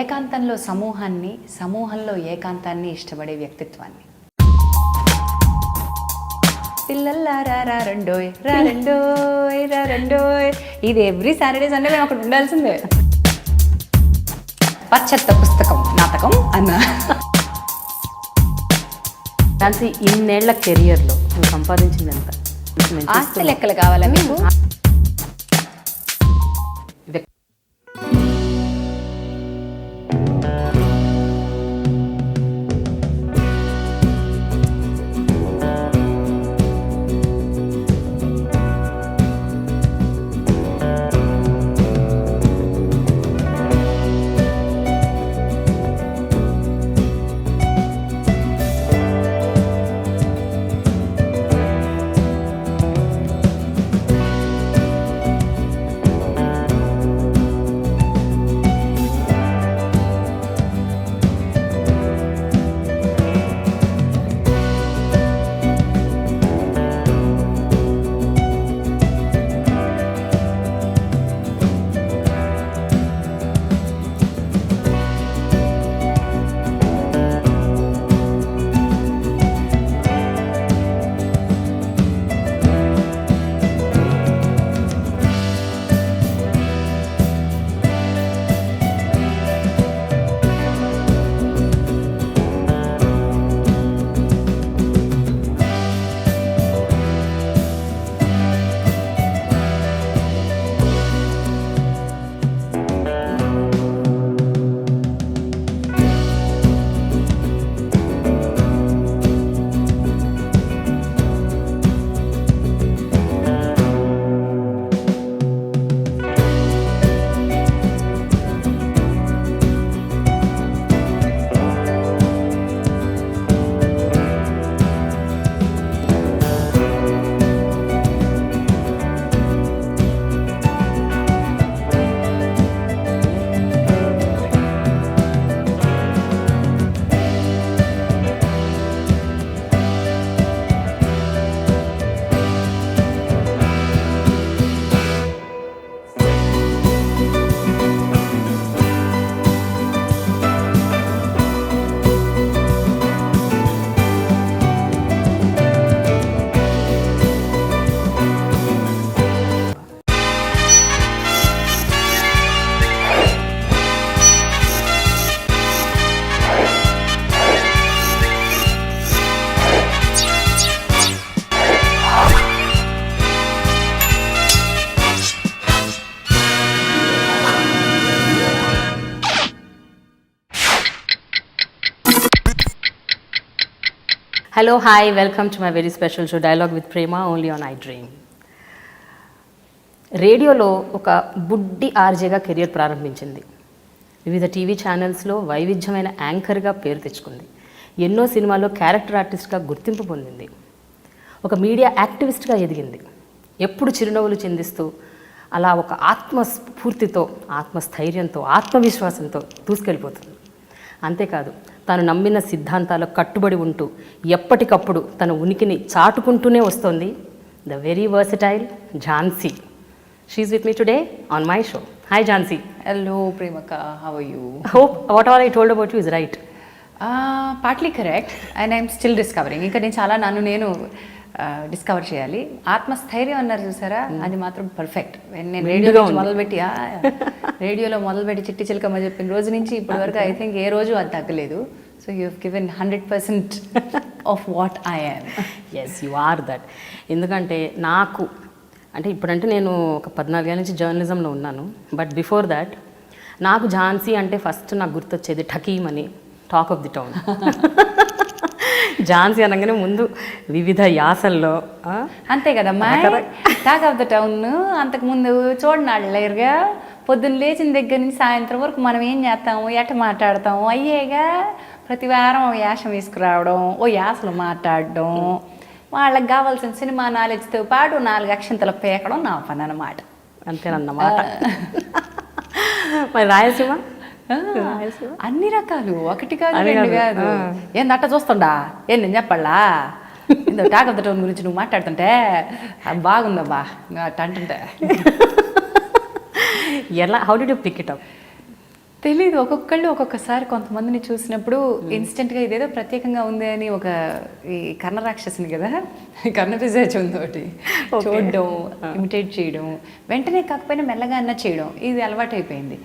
ఏకాంతంలో సమూహాన్ని, సమూహంలో ఏకాంతాన్ని ఇష్టపడే వ్యక్తిత్వాన్ని. పిల్లల్లారా రెండోయ్ రా రెండోయ్ రా రెండోయ్, ఇది ఎవ్రీ సాటర్డే సండే మేము అక్కడ ఉండాల్సిందే. పచ్చత్త పుస్తకం నాటకం అన్న. ఝాన్సీ, ఇన్నేళ్ల కెరియర్లో నువ్వు సంపాదించింది ఎంత? ఆస్తి లెక్కలు కావాలా మీకు? Hello, hi, welcome to my very special show, Dialogue with Prema, only on iDream. రేడియోలో ఒక బుడ్డి ఆర్జేగా కెరియర్ ప్రారంభించింది. వివిధ టీవీ ఛానల్స్లో వైవిధ్యమైన యాంకర్గా పేరు తెచ్చుకుంది. ఎన్నో సినిమాల్లో క్యారెక్టర్ ఆర్టిస్ట్గా గుర్తింపు పొందింది. ఒక మీడియా యాక్టివిస్ట్గా ఎదిగింది. ఎప్పుడు చిరునవ్వులు చిందిస్తూ అలా ఒక ఆత్మస్ఫూర్తితో, ఆత్మస్థైర్యంతో, ఆత్మవిశ్వాసంతో దూసుకెళ్ళిపోతుంది. అంతేకాదు, తాను నమ్మిన సిద్ధాంతాలకు కట్టుబడి ఉంటూ ఎప్పటికప్పుడు తన ఉనికిని చాటుకుంటూనే వస్తోంది the very versatile Jhansi. She is with me today on my show. Hi Jhansi. Hello Premaka, how are you? Hope what all I told about you is right. Partly correct and I'm still discovering. ఇంకా నేను చాలా నేను డిస్కవర్ చేయాలి. ఆత్మస్థైర్యం అన్నారు చూసారా, అది మాత్రం పర్ఫెక్ట్. నేను రేడియోలో మొదలుపెట్టి చిట్టి చిలకమ్మ చెప్పిన రోజు నుంచి ఇప్పటి వరకు ఐ థింక్ ఏ రోజు అది తగ్గలేదు. So you have given 100% of what I am. Yes, you are that. ఎందుకంటే నాకు ఇప్పుడంటే నేను ఒక 14 ఏళ్ళ నుంచి జర్నలిజంలో ఉన్నాను. బట్ బిఫోర్ దాట్ నాకు ఝాన్సీ అంటే ఫస్ట్ నాకు గుర్తొచ్చేది ఠకీమ్ అని, talk of the town. Jhansi అనగానే ముందు వివిధ యాసల్లో, అంతే కదమ్మా, టాక్ ఆఫ్ ద టౌన్. అంతకుముందు చూడనాడు లేరుగా, పొద్దున్న లేచిన దగ్గర నుంచి సాయంత్రం వరకు మనం ఏం చేస్తాము, ఎట్ట మాట్లాడతాము అయ్యేగా. ప్రతి వారం ఓ యాసం వేసుకురావడం, ఓ యాసలు మాట్లాడడం, వాళ్ళకి కావాల్సిన సినిమా నాలెడ్జ్తో పాటు 4 అక్షంతల పేకడం నా పని అన్నమాట. అంతేనన్నమాట. మరి రాయలసీమ అన్ని రకాలు, ఒకటి కాదు రెండు కాదు. ఏందట్ట చూస్తుండా, ఏం నేను చెప్పాలా, ఏదో టాక్ ఆఫ్ ద టౌన్ గురించి నువ్వు మాట్లాడుతుంటే బాగుందబ్బా అట్ట అంటుంటే ఎలా, how did you pick it up? తెలీదు, ఒక్కొక్కళ్ళు ఒక్కొక్కసారి కొంతమందిని చూసినప్పుడు ఇన్స్టెంట్గా ఇదేదో ప్రత్యేకంగా ఉంది అని ఒక ఈ కర్ణ రాక్షసుని కదా, కర్ణ పిశాచి ఉంది ఒకటి, చూడడం, ఇమిటేట్ చేయడం, వెంటనే కాకపోయినా మెల్లగా అన్న చేయడం, ఇది అలవాటు అయిపోయింది.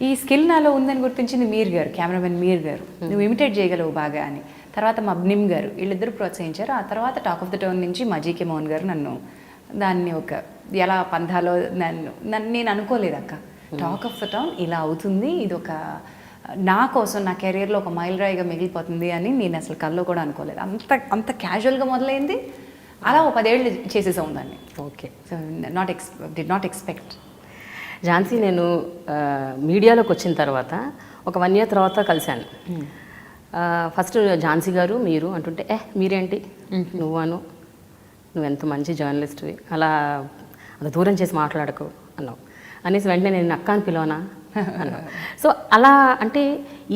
ఈ స్కిల్ నాలో ఉందని గుర్తించింది మీర్ గారు, కెమెరామెన్ మీర్ గారు, నువ్వు ఇమిటేట్ చేయగలవు బాగా అని. తర్వాత మా నిమ్ గారు, వీళ్ళిద్దరూ ప్రోత్సహించారు. ఆ తర్వాత టాక్ ఆఫ్ ద టౌన్ నుంచి మా జీకే మోహన్ గారు నన్ను దాన్ని ఒక ఎలా పంధాలో నేను అనుకోలేదు అక్క, టాక్ ఆఫ్ ద టౌన్ ఇలా అవుతుంది, ఇది ఒక నా కోసం నా కెరీర్లో ఒక మైలురాయిగా మిగిలిపోతుంది అని నేను అసలు కల్లో కూడా అనుకోలేదు. అంత క్యాజువల్గా మొదలైంది, అలా ఒక 10 ఏళ్ళు చేసేసాం దాన్ని. Okay. So did not expect. Jhansi, నేను మీడియాలోకి వచ్చిన తర్వాత ఒక 1 year తర్వాత కలిశాను. ఫస్ట్ ఝాన్సీ గారు మీరు అంటుంటే మీరేంటి నువ్వెంత మంచి జర్నలిస్ట్వి, అలా దూరం చేసి మాట్లాడకు అన్నావు అనేసి వెంటనే నేను అక్క అని పిలవనా అన్నావు. సో అలా అంటే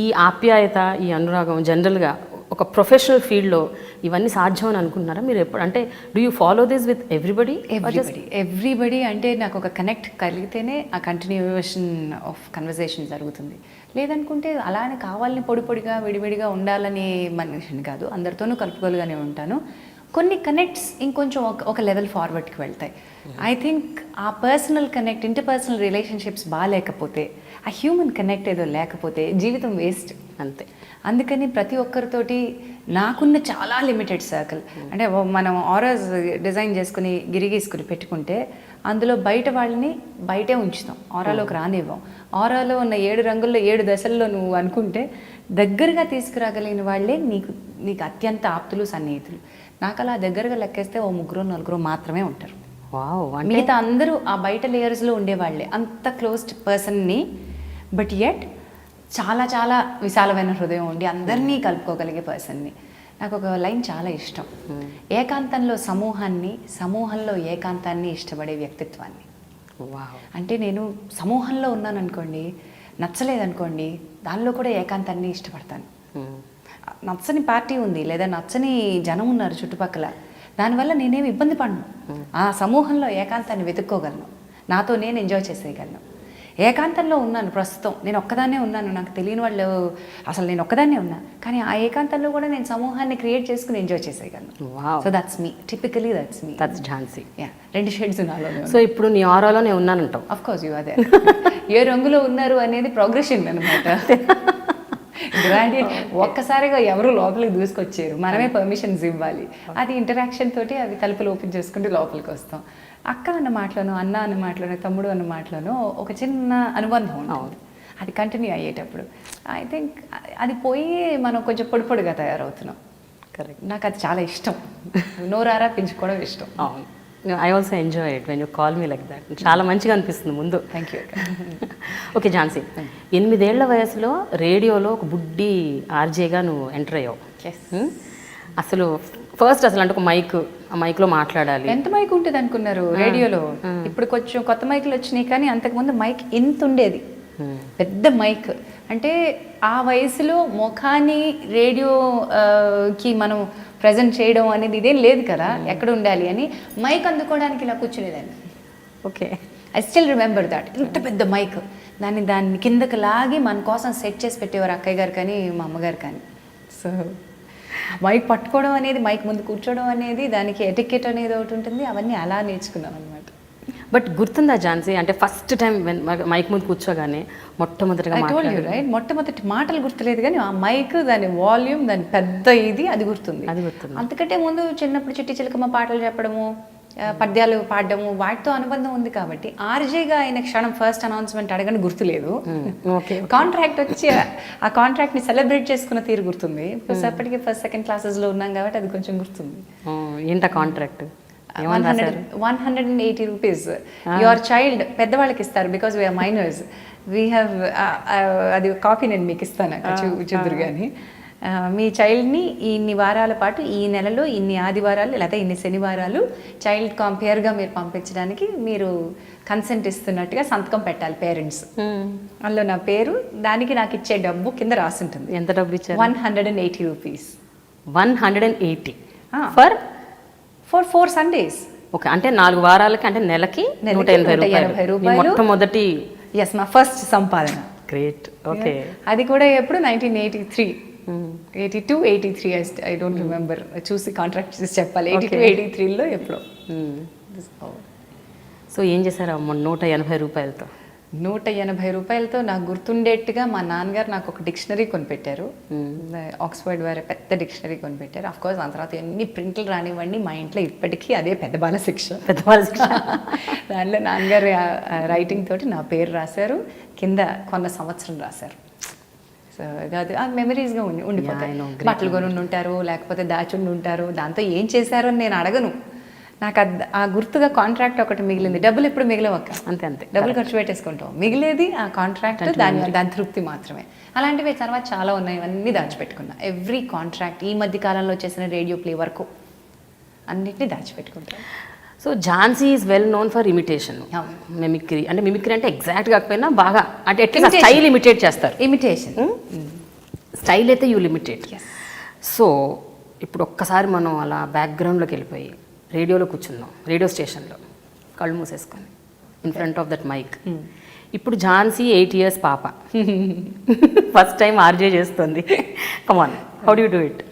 ఈ ఆప్యాయత, ఈ అనురాగం జనరల్గా ఒక ప్రొఫెషనల్ ఫీల్డ్లో ఇవన్నీ సాధ్యం అని అనుకుంటున్నారా మీరు ఎప్పుడు? అంటే do you follow this with everybody అంటే నాకు ఒక కనెక్ట్ కలిగితేనే ఆ కంటిన్యూషన్ ఆఫ్ కన్వర్జేషన్ జరుగుతుంది. లేదనుకుంటే అలానే కావాలని పొడిగా విడివిడిగా ఉండాలని మనిషిని కాదు, అందరితోనూ కలుపుకోలుగానే ఉంటాను. కొన్ని కనెక్ట్స్ ఇంకొంచెం ఒక లెవెల్ ఫార్వర్డ్కి వెళ్తాయి. ఐ థింక్ ఆ పర్సనల్ కనెక్ట్, ఇంటర్పర్సనల్ రిలేషన్షిప్స్ బాగాలేకపోతే, ఆ హ్యూమన్ కనెక్ట్ ఏదో లేకపోతే జీవితం వేస్ట్ అంతే. అందుకని ప్రతి ఒక్కరితోటి నాకున్న చాలా లిమిటెడ్ సర్కిల్, అంటే మనం ఆరాస్ డిజైన్ చేసుకుని గిరిగీసుకుని పెట్టుకుంటే అందులో బయట వాళ్ళని బయటే ఉంచుతాం, ఆరాలోకి రానివ్వం. ఆరాలో ఉన్న 7 రంగుల్లో 7 దశల్లో నువ్వు అనుకుంటే దగ్గరగా తీసుకురాగలిగిన వాళ్ళే నీకు అత్యంత ఆప్తులు, సన్నిహితులు. నాకు అలా దగ్గరగా లెక్కేస్తే 3-4 మాత్రమే ఉంటారు. మిగతా అందరూ ఆ బయట లేయర్స్లో ఉండేవాళ్ళే, అంత క్లోజ్డ్ పర్సన్ని. బట్ యెట్ చాలా చాలా విశాలమైన హృదయం ఉండి అందరినీ కలుపుకోగలిగే పర్సన్ని. నాకు ఒక లైన్ చాలా ఇష్టం, ఏకాంతంలో సమూహాన్ని, సమూహంలో ఏకాంతాన్ని ఇష్టపడే వ్యక్తిత్వాన్ని. అంటే నేను సమూహంలో ఉన్నాను అనుకోండి, నచ్చలేదనుకోండి, దానిలో కూడా ఏకాంతాన్ని ఇష్టపడతాను. నచ్చని పార్టీ ఉంది లేదా నచ్చని జనం ఉన్నారు చుట్టుపక్కల, దానివల్ల నేనేమి ఇబ్బంది పడను. ఆ సమూహంలో ఏకాంతాన్ని వెతుక్కోగలను, నాతో నేను ఎంజాయ్ చేసేయగలను. ఏకాంతంలో ఉన్నాను ప్రస్తుతం, నేను ఒక్కదాన్నే ఉన్నాను, నాకు తెలియని వాళ్ళు అసలు నేను ఒక్కదాన్నే ఉన్నా, కానీ ఆ ఏకాంతంలో కూడా నేను సమూహాన్ని క్రియేట్ చేసుకుని ఎంజాయ్ చేసేయగలను. So that's me, typically that's me, that's Jhansi. 2 shades నాలో. సో ఇప్పుడు నీ ఆరాలోనే ఉన్నానంటావు. Of course you are there. ఏ రంగులో ఉన్నారు అనేది ప్రోగ్రెషన్ అనమాట. గ్రాడ్యుయేట్ ఒక్కసారిగా ఎవరు లోపలికి దూసుకొచ్చారు, మనమే పర్మిషన్స్ ఇవ్వాలి. అది ఇంటరాక్షన్ తోటి అవి తలుపులు ఓపెన్ చేసుకుంటే లోపలికి వస్తాం. అక్క అన్న మాటలోనో, అన్న అన్న మాటలోనో, తమ్ముడు అన్న మాటలోనో ఒక చిన్న అనుబంధం ఉంటుంది. అది కంటిన్యూ అయ్యేటప్పుడు ఐ థింక్ అది పోయి మనం కొంచెం పొడిగా తయారవుతున్నాం. కరెక్ట్. నాకు అది చాలా ఇష్టం, నోరారా పెంచుకోవడం ఇష్టం. I also enjoy it when you call me like that. చాలా మంచిగా అనిపిస్తుంది ముందు. Thank you. ఓకే ఝాన్సీ, 8 ఏళ్ల వయసులో రేడియోలో ఒక బుడ్డి ఆర్జేగా నువ్వు ఎంటర్ అయ్యావు. అసలు ఫస్ట్ అంటే ఒక ఆ మైక్లో మాట్లాడాలి. ఎంత మైక్ ఉంటుంది అనుకున్నారు రేడియోలో? ఇప్పుడు కొంచెం కొత్త మైకులు వచ్చినాయి, కానీ అంతకుముందు మైక్ ఇంత ఉండేది, పెద్ద మైక్. అంటే ఆ వయసులో ముఖాన్ని రేడియోకి మనం ప్రజెంట్ చేయడం అనేది ఇదేం లేదు కదా, ఎక్కడ ఉండాలి అని మైక్ అందుకోవడానికి ఇలా కూర్చునేదాన్ని. Okay, I still remember that. ఇంత పెద్ద మైక్, దాన్ని కిందకి లాగి మన కోసం సెట్ చేసి పెట్టేవారు అక్కయ్య గారు కానీ మా అమ్మగారు కానీ. సో మైక్ పట్టుకోవడం అనేది, మైక్ ముందు కూర్చోవడం అనేది, దానికి ఎటికెట్ అనేది ఒకటి ఉంటుంది, అవన్నీ అలా నేర్చుకున్నాను అనమాట. బట్ గుర్తుందా ఝాన్సీ, అంటే ఫస్ట్ టైం మైక్ ముందు కూర్చోగానే మొట్టమొదటిగా రైట్, మొట్టమొదటి మాటలు గుర్తులేదు, కానీ ఆ మైక్, దాని వాల్యూమ్, దాని పెద్ద అది గుర్తుంది. అంతకంటే ముందు చిన్నప్పుడు చిట్టి చిలకమ్మ పాటలు చెప్పడము, పద్యాలు పాడడము, వాటితో అనుబంధం ఉంది కాబట్టి ఆర్జేగా అయిన క్షణం ఫస్ట్ అనౌన్స్మెంట్ అడగని గుర్తులేదు. కాంట్రాక్ట్ వచ్చి ఆ కాంట్రాక్ట్ని సెలబ్రేట్ చేసుకున్న తీరు గుర్తుంది. అప్పటికి 1st, 2nd క్లాసెస్లో ఉన్నాం కాబట్టి అది కొంచెం గుర్తుంది. ఏంటా కాంట్రాక్ట్? 180 రూపీస్ యువర్ చైల్డ్, పెద్దవాళ్ళకి ఇస్తారు, because we are minors, we have, అది కాపీ నేను మీకు ఇస్తాను చూద్దరు కానీ, మీ చైల్డ్ని ఇన్ని వారాల పాటు, ఈ నెలలో ఇన్ని ఆదివారాలు లేదా ఇన్ని శనివారాలు చైల్డ్ కంపేర్గా మీరు పంపించడానికి మీరు కన్సెంట్ ఇస్తున్నట్టుగా సంతకం పెట్టాలి పేరెంట్స్. అందులో నా పేరు, దానికి నాకు ఇచ్చే డబ్బు కింద రాసి ఉంటుంది. ఎంత డబ్బు ఇచ్చారు? 180 rupees. 180? For for 4 Sundays. Okay, అంటే 4 వారాలకి, అంటే నెలకి 180 రూపాయలు. మొట్టమొదటి ఎస్, మా ఫస్ట్ సంపాదన. గ్రేట్. ఓకే, అది కూడా ఎప్పుడు 1983, 82, 83, ఐ డోంట్ రిమెంబర్, చూసి కాంట్రాక్ట్ చేసి చెప్పాలి. 82, 83లో ఎప్పుడో. సో ఏం చేశారు 180 రూపాయలతో? 180 రూపాయలతో నాకు గుర్తుండేట్టుగా మా నాన్నగారు నాకు ఒక డిక్షనరీ కొనిపెట్టారు. ఆక్స్ఫర్డ్ వారి పెద్ద డిక్షనరీ కొనిపెట్టారు. ఆఫ్ కోర్స్ దాని తర్వాత ఎన్ని ప్రింట్లు రానివ్వండి, మా ఇంట్లో ఇప్పటికీ అదే పెద్ద బాల శిక్ష. దానిలో నాన్నగారు రైటింగ్ తోటి నా పేరు రాశారు, కింద కొన్న సంవత్సరం రాశారు. సో అది మెమరీస్గా ఉండిపోతాయి. బట్టలు కొని ఉంటారు, లేకపోతే దాచుండి ఉంటారు. దాంతో ఏం చేశారో అని నేను అడగను. నాకు ఆ గుర్తుగా కాంట్రాక్ట్ ఒకటి మిగిలింది. డబ్బులు ఎప్పుడు మిగిలవక్క, అంతే డబ్బులు ఖర్చు పెట్టేసుకుంటాం. మిగిలేది ఆ కాంట్రాక్ట్, దాని తృప్తి మాత్రమే. అలాంటివి తర్వాత చాలా ఉన్నాయి, అన్నీ దాచిపెట్టుకున్నా. ఎవ్రీ కాంట్రాక్ట్, ఈ మధ్య కాలంలో చేసిన రేడియో ప్లే వరకు అన్నిటినీ దాచిపెట్టుకుంటాను. So Jhansi is well known for imitation, mimicry. అంటే మిమిక్రీ అంటే ఎగ్జాక్ట్ కాకపోయినా బాగా, అంటే అట్లీస్ట్ స్టైల్ ఇమిటేట్ చేస్తారు. ఇమిటేషన్ స్టైల్ అయితే యూ లిమిటేట్. సో ఇప్పుడు ఒక్కసారి మనం అలా బ్యాక్గ్రౌండ్లోకి వెళ్ళిపోయి రేడియోలో కూర్చున్నాం, రేడియో స్టేషన్లో కళ్ళు మూసేసుకొని in front of that mic. ఇప్పుడు ఝాన్సీ 8 years పాప ఫస్ట్ టైం ఆర్జే చేస్తుంది. Come on, how do you do it?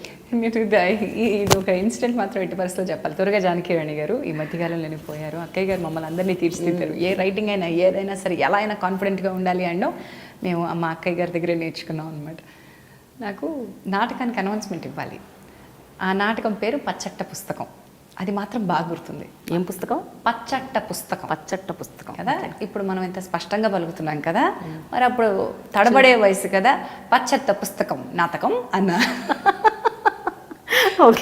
ఇది ఒక ఇన్సిడెంట్ మాత్రం ఎట్టి పరిస్థితిలో చెప్పాలి. త్వరగా జానకిరాణి గారు ఈ మధ్యకాలంలోనే పోయారు. అక్కయ్య గారు మమ్మల్ని అందరినీ తీర్చిదిద్దారు. ఏ రైటింగ్ అయినా ఏదైనా సరే ఎలా అయినా కాన్ఫిడెంట్గా ఉండాలి అనడం మేము మా అక్కయ్య గారి దగ్గరే నేర్చుకున్నాం అనమాట. నాకు నాటకానికి అనౌన్స్మెంట్ ఇవ్వాలి. ఆ నాటకం పేరు పచ్చట్ట పుస్తకం. అది మాత్రం బాగా గుర్తుంది. ఏం పుస్తకం? పచ్చట్ట పుస్తకం. పచ్చట్ట పుస్తకం కదా. ఇప్పుడు మనం ఎంత స్పష్టంగా పలుకుతున్నాం కదా, మరి అప్పుడు తడబడే వయసు కదా. పచ్చట్ట పుస్తకం నాటకం అన్న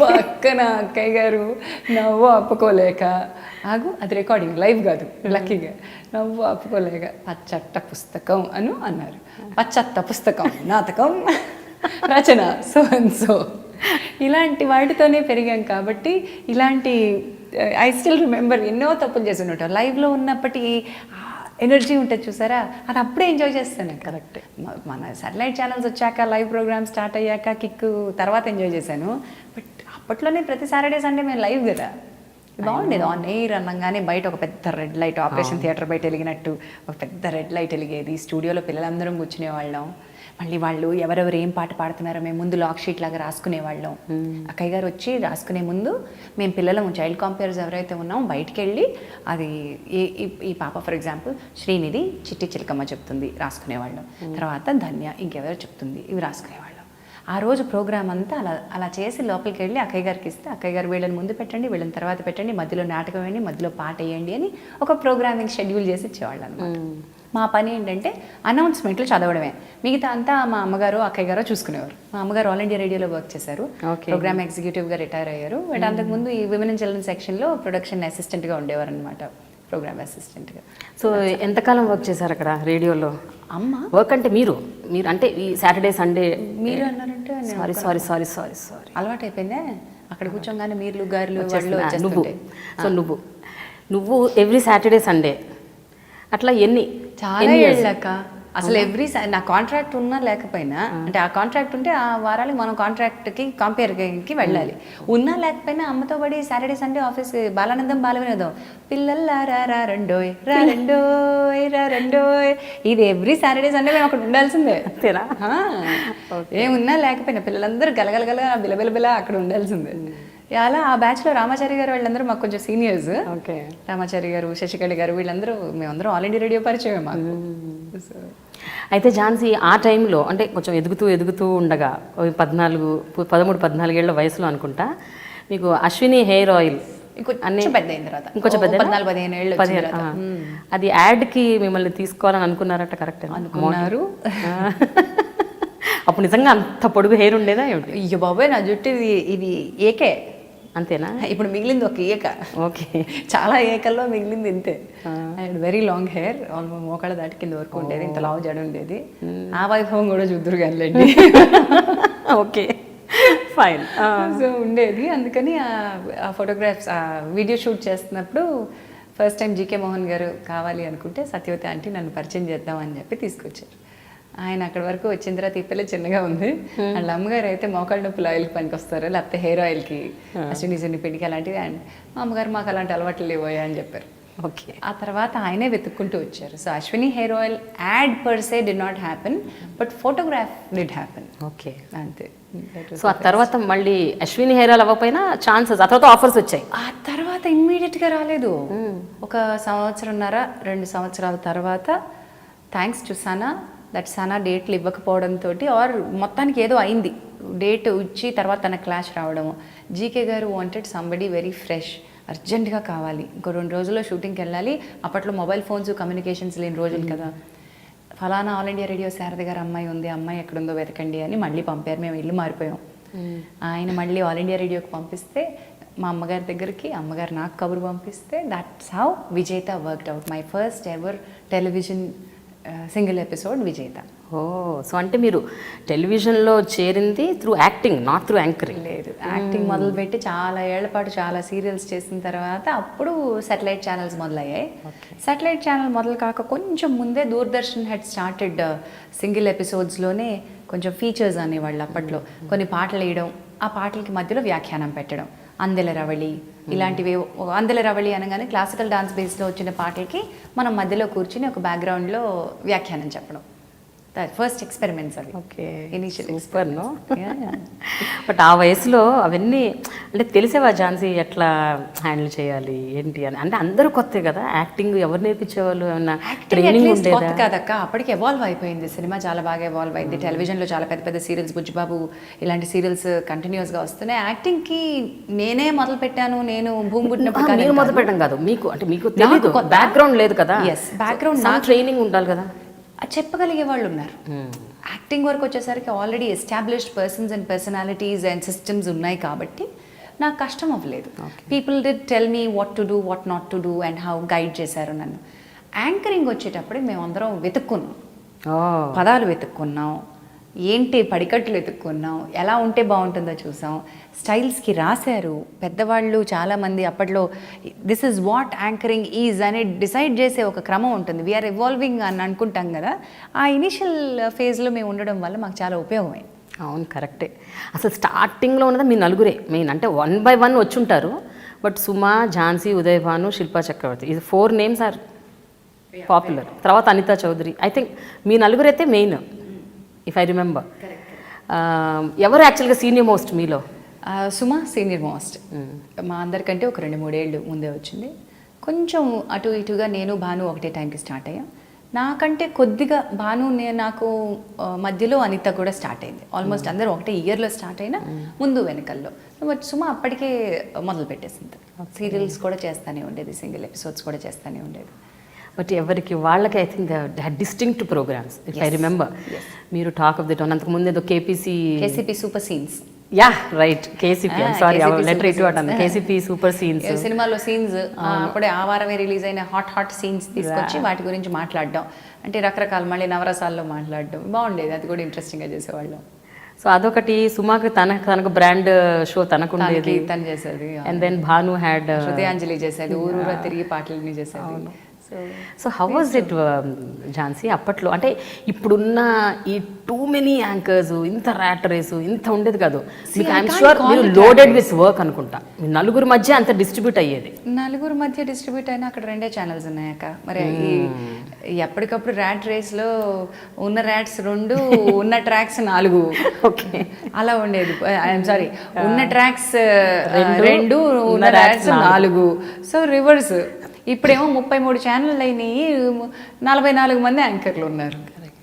పక్కన అక్కయ్య గారు నవ్వు ఆపుకోలేక, అది రికార్డింగ్ లైవ్ కాదు, లక్కీగా నవ్వు ఆపుకోలేక పచ్చట్ట పుస్తకం అన్నారు. పచ్చట్ట పుస్తకం నాటకం రచన సో అండ్ సో. ఇలాంటి వాటితోనే పెరిగాం కాబట్టి ఇలాంటి ఐ స్టిల్ రిమెంబర్ ఎన్నో తప్పులు చేసి ఉంటాం. లైవ్లో ఉన్నప్పటి ఎనర్జీ ఉంటుంది చూసారా, అది అప్పుడే ఎంజాయ్ చేస్తాను. కరెక్ట్. మన సాటిలైట్ ఛానల్స్ వచ్చాక, లైవ్ ప్రోగ్రామ్ స్టార్ట్ అయ్యాక కిక్ తర్వాత ఎంజాయ్ చేశాను. బట్ అప్పట్లోనే ప్రతి సాటర్డే సండే మేము లైవ్ కదా, బాగుండేది. ఆన్ ఎయిర్ అనగానే బయట ఒక పెద్ద రెడ్ లైట్, ఆపరేషన్ థియేటర్ బయట వెలిగినట్టు ఒక పెద్ద రెడ్ లైట్ వెలిగేది. స్టూడియోలో పిల్లలందరం కూర్చునేవాళ్ళం. మళ్ళీ వాళ్ళు ఎవరెవరు ఏం పాట పాడుతున్నారో మేము ముందు లాక్ షీట్ లాగా రాసుకునేవాళ్ళం. అక్కయ్య గారు వచ్చి రాసుకునే ముందు మేము పిల్లలం, చైల్డ్ కాంపేర్స్ ఎవరైతే ఉన్నామో బయటికి వెళ్ళి అది ఈ పాప ఫర్ ఎగ్జాంపుల్ శ్రీనిధి చిట్టి చిలకమ్మ చెప్తుంది రాసుకునేవాళ్ళం. తర్వాత ధన్య ఇంకెవరో చెప్తుంది, ఇవి రాసుకునేవాళ్ళం. ఆ రోజు ప్రోగ్రామ్ అంతా అలా చేసి లోపలికి వెళ్ళి అక్కయ్య గారికి ఇస్తే, అక్కయ్య గారు వీళ్ళని ముందు పెట్టండి, వీళ్ళని తర్వాత పెట్టండి, మధ్యలో నాటకం వేయండి, మధ్యలో పాట వేయండి అని ఒక ప్రోగ్రామింగ్ షెడ్యూల్ చేసి ఇచ్చేవాళ్ళు అనమాట. మా పని ఏంటంటే అనౌన్స్మెంట్లు చదవడమే, మిగతా అంతా మా అమ్మగారు అక్కయ్య గారు చూసుకునేవారు. మా అమ్మగారు ఆల్ ఇండియా రేడియోలో వర్క్ చేశారు, ప్రోగ్రామ్ ఎగ్జిక్యూటివ్గా రిటైర్ అయ్యారు. బట్ అంతకుముందు ఈ విమెన్ అండ్ చిల్డ్రన్ సెక్షన్లో ప్రొడక్షన్ అసిస్టెంట్గా ఉండేవారు అనమాట, ప్రోగ్రామ్ అసిస్టెంట్గా. సో ఎంతకాలం వర్క్ చేశారు అక్కడ రేడియోలో? అమ్మ వర్క్ అంటే మీరు అంటే ఈ సాటర్డే సండే మీరు అన్నారంటే సారీ అలవాటు అయిపోయిందే. అక్కడ కూర్చోగానే మీర్లు గారెలు సో నువ్వు ఎవ్రీ సాటర్డే సండే అట్లా ఎన్ని చాలా ఏళ్ళక అసలు ఎవ్రీ నా కాంట్రాక్ట్ ఉన్నా లేకపోయినా, అంటే ఆ కాంట్రాక్ట్ ఉంటే ఆ వారాలకి మనం కాంట్రాక్ట్కి కంపేర్కి వెళ్ళాలి. ఉన్నా లేకపోయినా అమ్మతో పడి సాటర్డే సండే ఆఫీస్ బాలానందం బాలవినోదం పిల్లల్లా రా రెండోయ్ రా రెండోయ్ ఇది ఎవ్రీ సాటర్డే సండే మేము అక్కడ ఉండాల్సిందే. అంతేనా? ఏమున్నా లేకపోయినా పిల్లలందరూ గలగలగల బిలబిలబిల అక్కడ ఉండాల్సిందే. అలా ఆ బ్యాచ్లో రామాచారి గారు వీళ్ళందరూ మాకు కొంచెం సీనియర్స్. ఓకే, రామాచారి గారు, శశికళ గారు, వీళ్ళందరూ మేమందరం ఆల్ ఇండియా రేడియో పరిచయం మాకు. అయితే ఝాన్సీ ఆ టైంలో అంటే కొంచెం ఎదుగుతూ ఉండగా 13-14 ఏళ్ల వయసులో అనుకుంటా మీకు అశ్విని హెయిర్ ఆయిల్ ఇంకొంచెం పెద్ద అయిన తర్వాత, ఇంకొంచెం 14-15 ఏళ్ళు అది యాడ్కి మిమ్మల్ని తీసుకోవాలని అనుకున్నారట? కరెక్ట్ అనుకున్నారు. అప్పుడు నిజంగా అంత పొడుగు హెయిర్ ఉండేదా ఏమిటి? అయ్యో బాబాయ్, నా జుట్టు ఇది ఏకే. అంతేనా? ఇప్పుడు మిగిలింది ఒక ఏక. ఓకే, చాలా ఏకల్లో మిగిలింది ఇంతే. And very long hair, almost మోకాళ్ళ దాటి కింద వరకు ఉండేది, ఇంత లావు జడ ఉండేది. ఆ వైభవం కూడా చూద్దరు కానిలేండి. Okay fine. సో ఉండేది. అందుకని ఆ ఫోటోగ్రాఫ్స్, ఆ వీడియో షూట్ చేస్తున్నప్పుడు first time GK Mohan garu కావాలి అనుకుంటే సత్యవతి ఆంటీ నన్ను పరిచయం చేద్దామని చెప్పి తీసుకొచ్చారు. ఆయన అక్కడి వరకు వచ్చిన తర్వాత ఈ పిల్ల చిన్నగా ఉంది. వాళ్ళ అమ్మగారు అయితే మోకాళ్ళ నొప్పులు ఆయిల్కి పనికి వస్తారు, లేకపోతే హెయిర్ ఆయిల్కి, చిన్ని పిండికి అలాంటివి. అండ్ మా అమ్మగారు మాకు అలాంటి అలవాట్లు లేవోయా అని చెప్పారు. ఓకే. ఆ తర్వాత ఆయనే వెతుక్కుంటూ వచ్చారు. So Ashwini hair oil add per say did not happen, but photograph did happen. Okay, అంతే. సో ఆ తర్వాత మళ్ళీ అశ్విని హెయిర్ ఆయిల్ అవ్వకపోయినా ఛాన్సెస్, ఆ తర్వాత ఆఫర్స్ వచ్చాయి. ఆ తర్వాత ఇమ్మీడియట్గా రాలేదు. ఒక 1.5-2 సంవత్సరాల తర్వాత thanks to Sana, that Sana డేట్లు ఇవ్వకపోవడంతో ఆర్ మొత్తానికి ఏదో అయింది, డేట్ ఇచ్చి తర్వాత తన క్లాష్ రావడము. జీకే గారు వాంటెడ్ సంబడి వెరీ ఫ్రెష్, అర్జెంటుగా కావాలి, ఇంకో 2 రోజుల్లో షూటింగ్కి వెళ్ళాలి. అప్పట్లో మొబైల్ ఫోన్స్ కమ్యూనికేషన్స్ లేని రోజులు కదా. ఫలానా ఆల్ ఇండియా రేడియో శారద గారు అమ్మాయి ఉంది, అమ్మాయి ఎక్కడుందో వెతకండి అని మళ్ళీ పంపారు. మేము ఇల్లు మారిపోయాం. ఆయన మళ్ళీ ఆల్ ఇండియా రేడియోకి పంపిస్తే మా అమ్మగారి దగ్గరికి, అమ్మగారు నాకు కబురు పంపిస్తే దట్స్ హౌ విజేత worked out. My first ever television single episode విజేత. ఓ, సో అంటే మీరు టెలివిజన్లో చేరింది through acting, not through anchoring? లేదు, యాక్టింగ్ మొదలుపెట్టి చాలా ఏళ్ల పాటు చాలా సీరియల్స్ చేసిన తర్వాత అప్పుడు సాటిలైట్ ఛానల్స్ మొదలయ్యాయి. సాటిలైట్ ఛానల్ మొదలు కాక కొంచెం ముందే దూరదర్శన్ హెడ్ స్టార్టెడ్ సింగిల్ ఎపిసోడ్స్లోనే కొంచెం ఫీచర్స్ అనేవాళ్ళు. అప్పట్లో కొన్ని పాటలు వేయడం, ఆ పాటలకి మధ్యలో వ్యాఖ్యానం పెట్టడం. అందెల రవళి ఇలాంటివి. అందెల రవళి అనగానే క్లాసికల్ డాన్స్ బేస్లో వచ్చిన పాటలకి మనం మధ్యలో కూర్చుని ఒక బ్యాక్గ్రౌండ్లో వ్యాఖ్యానం చెప్పడం. ఫస్ట్ ఎక్స్పెరిమెంట్స్ అవి. ఓకే, ఇనిషియల్ సూపర్ను. బట్ ఆ వయసులో అవన్నీ అంటే తెలిసేవా ఝాన్సీ ఎట్లా హ్యాండిల్ చేయాలి ఏంటి అని? అంటే అందరూ కొత్త కదా, యాక్టింగ్ ఎవరు నేర్పించేవాళ్ళు? ఏమన్నా ట్రైనింగ్ ఉండేదా? కొత్త కాదక్క, అప్పటికి ఎవాల్వ్ అయిపోయింది సినిమా, చాలా బాగా ఎవాల్వ్ అయింది. టెలివిజన్లో చాలా పెద్ద పెద్ద సీరియల్స్, బుజ్జిబాబు ఇలాంటి సీరియల్స్ కంటిన్యూస్గా వస్తున్నాయి. యాక్టింగ్కి నేనే మొదలు పెట్టాను, నేను భూమి పుట్టినప్పుడు నేను మొదలు పెట్టడం కాదు, మీకు అంటే మీకు తెలియదు, బ్యాక్గ్రౌండ్ లేదు కదా. ఎస్, బ్యాక్గ్రౌండ్ ట్రైనింగ్ ఉండాలి కదా, చెప్పగలిగే వాళ్ళు ఉన్నారు. యాక్టింగ్ వరకు వచ్చేసరికి already established persons and personalities and systems ఉన్నాయి కాబట్టి నాకు కష్టం అవ్వలేదు. People did tell me what to do, what not to do and how guide చేశారు నన్ను. యాంకరింగ్ వచ్చేటప్పుడే మేమందరం వెతుక్కున్నాం, పదాలు వెతుక్కున్నాం, ఏంటి పడికట్లు వెతుక్కున్నాం, ఎలా ఉంటే బాగుంటుందో చూసాం, స్టైల్స్కి రాశారు పెద్దవాళ్ళు చాలామంది. అప్పట్లో this is what anchoring is అని డిసైడ్ చేసే ఒక క్రమం ఉంటుంది. వీఆర్ ఎవాల్వింగ్ అని అనుకుంటాం కదా. ఆ ఇనిషియల్ ఫేజ్లో మేము ఉండడం వల్ల మాకు చాలా ఉపయోగమైంది. అవును, కరెక్టే. అసలు స్టార్టింగ్లో ఉన్నది మీ నలుగురే మెయిన్, అంటే 1 by 1 వచ్చి ఉంటారు. బట్ సుమా, ఝాన్సీ, ఉదయ్ భాను, శిల్పా చక్రవర్తి, ఇది 4 నేమ్స్ ఆర్ పాపులర్. తర్వాత అనితా చౌదరి. ఐ థింక్ మీ నలుగురైతే మెయిన్, ఇఫ్ ఐ రిమెంబర్. ఎవరు యాక్చువల్గా సీనియర్ మోస్ట్ మీలో? Suma senior most. మా అందరికంటే ఒక 2-3 ఏళ్ళు ముందే వచ్చింది. కొంచెం అటు ఇటుగా నేను భాను ఒకటే టైంకి స్టార్ట్ అయ్యాం. నాకంటే కొద్దిగా భాను నాకు మధ్యలో అనిత కూడా స్టార్ట్ అయింది. ఆల్మోస్ట్ అందరూ ఒకటే ఇయర్లో స్టార్ట్ అయినా ముందు వెనకల్లో. బట్ సుమా అప్పటికే మొదలు పెట్టేసింది. సీరియల్స్ కూడా చేస్తూనే ఉండేది, సింగిల్ ఎపిసోడ్స్ కూడా చేస్తూనే ఉండేది. బట్ ఎవరికి వాళ్ళకి I think they had distinct programs, if I remember. మీరు టాక్ ఆఫ్ ది టౌన్, అంతకుముందు ఏదో KCP super scenes. Yeah right, KCP, sorry letter ఇటు అటాను, కేసీపీ సూపర్ సీన్స్. సినిమాలో సీన్స్ అప్పుడే ఆ వారమే రిలీజ్ అయిన హాట్ సీన్స్ తీసుకొచ్చి వాటి గురించి మాట్లాడడం, అంటే రకరకాల మళ్ళీ నవరసాల్లో మాట్లాడడం బాగుండేది. అది కూడా ఇంట్రెస్టింగ్గా చేసేవాళ్ళం. సో అదొకటి. సుమాకి తనకు బ్రాండ్ షో తనకు ఉండేది, తను చేసేది. అండ్ దెన్ భాను హ్యాడ్ హృదయాంజలి చేసేది, ఊరూరా తిరిగి పాటలని చేసేది. So how was it Jhansi అప్పట్లో? అంటే ఇప్పుడున్న ఈ టూ మెనీ యాంకర్స్, ఇంత ర్యాట్ రేసు ఇంత ఉండేది కాదు. ఐఎమ్ షూర్ మీరు లోడెడ్ విత్ వర్క్ అనుకుంటా. నలుగురు మధ్య అంత డిస్ట్రిబ్యూట్ అయ్యేది. నలుగురు మధ్య డిస్ట్రిబ్యూట్ అయినా అక్కడ 2 ఛానల్స్ ఉన్నాయక. మరి ఎప్పటికప్పుడు ర్యాట్ రేస్లో ఉన్న ర్యాట్స్ 2, ఉన్న ట్రాక్స్ 4. ఓకే, అలా ఉండేది. ఐఎమ్ సారీ, ఉన్న ట్రాక్స్ 2, ఉన్న ర్యాట్స్ 4. So reverse. ఇప్పుడేమో 33 ఛానళ్ళు అయినాయి, 44 మంది యాంకర్లు ఉన్నారు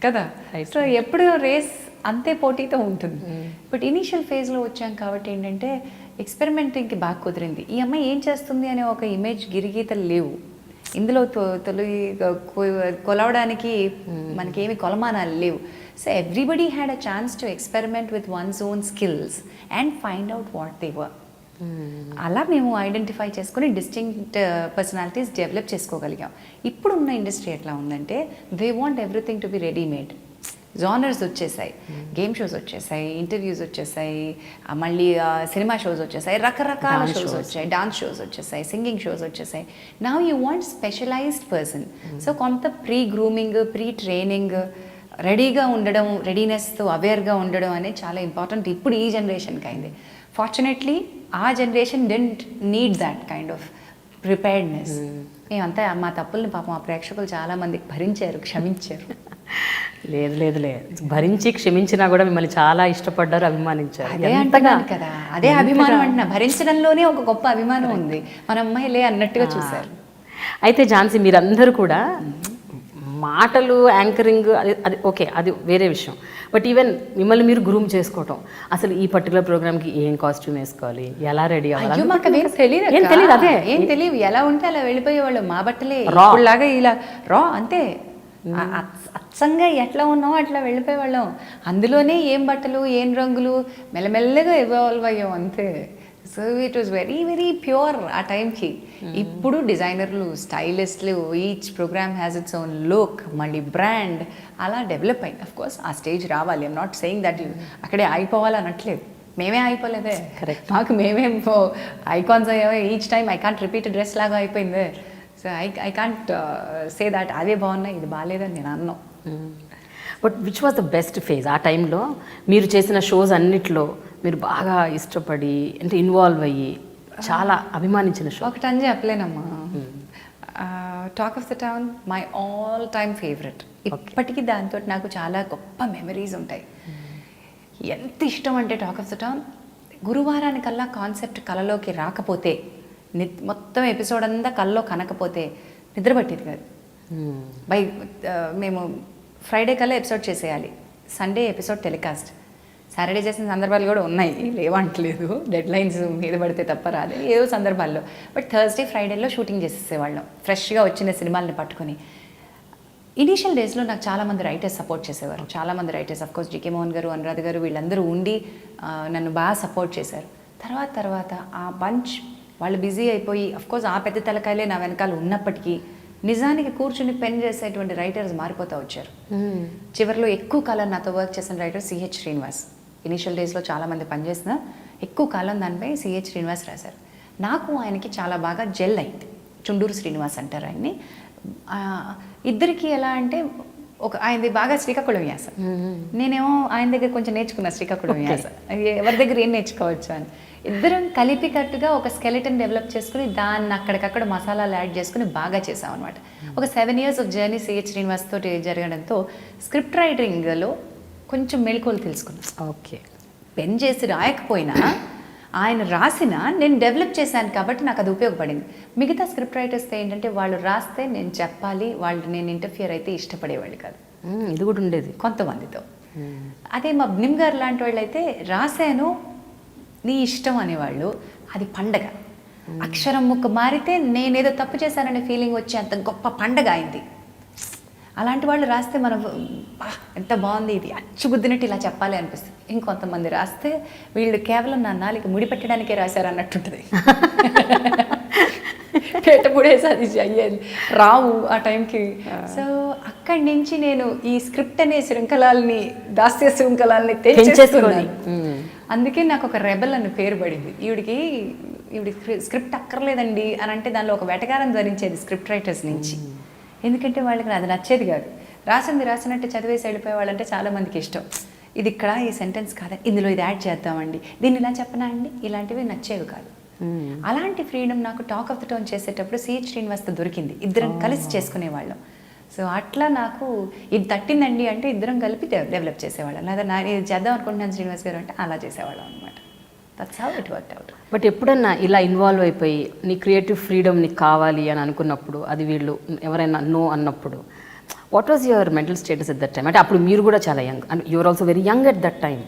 కదా. సో ఎప్పుడు రేస్ అంతే పోటీతో ఉంటుంది. బట్ ఇనీషియల్ ఫేజ్లో వచ్చాం కాబట్టి ఏంటంటే ఎక్స్పెరిమెంటింగ్కి బాగా కుదిరింది. ఈ అమ్మాయి ఏం చేస్తుంది అనే ఒక ఇమేజ్ గిరిగీతలు లేవు ఇందులో. కొలవడానికి మనకేమి కొలమానాలు లేవు. So everybody had a chance to experiment with once own skills and find out what they were. అలా మేము ఐడెంటిఫై చేసుకుని డిస్టింక్ట్ పర్సనాలిటీస్ డెవలప్ చేసుకోగలిగాం. ఇప్పుడున్న ఇండస్ట్రీ ఎట్లా ఉందంటే they want everything to be readymade. Genres వచ్చేసాయి, గేమ్ షోస్ వచ్చేసాయి, interviews వచ్చేసాయి, మళ్ళీ సినిమా షోస్ వచ్చేసాయి, రకరకాల షోస్ వచ్చాయి, డాన్స్ షోస్ వచ్చేసాయి, సింగింగ్ షోస్ వచ్చేసాయి. Now you want specialized person. So కొంత ప్రీ గ్రూమింగ్, ప్రీ ట్రైనింగ్, రెడీగా ఉండడం, రెడీనెస్తో అవేర్గా ఉండడం అనేది చాలా ఇంపార్టెంట్ ఇప్పుడు ఈ జనరేషన్కి అయింది. ఫార్చునేట్లీ ఆ generation didn't need that kind of preparedness. మేమంతా మా తప్పుల్ని పాపం ఆ ప్రేక్షకులు చాలామంది భరించారు, క్షమించారు. లేదు భరించి క్షమించినా కూడా మిమ్మల్ని చాలా ఇష్టపడ్డారు, అభిమానించారు. అదే అంటున్నాను కదా, అదే అభిమానం అంటున్నా. భరించడంలోనే ఒక గొప్ప అభిమానం ఉంది. మన అమ్మాయిలే అన్నట్టుగా చూశారు. అయితే ఝాన్సీ, మీరందరూ కూడా మాటలు, యాంకరింగ్ అది ఓకే, అది వేరే విషయం. బట్ ఈవెన్ మిమ్మల్ని మీరు గ్రూమ్ చేసుకోవటం, అసలు ఈ పర్టికులర్ ప్రోగ్రామ్కి ఏం కాస్ట్యూమ్ వేసుకోవాలి, ఎలా రెడీ అవ్వాలి, మాకు ఏం తెలియదు. అదే ఏం తెలియదు, ఎలా ఉంటే అలా వెళ్ళిపోయేవాళ్ళు. మా బట్టలే లాగా ఇలా రా అంతే, అచ్చంగా ఎట్లా ఉన్నామో అట్లా వెళ్ళిపోయేవాళ్ళం. అందులోనే ఏం బట్టలు, ఏం రంగులు, మెల్లమెల్లగా ఎవాల్వ్ అయ్యాం అంతే. So it was very very pure ఆ టైంకి. ఇప్పుడు డిజైనర్లు, స్టైలిస్టులు, each programme has its own look, మళ్ళీ బ్రాండ్ అలా డెవలప్ అయింది. అఫ్ కోర్స్ ఆ స్టేజ్ రావాలి. I'm not saying that you అక్కడే అయిపోవాలి అనట్లేదు. మేమే అయిపోలేదే, కరెక్ట్. మాకు మేమే ఐకాన్స్ అయ్యావే. Each time I can't repeat dress లాగా అయిపోయిందే. So I can't say that అదే బాగున్నాయి ఇది బాగాలేదని నేను అన్నాను. But which was the best phase ఆ టైంలో? మీరు చేసిన షోస్ అన్నిట్లో మీరు బాగా ఇష్టపడి అంటే ఇన్వాల్వ్ అయ్యి చాలా అభిమానించిన షో ఒకటి అని చెప్పలేనమ్మా. Talk of the town my all time favourite. ఇప్పటికీ దాంతో నాకు చాలా గొప్ప మెమరీస్ ఉంటాయి. ఎంత ఇష్టం అంటే టాక్ ఆఫ్ ద టౌన్ గురువారానికల్లా కాన్సెప్ట్ కళలోకి రాకపోతే, మొత్తం ఎపిసోడ్ అంతా కళ్ళలో కనకపోతే నిద్ర పట్టేది కాదు. మేము ఫ్రైడే కల్లా ఎపిసోడ్ చేసేయాలి, సండే ఎపిసోడ్ టెలికాస్ట్. సాటర్డే చేసిన సందర్భాలు కూడా ఉన్నాయి, లేవంటలేదు, డెడ్ లైన్స్ మీద పడితే తప్ప రాదు ఏదో సందర్భాల్లో. బట్ థర్స్డే ఫ్రైడేలో షూటింగ్ చేసేసేవాళ్ళం ఫ్రెష్గా వచ్చిన సినిమాల్ని పట్టుకొని. ఇనీషియల్ డేస్లో నాకు చాలామంది రైటర్స్ సపోర్ట్ చేసేవారు. చాలామంది రైటర్స్, అఫ్కోర్స్ జీకే మోహన్ గారు, అనురాధ గారు, వీళ్ళందరూ ఉండి నన్ను బాగా సపోర్ట్ చేశారు. తర్వాత ఆ బంచ్ వాళ్ళు బిజీ అయిపోయి, అఫ్కోర్స్ ఆ పెద్ద తలకాయలే నా వెనకాల ఉన్నప్పటికీ నిజానికి కూర్చుని పెన్ చేసేటువంటి రైటర్స్ మారిపోతూ వచ్చారు. చివరిలో ఎక్కువ కాలం నాతో వర్క్ చేసిన రైటర్ సిహెచ్ శ్రీనివాస్. ఇనిషియల్ డేస్లో చాలామంది పనిచేసిన ఎక్కువ కాలం దానిపై సిహెచ్ శ్రీనివాస్ రాశారు. నాకు ఆయనకి చాలా బాగా జెల్ అయింది. చుండూరు శ్రీనివాస్ అంటారు ఆయన్ని. ఇద్దరికి ఎలా అంటే ఆయనది బాగా శ్రీకాకుళం వ్యాస, నేనేమో ఆయన దగ్గర కొంచెం నేర్చుకున్నా శ్రీకాకుళం వ్యాస. ఎవరి దగ్గర ఏం నేర్చుకోవచ్చు అని ఇద్దరం కలిపి కట్టుగా ఒక స్కెలిటన్ డెవలప్ చేసుకుని దాన్ని అక్కడికక్కడ మసాలాలు యాడ్ చేసుకుని బాగా చేసాం అనమాట. ఒక 7 years of journey CH Srinivas తోటి జరగడంతో స్క్రిప్ట్ రైటింగ్లో కొంచెం మెళకువలు తెలుసుకున్నాను. ఓకే, పెన్ చేసి రాయకపోయినా ఆయన రాసిన నేను డెవలప్ చేశాను కాబట్టి నాకు అది ఉపయోగపడింది. మిగతా స్క్రిప్ట్ రైటర్స్తో ఏంటంటే వాళ్ళు రాస్తే నేను చెప్పాలి, వాళ్ళు నేను ఇంటర్ఫియర్ అయితే ఇష్టపడేవాళ్ళు కాదు. ఇది కూడా ఉండేది కొంతమందితో. అదే మా నిమ్ గారు లాంటి వాళ్ళు అయితే రాశాను నీ ఇష్టం అనేవాళ్ళు. అది పండగ. అక్షరం ముక్క మారితే నేనేదో తప్పు చేశాననే ఫీలింగ్ వచ్చి అంత గొప్ప పండగ అయింది. అలాంటి వాళ్ళు రాస్తే మనం ఎంత బాగుంది, ఇది అచ్చుగుద్దినట్టు ఇలా చెప్పాలి అనిపిస్తుంది. ఇంకొంతమంది రాస్తే వీళ్ళు కేవలం నా నాలుక ముడిపెట్టడానికే రాశారు అన్నట్టుంటుంది. పేటముడేసి అది అయ్యేది రావు ఆ టైంకి. సో అక్కడి నుంచి నేను ఈ స్క్రిప్ట్ అనే శృంఖలాల్ని, దాస్య శృంఖలాల్ని తెచ్చేసుకొని, అందుకే నాకు ఒక రెబెల్ అని పేరు పడింది. ఈవిడికి స్క్రిప్ట్ అక్కర్లేదండి అని అంటే దానిలో ఒక వెటకారం ధరించేది స్క్రిప్ట్ రైటర్స్ నుంచి. ఎందుకంటే వాళ్ళకి అది నచ్చేది కాదు. రాసింది రాసినట్టు చదివేసి వెళ్ళిపోయే వాళ్ళంటే చాలామందికి ఇష్టం. ఇది ఇక్కడ ఈ సెంటెన్స్ కాదా, ఇందులో ఇది యాడ్ చేద్దామండి, దీన్ని ఇలా చెప్పనా అండి, ఇలాంటివి నచ్చేవి కాదు. అలాంటి ఫ్రీడమ్ నాకు టాక్ ఆఫ్ ద టౌన్ చేసేటప్పుడు సిహెచ్ శ్రీనివాస్తో దొరికింది. ఇద్దరం కలిసి చేసుకునేవాళ్ళం. సో అట్లా నాకు ఇది తట్టిందండి అంటే ఇద్దరం కలిపి డెవలప్ చేసేవాళ్ళం. లేదా నేను ఇది చేద్దాం అనుకుంటున్నాను శ్రీనివాస్ గారు అంటే అలా చేసేవాళ్ళం అనమాట. That's how it worked out. But ఎప్పుడన్నా ఇలా ఇన్వాల్వ్ అయిపోయి నీ క్రియేటివ్ ఫ్రీడమ్ నీకు కావాలి అని అనుకున్నప్పుడు, అది వీళ్ళు ఎవరైనా నో అన్నప్పుడు, what was your mental status at that time? అంటే అప్పుడు మీరు కూడా చాలా young and your also very young at that time.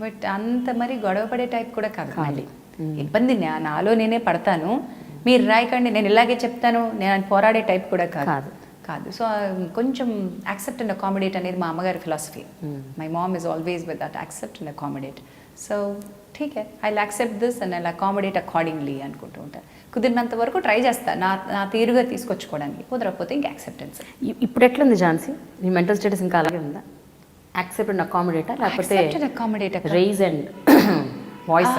But అంత మరి గొడవ పడే టైప్ కూడా కాదు. మళ్ళీ ఇబ్బంది నాలో నేనే పడతాను, మీరు రాయకండి నేను ఇలాగే చెప్తాను, నేను పోరాడే టైప్ కూడా కాదు. సో కొంచెం యాక్సెప్ట్ అండ్ అకామిడేట్ అనేది మా అమ్మగారి philosophy. My mom is always with that accept and accommodate. So ఠీకే, I will accept this and I will accommodate accordingly అనుకుంటూ ఉంటాను. కుదిరినంత వరకు ట్రై చేస్తాను నా తీరుగా తీసుకొచ్చుకోవడానికి, కుదరకపోతే ఇంకా యాక్సెప్టెన్స్. ఇప్పుడు ఎట్లుంది ఝాన్సీ, నీ మెంటల్ స్టేటస్ ఇంకా అలాగే ఉందా? యాక్సెప్ట్ అండ్ అకామిడేటా లేకపోతే రైజ్ అండ్ వాయిస్?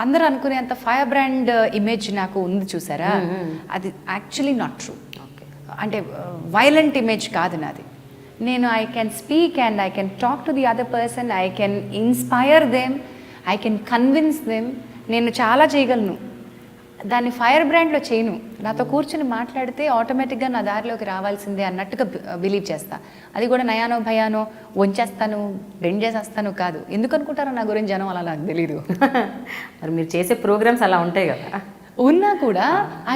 అందరూ అనుకునే అంత ఫైర్ బ్రాండ్ ఇమేజ్ నాకు ఉంది చూసారా, అది యాక్చువల్లీ నాట్ ట్రూ. అంటే వైలెంట్ ఇమేజ్ కాదు నాది. నేను I can speak and I can talk to the other person, I can inspire them, I can convince them. నేను చాలా చేయగలను. దాన్ని ఫైర్ బ్రాండ్లో చేయను. నాతో కూర్చుని మాట్లాడితే ఆటోమేటిక్గా నా దారిలోకి రావాల్సిందే అన్నట్టుగా బిలీవ్ చేస్తా. అది కూడా నయానో భయానో వంచేస్తాను, బెండ్ చేసేస్తాను కాదు. ఎందుకు అనుకుంటారో నా గురించి జనం అలా నాకు తెలీదు. మరి మీరు చేసే ప్రోగ్రామ్స్ అలా ఉంటాయి కదా, ఉన్నా కూడా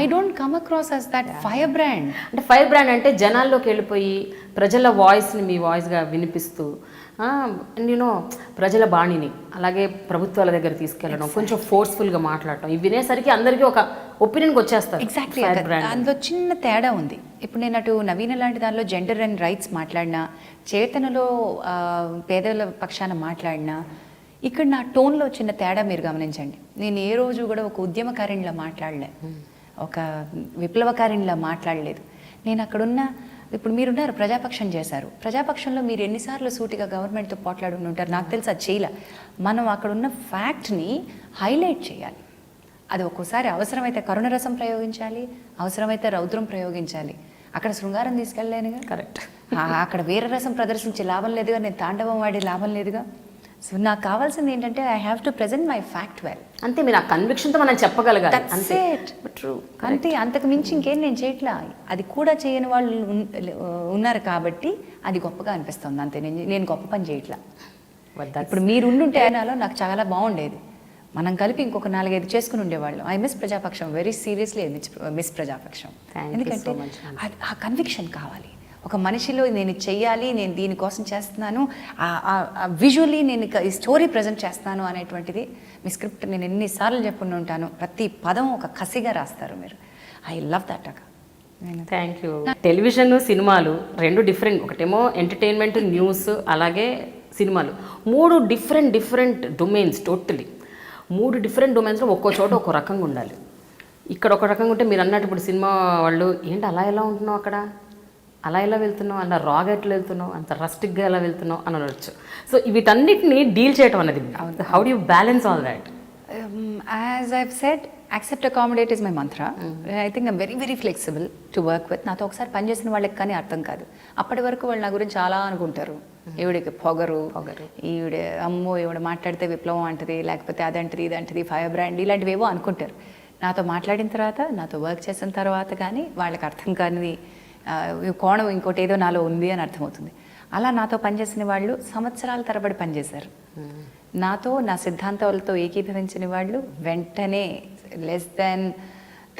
I don't come across as that firebrand. అంటే ఫైర్ బ్రాండ్ అంటే జనాల్లోకి వెళ్ళిపోయి ప్రజల వాయిస్ని మీ వాయిస్గా వినిపిస్తూ నేను ప్రజల బాణిని అలాగే ప్రభుత్వాల దగ్గర తీసుకెళ్ళడం, కొంచెం ఫోర్స్ఫుల్గా మాట్లాడటం, ఇవి వినేసరికి అందరికీ ఒక ఒపీనియన్కి వచ్చేస్తారు. ఎగ్జాక్ట్లీ. అందులో చిన్న తేడా ఉంది. ఇప్పుడు నేను అటు నవీన లాంటి దానిలో జెండర్ అండ్ రైట్స్ మాట్లాడినా, చేతనలో పేదల పక్షాన మాట్లాడినా, ఇక్కడ నా టోన్లో చిన్న తేడా మీరు గమనించండి. నేను ఏ రోజు కూడా ఒక ఉద్యమకారిణిలా మాట్లాడలే, ఒక విప్లవకారిణిలా మాట్లాడలేదు. నేను అక్కడున్న, ఇప్పుడు మీరున్నారు ప్రజాపక్షం చేశారు, ప్రజాపక్షంలో మీరు ఎన్నిసార్లు సూటిగా గవర్నమెంట్తో పోట్లాడి ఉంటారు నాకు తెలుసు. అది చేయలే. మనం అక్కడున్న ఫ్యాక్ట్ని హైలైట్ చేయాలి. అది ఒక్కోసారి అవసరమైతే కరుణరసం ప్రయోగించాలి, అవసరమైతే రౌద్రం ప్రయోగించాలి. అక్కడ శృంగారం తీసుకెళ్ళలేనుగా, కరెక్ట్. అక్కడ వీరరసం ప్రదర్శించే లాభం లేదుగా, నేను తాండవం వాడే లాభం లేదుగా. సో నాకు కావాల్సింది ఏంటంటే I have to present my fact well. అంతే, మీరు ఆ కన్విక్షన్తో మనం చెప్పగలగాలి. అంతే, ట్రూ. అంతే, అంతకు మించి ఇంకేం నేను చేయట్లా. అది కూడా చేయని వాళ్ళు ఉన్నారు కాబట్టి అది గొప్పగా అనిపిస్తుంది. అంతే, నేను గొప్ప పని చేయట్లా. ఇప్పుడు మీరు ఉండుంటే అయినాలో నాకు చాలా బాగుండేది. మనం కలిపి ఇంకొక 4-5 చేసుకుని ఉండేవాళ్ళం. I miss Prajapaksham, very seriously I miss Prajapaksham. ఎందుకంటే ఆ కన్విక్షన్ కావాలి ఒక మనిషిలో. నేను చెయ్యాలి, నేను దీనికోసం చేస్తున్నాను, విజువల్లీ నేను ఈ స్టోరీ ప్రజెంట్ చేస్తాను అనేటువంటిది. మీ స్క్రిప్ట్ నేను ఎన్నిసార్లు చెప్పుకుంటూ ఉంటాను, ప్రతి పదం ఒక కసిగా రాస్తారు మీరు. ఐ లవ్ దట్ అక్క. Thank you. టెలివిజన్, సినిమాలు రెండు డిఫరెంట్. ఒకటేమో ఎంటర్టైన్మెంట్, న్యూస్, అలాగే సినిమాలు. 3 డిఫరెంట్ డొమైన్స్. టోటలీ 3 డిఫరెంట్ డొమైన్స్లో ఒక్కో చోట ఒక్కో రకంగా ఉండాలి. ఇక్కడ ఒక రకంగా ఉంటే మీరు అన్నట్టు ఇప్పుడు సినిమా వాళ్ళు ఏంటి అలా ఎలా ఉంటున్నావు, అక్కడ అలా ఎలా వెళ్తున్నావు, అలా రాగా ఎట్లా వెళ్తున్నావు, అంత రస్టిక్గా ఎలా వెళ్తున్నావు అని అనవచ్చు. సో వీటన్నిటిని డీల్ చేయడం అనేది how do you balance all that? As I've said, accept, accommodate is my mantra. I think I'm very flexible to work with. నాతో ఒకసారి పనిచేసిన వాళ్ళకి కానీ అర్థం కాదు. అప్పటి వరకు వాళ్ళు నా గురించి చాలా అనుకుంటారు. ఈవిడికి పొగరు, ఈవిడ అమ్మో ఈవిడ మాట్లాడితే విప్లవం అంటది, లేకపోతే అదంటది ఇదంటది, ఫైర్ బ్రాండ్, ఇలాంటివి ఏవో అనుకుంటారు. నాతో మాట్లాడిన తర్వాత, నాతో వర్క్ చేసిన తర్వాత కానీ వాళ్ళకి అర్థం కానిది కోణం ఇంకోటి ఏదో నాలో ఉంది అని అర్థమవుతుంది. అలా నాతో పనిచేసిన వాళ్ళు సంవత్సరాల తరబడి పనిచేశారు. నాతో నా సిద్ధాంతాలతో ఏకీభవించిన వాళ్ళు వెంటనే లెస్ దాన్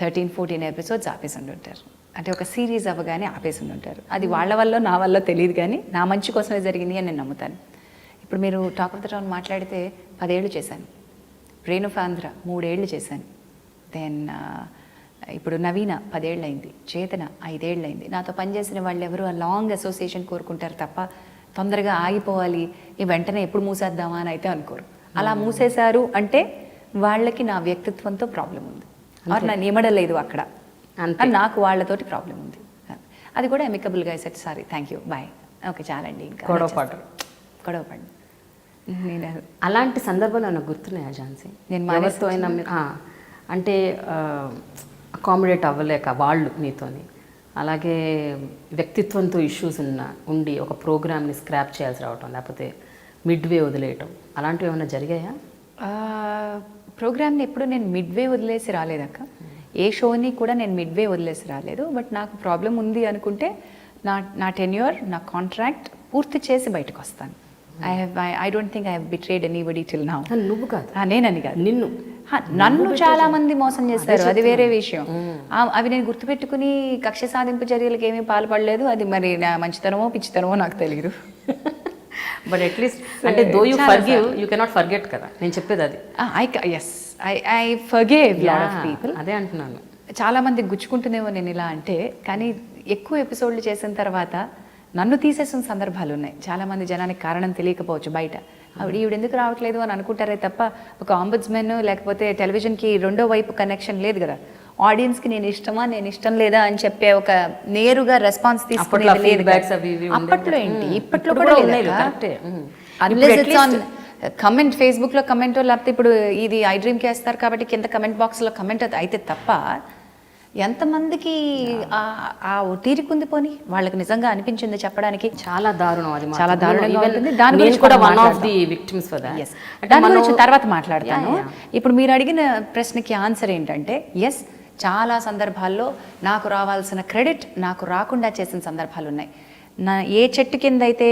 13-14 ఎపిసోడ్స్ ఆపేసి ఉండుంటారు. అంటే ఒక సిరీస్ అవ్వగానే ఆపేసి ఉండుంటారు. అది వాళ్ళ వల్ల నా వల్ల తెలియదు, కానీ నా మంచి కోసమే జరిగింది అని నేను నమ్ముతాను. ఇప్పుడు మీరు టాక్ ఆఫ్ ద టౌన్ మాట్లాడితే 10 ఏళ్ళు చేశాను, బ్రెయిన్ ఆఫ్ ఆంధ్ర 3 ఏళ్ళు చేశాను, దెన్ ఇప్పుడు నవీన 10 ఏళ్ళు అయింది, చేతన 5 ఏళ్ళు అయింది. నాతో పనిచేసిన వాళ్ళు ఎవరు ఆ లాంగ్ అసోసియేషన్ కోరుకుంటారు తప్ప తొందరగా ఆగిపోవాలి, ఈ వెంటనే ఎప్పుడు మూసేద్దామా అని అయితే అనుకోరు. అలా మూసేశారు అంటే వాళ్ళకి నా వ్యక్తిత్వంతో ప్రాబ్లం ఉంది, నన్ను ఇమడలేదు అక్కడ అని నాకు వాళ్ళతోటి ప్రాబ్లం ఉంది. అది కూడా అమికబుల్గా set, sorry, thank you, bye, okay, చాలండి, ఇంకా గొడవపడి. నేను అలాంటి సందర్భాలు నాకు గుర్తున్నాయా ఝాన్సీ? నేను ఎవరితో అయినా అంటే అకామిడేట్ అవ్వలేక వాళ్ళు మీతోని, అలాగే వ్యక్తిత్వంతో ఇష్యూస్ ఉండి ఒక ప్రోగ్రామ్ని స్క్రాప్ చేయాల్సి రావటం, లేకపోతే మిడ్వే వదిలేయటం, అలాంటివి ఏమైనా జరిగాయా? ప్రోగ్రామ్ని ఎప్పుడు నేను మిడ్వే వదిలేసి రాలేదక్క. ఏ షోని కూడా నేను మిడ్వే వదిలేసి రాలేదు. బట్ నాకు ప్రాబ్లం ఉంది అనుకుంటే నా టెన్యూర్, నా కాంట్రాక్ట్ పూర్తి చేసి బయటకు వస్తాను. I don't think I have betrayed anybody till now. నువ్వు కాదు, నేనని కాదు, నన్ను చాలా మంది మోసం చేస్తారు, అది వేరే విషయం. అవి నేను గుర్తుపెట్టుకుని కక్ష సాధింపు చర్యలకు ఏమీ పాల్పడలేదు. అది మరి నా మంచితనమో పిచ్చితనమో నాకు తెలియదు. బట్ అట్లీస్ట్ అంటే though you forgive, you cannot forget కదా నేను చెప్పేది అది. I forgive lot of people. అదే అంటున్నాను. చాలా మందికి గుచ్చుకుంటుందేమో నేను ఇలా అంటే, కానీ ఎక్కువ ఎపిసోడ్లు చేసిన తర్వాత నన్ను తీసేసిన సందర్భాలు ఉన్నాయి. చాలామంది జనానికి కారణం తెలియకపోవచ్చు బయట, ఈవిడ ఎందుకు రావట్లేదు అని అనుకుంటారే తప్ప ఒక ఆంబుడ్స్మెన్ లేకపోతే టెలివిజన్కి రెండో వైపు కనెక్షన్ లేదు కదా. ఆడియన్స్కి నేను ఇష్టమా నేను ఇష్టం లేదా అని చెప్పే ఒక నేరుగా రెస్పాన్స్ తీసుకునేది లేదు. అప్పట్లో ఏంటి, ఇప్పట్లో కూడా కమెంట్ ఫేస్బుక్లో కమెంట్, లేకపోతే ఇప్పుడు ఇది iDreamకి వేస్తారు కాబట్టి కింద కమెంట్ బాక్స్లో కమెంట్ అయితే తప్ప ఎంతమందికి ఆ తీరికుంది పోని వాళ్ళకి నిజంగా అనిపించింది చెప్పడానికి. చాలా దారుణం అది, చాలా దారుణంగా Even ఉంటుంది. దాని నేను గురించి కూడా మనం వన్ ఆఫ్ మాట్లాడదాం. The victims for that. Yes. దాని గురించి తర్వాత మాట్లాడతాను. ఇప్పుడు మీరు అడిగిన ప్రశ్నకి ఆన్సర్ ఏంటంటే ఎస్, చాలా సందర్భాల్లో నాకు రావాల్సిన క్రెడిట్ నాకు రాకుండా చేసిన సందర్భాలు ఉన్నాయి. ఏ చెట్టు కింద అయితే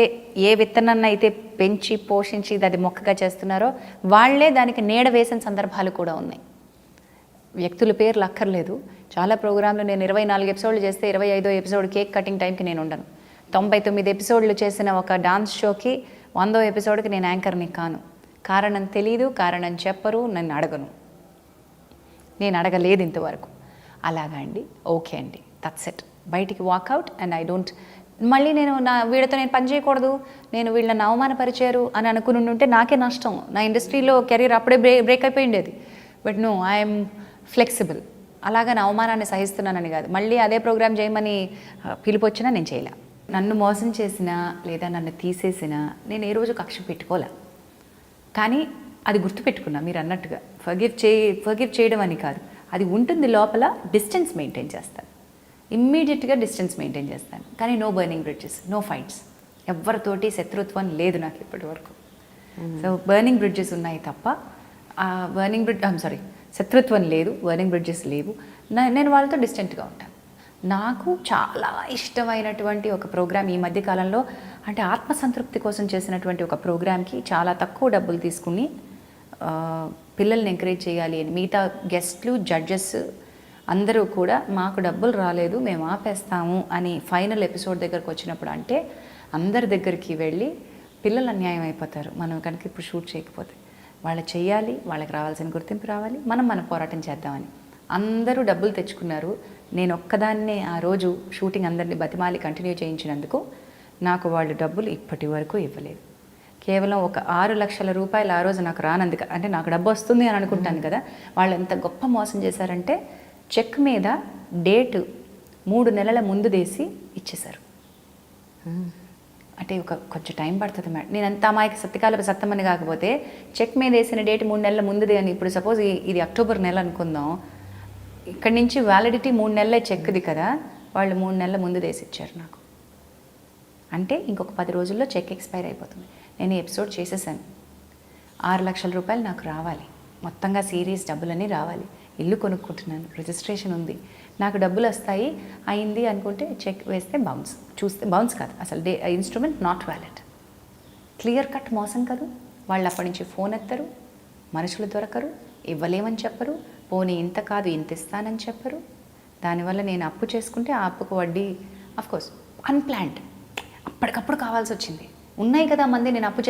ఏ విత్తనాన్ని అయితే పెంచి పోషించి అది మొక్కగా చేస్తున్నారో వాళ్లే దానికి నీడ వేసిన సందర్భాలు కూడా ఉన్నాయి. వ్యక్తుల పేర్లు అక్కర్లేదు. చాలా ప్రోగ్రాంలు నేను 24 ఎపిసోడ్లు చేస్తే 25వ ఎపిసోడ్ కేక్ కటింగ్ టైంకి నేను ఉండను. 99 ఎపిసోడ్లు చేసిన ఒక డాన్స్ షోకి 100వ ఎపిసోడ్కి నేను యాంకర్ని కాను. కారణం తెలీదు, కారణం చెప్పరు, నన్ను అడగను, నేను అడగలేదు ఇంతవరకు. అలాగా అండి, ఓకే అండి, దట్స్ ఇట్. బయటికి వాకౌట్ అండ్ ఐ డోంట్ మళ్ళీ నేను వీళ్ళతో నేను పని చేయకూడదు, నేను వీళ్ళని అవమానపరిచారు అని అనుకుని ఉంటే నాకే నష్టం. నా ఇండస్ట్రీలో కెరీర్ అప్పుడే బ్రేక్ అయిపోయిండేది. But no, I'm flexible. అలాగా నా అవమానాన్ని సహిస్తున్నానని కాదు, మళ్ళీ అదే ప్రోగ్రామ్ చేయమని పిలుపు వచ్చినా నేను చేయలే. నన్ను మోసం చేసినా లేదా నన్ను తీసేసినా నేను ఏ రోజు కక్ష పెట్టుకోలే. కానీ అది గుర్తుపెట్టుకున్నా మీరు అన్నట్టుగా, ఫర్గివ్ చేయడం అని కాదు, అది ఉంటుంది లోపల. డిస్టెన్స్ మెయింటైన్ చేస్తాను, ఇమ్మీడియట్గా డిస్టెన్స్ మెయింటైన్ చేస్తాను. కానీ no burning bridges, no fights. ఎవరితోటి శత్రుత్వం లేదు నాకు ఇప్పటి వరకు. సో బర్నింగ్ బ్రిడ్జెస్ ఉన్నాయి తప్ప శత్రుత్వం లేదు, బర్నింగ్ బ్రిడ్జెస్ లేవు. నేను వాళ్ళతో డిస్టెంట్గా ఉంటాను. నాకు చాలా ఇష్టమైనటువంటి ఒక ప్రోగ్రామ్ ఈ మధ్యకాలంలో, అంటే ఆత్మసంతృప్తి కోసం చేసినటువంటి ఒక ప్రోగ్రామ్కి చాలా తక్కువ డబ్బులు తీసుకుని పిల్లల్ని ఎంకరేజ్ చేయాలి అని మిగతా గెస్ట్లు, జడ్జెస్ అందరూ కూడా మాకు డబ్బులు రాలేదు మేము ఆపేస్తాము అని ఫైనల్ ఎపిసోడ్ దగ్గరకు వచ్చినప్పుడు, అంటే అందరి దగ్గరికి వెళ్ళి పిల్లలు అన్యాయం అయిపోతారు మనం కనుక ఇప్పుడు షూట్ చేయకపోతే. వాళ్ళు చేయాలి, వాళ్ళకి రావాల్సిన గుర్తింపు రావాలి, మనం పోరాటం చేద్దామని అందరూ డబ్బులు తెచ్చుకున్నారు. నేను ఒక్కదాన్నే ఆ రోజు షూటింగ్ అందరినీ బతిమాలి కంటిన్యూ చేయించినందుకు నాకు వాళ్ళు డబ్బులు ఇప్పటి వరకు ఇవ్వలేదు. కేవలం ఒక 6 లక్షల రూపాయలు ఆ రోజు నాకు రానందుకు, అంటే నాకు డబ్బు వస్తుంది అని అనుకుంటాను కదా, వాళ్ళు ఎంత గొప్ప మోసం చేశారంటే చెక్ మీద డేటు 3 నెలల ముందు వేసి ఇచ్చేశారు. అంటే కొంచెం టైం పడుతుంది మేడం. నేను అంత అమాయక సత్యమని కాకపోతే చెక్ మీద వేసిన డేట్ 3 నెలల ముందుదే అని. ఇప్పుడు సపోజ్ ఇది అక్టోబర్ నెల అనుకుందాం, ఇక్కడి నుంచి వ్యాలిడిటీ 3 నెలలే చెక్ది కదా, వాళ్ళు 3 నెలల ముందు వేసి ఇచ్చారు నాకు. అంటే ఇంకొక 10 రోజుల్లో చెక్ ఎక్స్పైర్ అయిపోతుంది. నేను ఎపిసోడ్ చేసేసాను, 6 లక్షల రూపాయలు నాకు రావాలి, మొత్తంగా సిరీస్ డబ్బులన్నీ రావాలి. ఇల్లు కొనుక్కుంటున్నాను, రిజిస్ట్రేషన్ ఉంది, నాకు డబ్బులు వస్తాయి అయింది అనుకుంటే చెక్ వేస్తే బౌన్స్, చూస్తే బౌన్స్ కాదు అసలు, instrument not valid. Clear cut మోసం కాదు. వాళ్ళు అప్పటి నుంచి ఫోన్ ఎత్తరు, మనుషులు దొరకరు, ఇవ్వలేమని చెప్పరు, పోనీ ఇంత కాదు ఇంత ఇస్తానని చెప్పరు. దానివల్ల నేను అప్పు చేసుకుంటే ఆ అప్పుకు వడ్డీ, అఫ్కోర్స్ అన్ప్లాన్డ్, అప్పటికప్పుడు కావాల్సి వచ్చింది. ఉన్నాయి కదా మంది, నేను అప్పు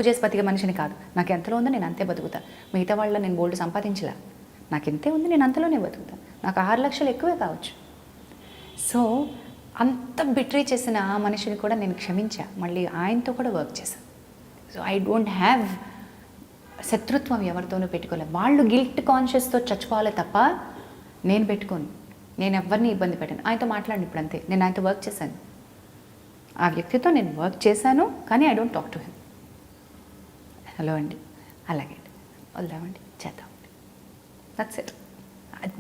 చేసి బతికే మనిషిని కాదు. నాకు ఎంతలో ఉందో నేను అంతే బతుకుతా. మిగతా వాళ్ళ నేను బోల్డ్ సంపాదించలే, నాకు ఎంతే ఉంది నేను అంతలోనే బతుకుతా. నాకు 6 లక్షలు ఎక్కువే కావచ్చు. సో అంత బిట్రీ చేసిన ఆ మనిషిని కూడా నేను క్షమించా, మళ్ళీ ఆయనతో కూడా వర్క్ చేశాను. సో ఐ డోంట్ హ్యావ్ శత్రుత్వం ఎవరితోనూ పెట్టుకోలేదు. వాళ్ళు గిల్ట్ కాన్షియస్తో చచ్చిపోవాలి తప్ప నేను పెట్టుకోను. నేను ఎవరిని ఇబ్బంది పెట్టాను. ఆయనతో మాట్లాడిన ఇప్పుడు అంతే, నేను ఆయనతో వర్క్ చేశాను, ఆ వ్యక్తితో నేను వర్క్ చేశాను, కానీ I don't talk to him. Hello అండి, అలాగే అండి, వద్దామండి, చేద్దామండి, దట్స్ ఇట్.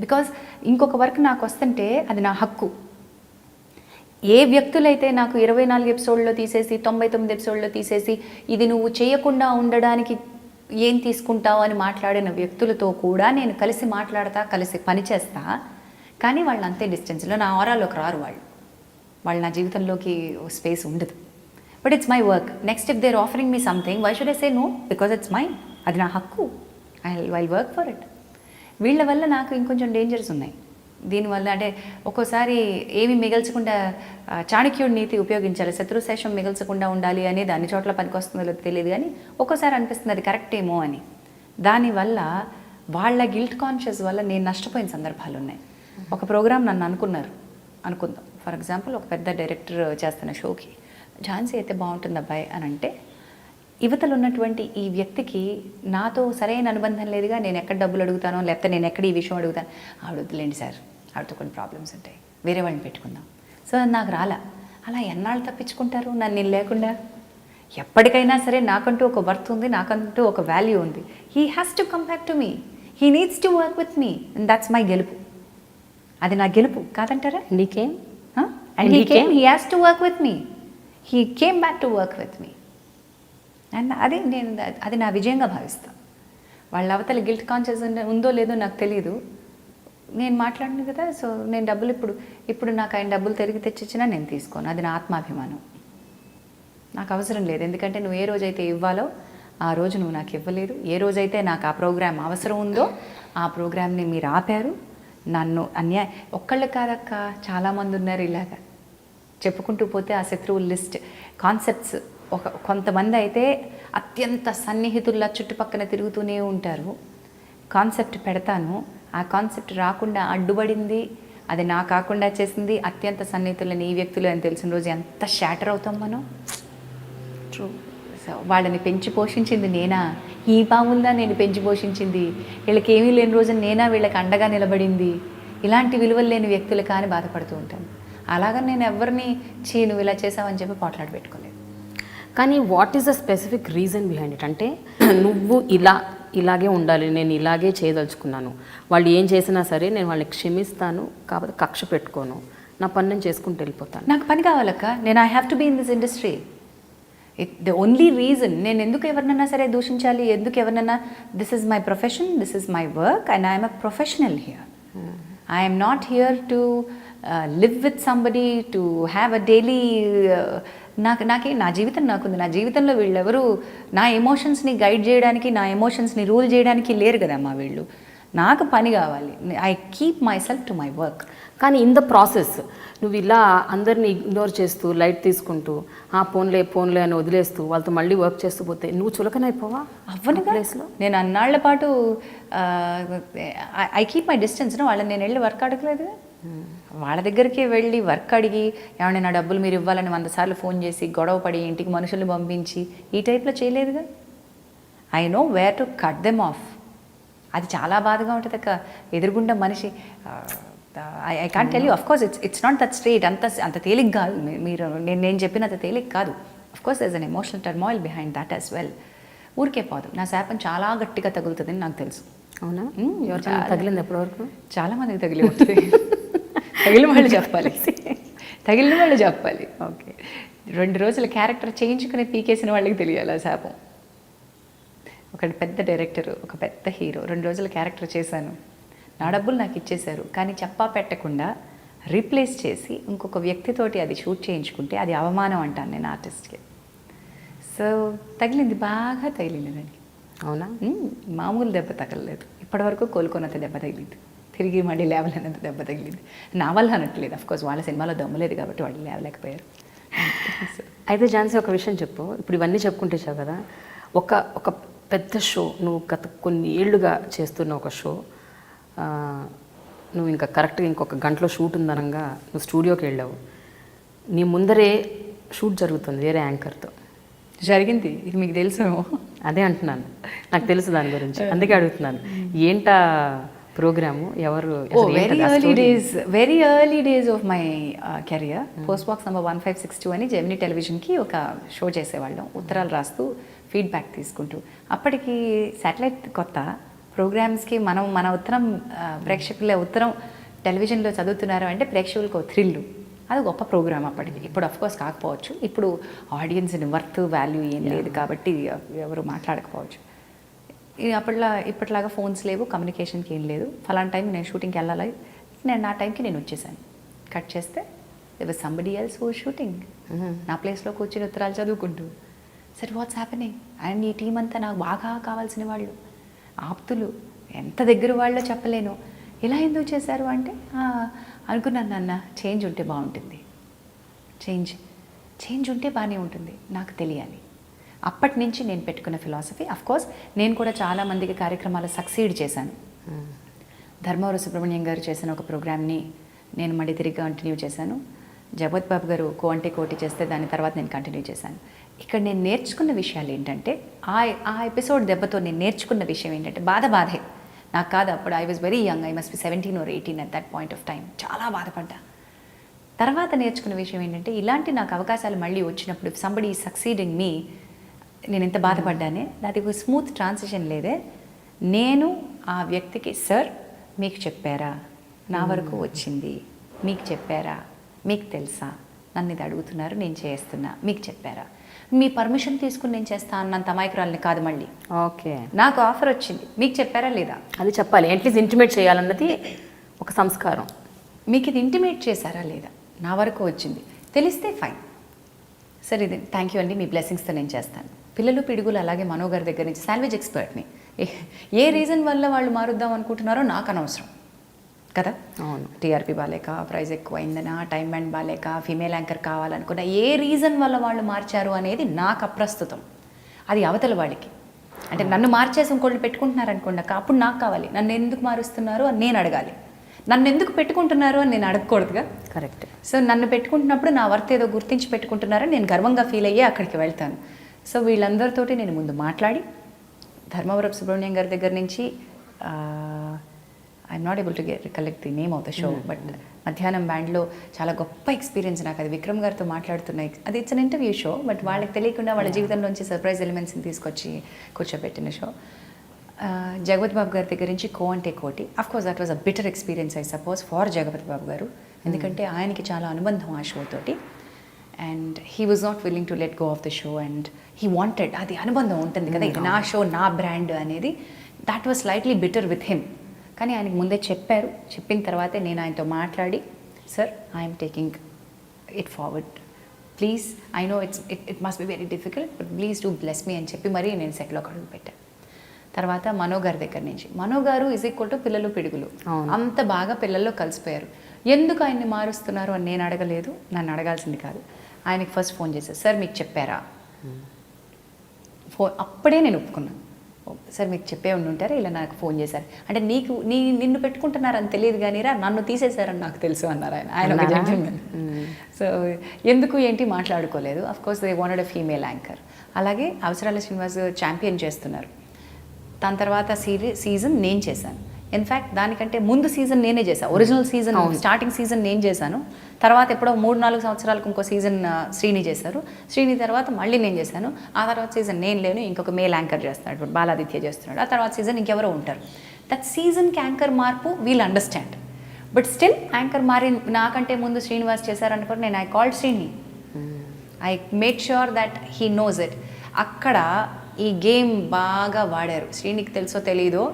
బికాజ్ ఇంకొక వర్క్ నాకు వస్తుంటే అది నా హక్కు. ఏ వ్యక్తులైతే నాకు 24 ఎపిసోడ్లో తీసేసి 99 ఎపిసోడ్లో తీసేసి ఇది నువ్వు చేయకుండా ఉండడానికి ఏం తీసుకుంటావు అని మాట్లాడిన వ్యక్తులతో కూడా నేను కలిసి మాట్లాడతా, కలిసి పనిచేస్తా. కానీ వాళ్ళు అంతే డిస్టెన్స్లో, నా ఆరాలోకి రారు వాళ్ళు నా జీవితంలోకి స్పేస్ ఉండదు. But it's my work. Next if they're offering me something, why should I say no? Because it's mine, అది నా హక్కు. I work for it. వీళ్ళ వల్ల నాకు ఇంకొంచెం డేంజర్స్ ఉన్నాయి. దీనివల్ల అంటే ఒక్కోసారి ఏమి మిగల్చకుండా, చాణక్యుడి నీతి ఉపయోగించాలి, శత్రుశేషం మిగల్చకుండా ఉండాలి అనేది అన్ని చోట్ల పనికొస్తుందో తెలియదు, కానీ ఒక్కోసారి అనిపిస్తుంది అది కరెక్ట్ ఏమో అని. దానివల్ల వాళ్ళ గిల్ట్ కాన్షియస్ వల్ల నేను నష్టపోయిన సందర్భాలు ఉన్నాయి. ఒక ప్రోగ్రామ్ నన్ను అనుకుందాం ఫర్ ఎగ్జాంపుల్, ఒక పెద్ద డైరెక్టర్ చేస్తున్న షోకి ఝాన్సీ అయితే బాగుంటుంది అబ్బాయి అని అంటే, యువతలు ఉన్నటువంటి ఈ వ్యక్తికి నాతో సరైన అనుబంధం లేదుగా, నేను ఎక్కడ డబ్బులు అడుగుతానో లేకపోతే నేను ఎక్కడ ఈ విషయం అడుగుతాను, ఆవిడ వద్దులేండి సార్, ఆవిడతో కొన్ని ప్రాబ్లమ్స్ ఉంటాయి, వేరే వాళ్ళని పెట్టుకుందాం. సో అది నాకు రాలా. అలా ఎన్నాళ్ళు తప్పించుకుంటారు నన్ను నేను లేకుండా? ఎప్పటికైనా సరే నాకంటూ ఒక వర్త్ ఉంది, నాకంటూ ఒక వాల్యూ ఉంది. He has to come back to me, he needs to work with me, and that's my గెలుపు. అది నా గెలుపు కాదంటారా? నీకేం? And he came, he has to work with me, he came back to work with me. And అది నా విజయంగా భావిస్తాను. వాళ్ళ అవతల గిల్ట్ కాన్షియస్ ఉందో లేదో నాకు తెలియదు. నేను మాట్లాడిన కదా, సో నేను డబ్బులు ఇప్పుడు నాకు ఆయన డబ్బులు తిరిగి తెచ్చిచ్చినా నేను తీసుకోను. అది నా ఆత్మాభిమానం. నాకు అవసరం లేదు. ఎందుకంటే నువ్వు ఏ రోజైతే ఇవ్వాలో ఆ రోజు నువ్వు నాకు ఇవ్వలేదు. ఏ రోజైతే నాకు ఆ ప్రోగ్రామ్ అవసరం ఉందో ఆ ప్రోగ్రామ్ని మీరు ఆపారు. నన్ను ఒక్కళ్ళు కాదక్క, చాలామంది ఉన్నారు ఇలాగా. చెప్పుకుంటూ పోతే ఆ శత్రువుల లిస్ట్. కాన్సెప్ట్స్ కొంతమంది అయితే అత్యంత సన్నిహితుల్లా చుట్టుపక్కన తిరుగుతూనే ఉంటారు. కాన్సెప్ట్ పెడతాను, ఆ కాన్సెప్ట్ రాకుండా అడ్డుపడింది, అది నా కాకుండా చేసింది అత్యంత సన్నిహితులని ఈ వ్యక్తులు అని తెలిసిన రోజు ఎంత షాటర్ అవుతాం మనం. ట్రూ. సో వాళ్ళని పెంచి పోషించింది నేనా? ఈ పాముల్దా నేను పెంచి పోషించింది? వీళ్ళకి ఏమీ లేని రోజు నేనా వీళ్ళకి అండగా నిలబడింది? ఇలాంటి విలువలు లేని వ్యక్తులు కానీ బాధపడుతూ ఉంటాను. అలాగని నేను ఎవరిని నువ్వు ఇలా చేసావని చెప్పి పోట్లాడి పెట్టుకోలేదు. కానీ what is the specific reason behind it? అంటే నువ్వు ఇలాగే ఉండాలి, నేను ఇలాగే చేయదలుచుకున్నాను, వాళ్ళు ఏం చేసినా సరే నేను వాళ్ళని క్షమిస్తాను, కాకపోతే కక్ష పెట్టుకోను, నా పని నేను చేసుకుంటూ వెళ్ళిపోతాను. నాకు పని కావాలక్క, నేను I have to be in this industry. The only reason నేను ఎందుకు ఎవరినన్నా సరే దూషించాలి, ఎందుకు ఎవరినన్నా, this is my profession, this is my work and I'm a professional here. I'm not here to live with somebody, to have a daily. నాకే నా జీవితం నాకుంది. నా జీవితంలో వీళ్ళెవరు నా ఎమోషన్స్ని గైడ్ చేయడానికి, నా ఎమోషన్స్ని రూల్ చేయడానికి లేరు కదమ్మా వీళ్ళు. నాకు పని కావాలి. I keep my self to my work. కానీ ఇన్ ద ప్రాసెస్ నువ్వు ఇలా అందరినీ ఇగ్నోర్ చేస్తూ, లైట్ తీసుకుంటూ, పోన్లే అని వదిలేస్తూ వాళ్ళతో మళ్ళీ వర్క్ చేస్తూ పోతే నువ్వు చులకనైపోవా? అవ్వను ప్లేస్లో. నేను అన్నాళ్ల పాటు ఐ కీప్ మై డిస్టెన్స్. వాళ్ళని నేను వెళ్ళి వర్క్ అడగలేదు. వాళ్ళ దగ్గరికి వెళ్ళి వర్క్ అడిగి ఏమన్నా నా డబ్బులు మీరు ఇవ్వాలని 100 సార్లు ఫోన్ చేసి గొడవ పడి ఇంటికి మనుషుల్ని పంపించి ఈ టైప్లో చేయలేదుగా. I know where to cut them off. అది చాలా బాధగా ఉంటుంది అక్క. ఎదురుగుండా మనిషి, I can't tell you. Of course it's not that straight. అంత తేలిక కాదు. మీరు నేను చెప్పినంత తేలిక కాదు. Of course there is an emotional turmoil behind that as well. ఊరికే పోదు. నా శాపం చాలా గట్టిగా తగులుతుందని నాకు తెలుసు. అవునా? ఎవరికైనా తగిలింది ఎప్పటివరకు? చాలా మందికి తగిలి ఉంటుంది. తగిలిన వాళ్ళు చెప్పాలి. తగిలిన వాళ్ళు చెప్పాలి. ఓకే, 2 రోజుల క్యారెక్టర్ చేయించుకుని పీకేసిన వాళ్ళకి తెలియాలి ఆ శాపం. ఒక పెద్ద డైరెక్టర్, ఒక పెద్ద హీరో, 2 రోజుల క్యారెక్టర్ చేశాను. నా డబ్బులు నాకు ఇచ్చేశారు. కానీ చెప్పా పెట్టకుండా రీప్లేస్ చేసి ఇంకొక వ్యక్తితోటి అది షూట్ చేయించుకుంటే అది అవమానం అంటాను నేను ఆర్టిస్ట్కి. సో తగిలింది, బాగా తగిలింది దానికి. అవునా? మామూలు దెబ్బ తగలలేదు. ఇప్పటివరకు కోలుకున్నంత దెబ్బ తగిలింది. తిరిగి మళ్ళీ లేవలేనంత దెబ్బ తగిలింది. నా వల్ల అనట్లేదు. అఫ్కోర్స్ వాళ్ళ సినిమాలో దమ్ములేదు కాబట్టి వాళ్ళు లేవలేకపోయారు. అయితే ఝాన్సీ, ఒక విషయం చెప్పు. ఇప్పుడు ఇవన్నీ చెప్పుకుంటే చావు కదా, ఒక పెద్ద షో, నువ్వు గత కొన్ని ఏళ్ళుగా చేస్తున్న ఒక షో, నువ్వు ఇంకా కరెక్ట్గా ఇంకొక గంటలో షూట్ ఉందనగా నువ్వు స్టూడియోకి వెళ్ళావు. నీ ముందరే షూట్ జరుగుతుంది వేరే యాంకర్తో. జరిగింది, ఇది మీకు తెలుసు. అదే అంటున్నాను, నాకు తెలుసు దాని గురించి, అందుకే అడుగుతున్నాను. ఏంటా ప్రోగ్రాము? ఎవరు? Very early days of my career. Post box number 1562 అని జెమినీ టెలివిజన్కి ఒక షో చేసేవాళ్ళం. ఉత్తరాలు రాస్తూ ఫీడ్బ్యాక్ తీసుకుంటూ. అప్పటికి శాటిలైట్ కొత్త ప్రోగ్రామ్స్కి మన ఉత్తరం ప్రేక్షకుల ఉత్తరం టెలివిజన్లో చదువుతున్నారు అంటే ప్రేక్షకులకు థ్రిల్లు. అది గొప్ప ప్రోగ్రామ్ అప్పటికి. ఇప్పుడు అఫ్కోర్స్ కాకపోవచ్చు. ఇప్పుడు ఆడియన్స్ని వర్త్ వాల్యూ ఏం లేదు కాబట్టి ఎవరు మాట్లాడకపోవచ్చు. ఇప్పటిలాగా ఫోన్స్ లేవు, కమ్యూనికేషన్కి ఏం లేదు. ఫలానా టైం నేను షూటింగ్కి వెళ్ళాలి, నేను నా టైంకి నేను వచ్చేసాను. కట్ చేస్తే there was somebody else who was shooting. నా ప్లేస్లో కూర్చుని ఉత్తరాలు చదువుకుంటూ. సరే వాట్స్ హ్యాపెనింగ్? అండ్ ఈ టీం అంతా నాకు బాగా కావాల్సిన వాళ్ళు, ఆప్తులు, ఎంత దగ్గర వాళ్ళో చెప్పలేను. ఇలా ఎందుకు చేశారు అంటే అనుకున్నాను, నాన్న చేంజ్ ఉంటే బాగుంటుంది, చేంజ్ ఉంటే బాగానే ఉంటుంది, నాకు తెలియాలి. అప్పటి నుంచి నేను పెట్టుకున్న ఫిలాసఫీ. అఫ్కోర్స్ నేను కూడా చాలామందికి కార్యక్రమాలు సక్సీడ్ చేశాను. ధర్మవరం సుబ్రహ్మణ్యం గారు చేసిన ఒక ప్రోగ్రామ్ని నేను మళ్ళీ తిరిగి కంటిన్యూ చేశాను. జగత్ బాబు గారు కో అంటే కోటి చేస్తే దాని తర్వాత నేను కంటిన్యూ చేశాను. ఇక్కడ నేను నేర్చుకున్న విషయాలు ఏంటంటే, ఆ ఎపిసోడ్ దెబ్బతో నేను నేర్చుకున్న విషయం ఏంటంటే, బాధే నాకు కాదు. అప్పుడు I was very young, I must be 17 or 18 at that point of time. చాలా బాధపడ్డా. తర్వాత నేర్చుకున్న విషయం ఏంటంటే, ఇలాంటి నాకు అవకాశాలు మళ్ళీ వచ్చినప్పుడు సంబడి ఈజ్ సక్సీడింగ్ మీ, నేను ఎంత బాధపడ్డానే, అది ఒక స్మూత్ ట్రాన్సిషన్ లేదే. నేను ఆ వ్యక్తికి, సార్ మీకు చెప్పారా, నా వరకు వచ్చింది, మీకు చెప్పారా, మీకు తెలుసా, నన్ను ఇది అడుగుతున్నారు, నేను చేస్తున్నా, మీకు చెప్పారా, మీ పర్మిషన్ తీసుకుని నేను చేస్తా అన్నంత అమాయకురాలని కాదు. మళ్ళీ ఓకే, నాకు ఆఫర్ వచ్చింది, మీకు చెప్పారా లేదా, అది చెప్పాలి. అట్లీస్ట్ ఇంటిమేట్ చేయాలన్నది ఒక సంస్కారం. మీకు ఇది ఇంటిమేట్ చేశారా లేదా, నా వరకు వచ్చింది, తెలిస్తే ఫైన్, సరే ఇది థ్యాంక్ యూ అండి, మీ బ్లెస్సింగ్స్తో నేను చేస్తాను. పిల్లలు పిడుగులు అలాగే మనోగారి దగ్గర నుంచి శాండ్విచ్ ఎక్స్పర్ట్ని. ఏ రీజన్ వల్ల వాళ్ళు మారుద్దాం అనుకుంటున్నారో నాకు అనవసరం కదా. అవును, టీఆర్పీ బాలేక, ప్రైజ్ ఎక్కువ అయిందనా, టైం బ్యాండ్ బాలేక, ఫీమేల్ యాంకర్ కావాలనుకున్న, ఏ రీజన్ వల్ల వాళ్ళు మార్చారు అనేది నాకు అప్రస్తుతం. అది అవతల వాళ్ళకి. అంటే నన్ను మార్చేసి ఇంకోళ్ళు పెట్టుకుంటున్నారు అనుకోండి, అప్పుడు నాకు కావాలి, నన్ను ఎందుకు మారుస్తున్నారు అని నేను అడగాలి. నన్ను ఎందుకు పెట్టుకుంటున్నారు అని నేను అడగకూడదుగా. కరెక్ట్. సో నన్ను పెట్టుకుంటున్నప్పుడు నా వర్త్ ఏదో గుర్తించి పెట్టుకుంటున్నారని నేను గర్వంగా ఫీల్ అయ్యి అక్కడికి వెళ్తాను. సో వీళ్ళందరితోటి నేను ముందు మాట్లాడి, ధర్మవరపు సుబ్రహ్మణ్యం గారి దగ్గర నుంచి I'm not able to recollect the name of the show, but మధ్యాహ్నం బ్యాండ్లో చాలా గొప్ప ఎక్స్పీరియన్స్ నాకు. అది విక్రమ్ గారితో మాట్లాడుతున్నాయి. అది it's an interview show, but వాళ్ళకి తెలియకుండా వాళ్ళ జీవితంలోంచి సర్ప్రైజ్ ఎలిమెంట్స్ని తీసుకొచ్చి కూర్చోబెట్టిన షో. జగపతి బాబు గారి దగ్గర నుంచి కో అంటే కోటి. Of course that was a bitter experience I suppose for Jagapathi Babu garu, ఎందుకంటే ఆయనకి చాలా అనుబంధం ఆ షో తోటి. And he was not willing to let go of the show and he wanted, అది అనుబంధం ఉంటుంది కదా, ఇది నా షో, నా బ్రాండ్ అనేది. That was slightly bitter with him. కానీ ఆయనకి ముందే చెప్పారు. చెప్పిన తర్వాతే నేను ఆయనతో మాట్లాడి, sir I'm taking it forward, please I know it must be very difficult, but please do bless me అని చెప్పి మరీ నేను సెట్లో అడుగు పెట్టాను. తర్వాత మనోగారి దగ్గర నుంచి, మనోగారు ఈజ్ ఈక్వల్ టు పిల్లలు పిడుగులు, అంత బాగా పిల్లల్లో కలిసిపోయారు. ఎందుకు ఆయన్ని మారుస్తున్నారు అని నేను అడగలేదు, నన్ను అడగాల్సింది కాదు. ఆయనకి ఫస్ట్ ఫోన్ చేశారు, సార్ మీకు చెప్పారా, ఫోన్ అప్పుడే నేను ఒప్పుకున్నాను. సార్ మీకు చెప్పే ఉండుంటారా, ఇలా నాకు ఫోన్ చేశారు అంటే, నిన్ను పెట్టుకుంటున్నారని తెలియదు కానీ రా, నన్ను తీసేశారని నాకు తెలుసు అన్నారు ఆయన ఒక జెంటిల్మెన్. సో ఎందుకు ఏంటి మాట్లాడుకోలేదు. Of course they wanted a female anchor. అలాగే అవసరాల శ్రీనివాస్ ఛాంపియన్ చేస్తున్నారు. దాని తర్వాత సీజన్ నేను చేశాను. ఇన్ఫ్యాక్ట్ దానికంటే ముందు సీజన్ నేనే చేశాను. ఒరిజినల్ సీజన్ స్టార్టింగ్ సీజన్ నేను చేశాను. తర్వాత ఎప్పుడో 3-4 సంవత్సరాలకు ఇంకో సీజన్ శ్రీని చేశారు. శ్రీని తర్వాత మళ్ళీ నేను చేశాను. ఆ తర్వాత సీజన్ నేను లేను, ఇంకొక మేల్ యాంకర్ చేస్తున్నాడు, ఇప్పుడు బాలాదిత్య చేస్తున్నాడు. ఆ తర్వాత సీజన్ ఇంకెవరో ఉంటారు. దట్ సీజన్కి యాంకర్ మార్పు wheel understand. But still anchor మారి నాకంటే ముందు శ్రీనివాస్ చేశారనుకోండి, నేను I called Srini, I made sure that he knows it. అక్కడ ఈ గేమ్ బాగా వాడారు. శ్రీనికి తెలుసో తెలీదో,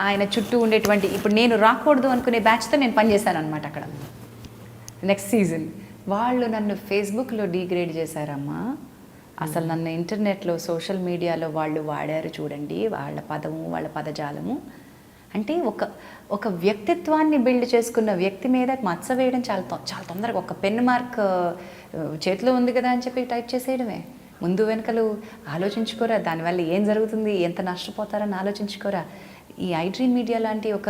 ఆయన చుట్టూ ఉండేటువంటి, ఇప్పుడు నేను రాకూడదు అనుకునే బ్యాచ్తో నేను పనిచేశాను అనమాట అక్కడ. నెక్స్ట్ సీజన్ వాళ్ళు నన్ను ఫేస్బుక్లో డీగ్రేడ్ చేశారమ్మా. అసలు నన్ను ఇంటర్నెట్లో, సోషల్ మీడియాలో వాళ్ళు వాడారు చూడండి, వాళ్ళ పదము, వాళ్ళ పదజాలము. అంటే ఒక వ్యక్తిత్వాన్ని బిల్డ్ చేసుకున్న వ్యక్తి మీద మచ్చ వేయడం చాలా తొందరగా, ఒక పెన్ మార్క్ చేతిలో ఉంది కదా అని చెప్పి టైప్ చేసేయడమే. ముందు వెనకలు ఆలోచించుకోరా, దానివల్ల ఏం జరుగుతుంది, ఎంత నష్టపోతారని ఆలోచించుకోరా. ఈ iDream మీడియా లాంటి ఒక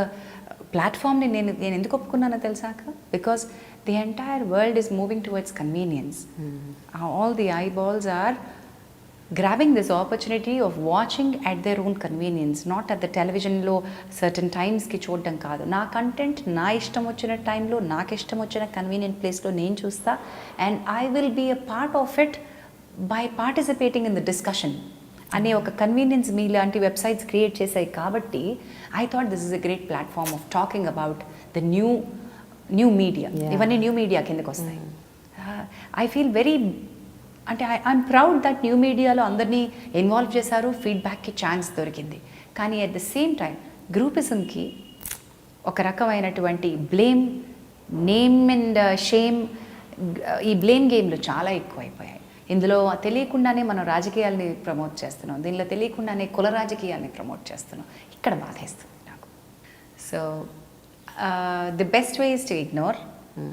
ప్లాట్ఫామ్ని నేను ఎందుకు ఒప్పుకున్నానో తెలుసాక, because the entire world is moving towards convenience. All the eyeballs are grabbing this opportunity of watching at their own convenience, not at the televisionలో certain timesకి చూడడం కాదు. నా కంటెంట్ నా ఇష్టం వచ్చిన టైంలో, నాకు ఇష్టం వచ్చిన కన్వీనియంట్ ప్లేస్లో నేను చూస్తా. And I will be a part of it by participating in the discussion అనే ఒక కన్వీనియన్స్ మీ లాంటి వెబ్సైట్స్ క్రియేట్ చేశాయి. కాబట్టి I thought this is a great platform of talking about the new media. ఇవన్నీ న్యూ మీడియా కిందకు వస్తాయి. I feel very, అంటే ఐఎమ్ ప్రౌడ్ దట్ న్యూ మీడియాలో అందరినీ ఇన్వాల్వ్ చేశారు, ఫీడ్బ్యాక్కి ఛాన్స్ దొరికింది. కానీ అట్ ద సేమ్ టైం గ్రూపిజంకి ఒక రకమైనటువంటి బ్లేమ్, నేమ్ అండ్ షేమ్, ఈ బ్లేమ్ గేమ్లు చాలా ఎక్కువైపోయాయి. ఇందులో తెలియకుండానే మనం రాజకీయాల్ని ప్రమోట్ చేస్తున్నాం, దీనిలో తెలియకుండానే కుల రాజకీయాల్ని ప్రమోట్ చేస్తున్నాం. ఇక్కడ బాధేస్తుంది నాకు. So the best way is to ignore,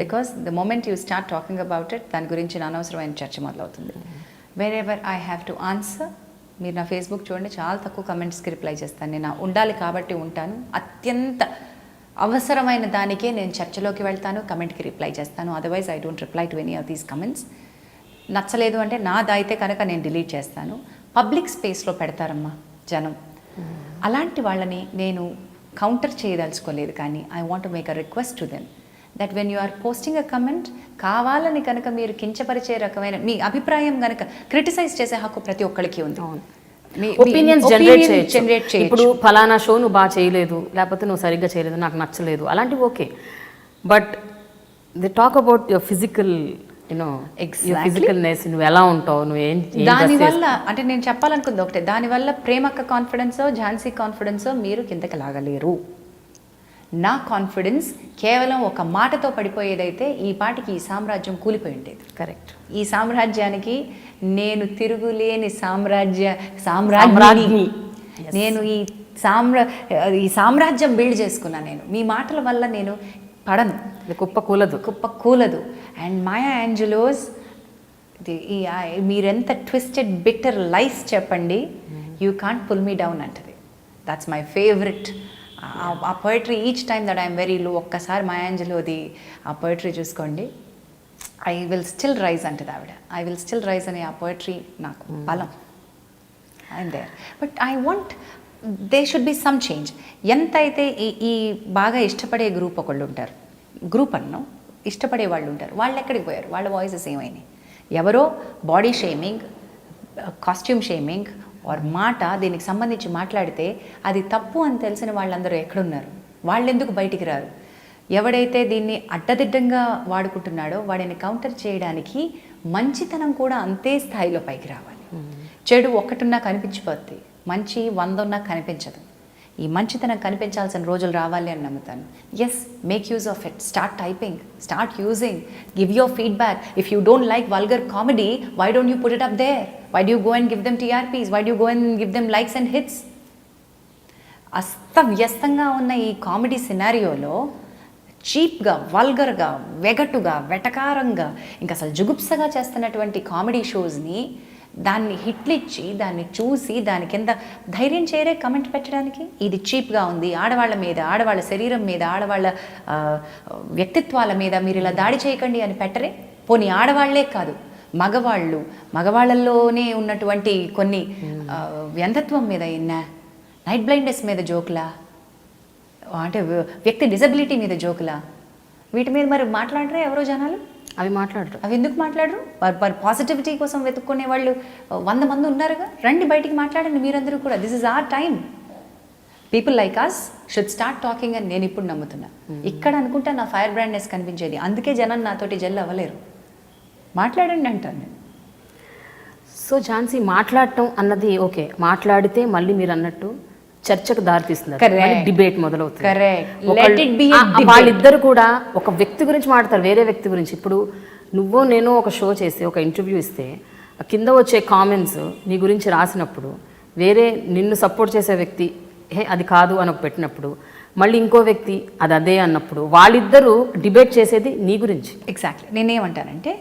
because the moment you start talking about it, దాని గురించి అనవసరమైన చర్చ మొదలవుతుంది. Wherever I have to answer, మీరు నా ఫేస్బుక్ చూడండి, చాలా తక్కువ కమెంట్స్కి రిప్లై చేస్తాను. నేను ఉండాలి కాబట్టి ఉంటాను. అత్యంత అవసరమైన దానికే నేను చర్చలోకి వెళ్తాను, కమెంట్కి రిప్లై చేస్తాను. Otherwise I don't reply to any of these comments. నచ్చలేదు అంటే నాదైతే కనుక నేను డిలీట్ చేస్తాను. పబ్లిక్ స్పేస్లో పెడతారమ్మా జనం, అలాంటి వాళ్ళని నేను కౌంటర్ చేయదలుచుకోలేదు. కానీ I want to make a request to them that when you are posting a comment, కావాలని కనుక మీరు కించపరిచే రకమైన మీ అభిప్రాయం కనుక క్రిటిసైజ్ చేసే హక్కు ప్రతి ఒక్కరికి ఉంది. ఒపీనియన్స్ జనరేట్ చేయొచ్చు. ఇప్పుడు ఫలానా షో నువ్వు బాగా చేయలేదు, లేకపోతే నువ్వు సరిగ్గా చేయలేదు, నాకు నచ్చలేదు, అలాంటివి okay. But the talk about your physical physicalness, నువ్వు ఎలా ఉంటావు, నువ్వు దానివల్ల అంటే నేను చెప్పాలనుకుంది ఒకటే, దానివల్ల ప్రేమక్క కాన్ఫిడెన్సో ఝాన్సీ కాన్ఫిడెన్సో మీరు కిందకి లాగలేరు. నా కాన్ఫిడెన్స్ కేవలం ఒక మాటతో పడిపోయేదైతే ఈ పాటికి ఈ సామ్రాజ్యం కూలిపోయి ఉండేది. కరెక్ట్. ఈ సామ్రాజ్యానికి నేను తిరుగులేని సామ్రాజ్యాన్ని నేను ఈ సామ్రాజ్యం బిల్డ్ చేసుకున్నా. నేను మీ మాటల వల్ల నేను పడను, కుప్ప కూలదు. అండ్ మాయా యాంజెలోస్ మీరెంత ట్విస్టెడ్ బిట్టర్ లైఫ్ చెప్పండి, you can't pull me down అంటది. That's my favourite. ఆ poetry each time that I'm very low, ఒక్కసారి మాయా యాంజెలోది ఆ పోయిటరీ చూసుకోండి, ఐ విల్ స్టిల్ రైజ్ అంటది ఆవిడ. ఐ విల్ స్టిల్ రైజ్ అనే ఆ పోయిటరీ నాకు బలం. I'm there. But I want they should be some change. ఎంత అయితే ఈ బాగా ఇష్టపడే గ్రూప్ ఒకళ్ళు ఉంటారు, గ్రూప్ అన్నాం, ఇష్టపడే వాళ్ళు ఉంటారు, వాళ్ళు ఎక్కడికి పోయారు? వాళ్ళ వాయిసెస్ ఏమైనాయి? ఎవరో body shaming, costume shaming or మాట దీనికి సంబంధించి మాట్లాడితే అది తప్పు అని తెలిసిన వాళ్ళందరూ ఎక్కడున్నారు? వాళ్ళు ఎందుకు బయటికి రారు? ఎవడైతే దీన్ని అడ్డదిడ్డంగా వాడుకుంటున్నాడో వాడిని కౌంటర్ చేయడానికి మంచితనం కూడా అంతే స్థాయిలో పైకి రావాలి. చెడు ఒక్కటున్నా కనిపించిపోద్ది, మంచి 100 ఉన్నా కనిపించదు. ఈ మంచితనం కనిపించాల్సిన రోజులు రావాలి అని నమ్ముతాను. Yes, make use of it. Start typing, start using, give your feedback. If you don't like vulgar comedy, why don't you put it up there? Why do you go and give them TRPs? Why do you go and give them likes and hits? అస్తవ్యస్తంగా ఉన్న ఈ comedy సినారియోలో చీప్గా, వల్గర్గా, వెగటుగా, వెటకారంగా, ఇంకా అసలు జుగుప్సగా చేస్తున్నటువంటి comedy షోస్ని దాన్ని హిట్లిచ్చి దాన్ని చూసి దాని కింద ధైర్యం చేయరే కమెంట్ పెట్టడానికి. ఇది చీప్గా ఉంది, ఆడవాళ్ళ మీద, ఆడవాళ్ళ శరీరం మీద, ఆడవాళ్ళ వ్యక్తిత్వాల మీద మీరు ఇలా దాడి చేయకండి అని పెట్టరే. పోనీ ఆడవాళ్లే కాదు, మగవాళ్ళల్లోనే ఉన్నటువంటి కొన్ని వ్యంధత్వం మీద, నైట్ బ్లైండ్నెస్ మీద జోకులా, అంటే వ్యక్తి డిజబిలిటీ మీద జోకులా, వీటి మీద మరి మాట్లాడరే ఎవరో జనాలు? అవి ఎందుకు మాట్లాడరు? వారి పాజిటివిటీ కోసం వెతుక్కునే వాళ్ళు 100 మంది ఉన్నారుగా. రండి బయటికి మాట్లాడండి మీరందరూ కూడా. This is our time. People like us should start talking అని నేను ఇప్పుడు నమ్ముతున్నా. ఇక్కడ అనుకుంటా నా ఫైర్ బ్రాండ్నెస్ కనిపించేది, అందుకే జనం నాతోటి జెల్ అవ్వలేరు. మాట్లాడండి అంటాను నేను. సో ఝాన్సీ, మాట్లాడటం అన్నది ఓకే, మాట్లాడితే మళ్ళీ మీరు అన్నట్టు చర్చకు దారితీస్తున్నారు, డిబేట్ మొదలవుతుంది. వాళ్ళిద్దరు కూడా ఒక వ్యక్తి గురించి మాట్లాడతారు, వేరే వ్యక్తి గురించి. ఇప్పుడు నువ్వు నేను ఒక షో చేసి ఒక ఇంటర్వ్యూ ఇస్తే కింద వచ్చే కామెంట్స్ నీ గురించి రాసినప్పుడు, వేరే నిన్ను సపోర్ట్ చేసే వ్యక్తి అది కాదు అని పెట్టినప్పుడు, మళ్ళీ ఇంకో వ్యక్తి అది అదే అన్నప్పుడు, వాళ్ళిద్దరూ డిబేట్ చేసేది నీ గురించి. ఎగ్జాక్ట్లీ. నేనేమంటానంటే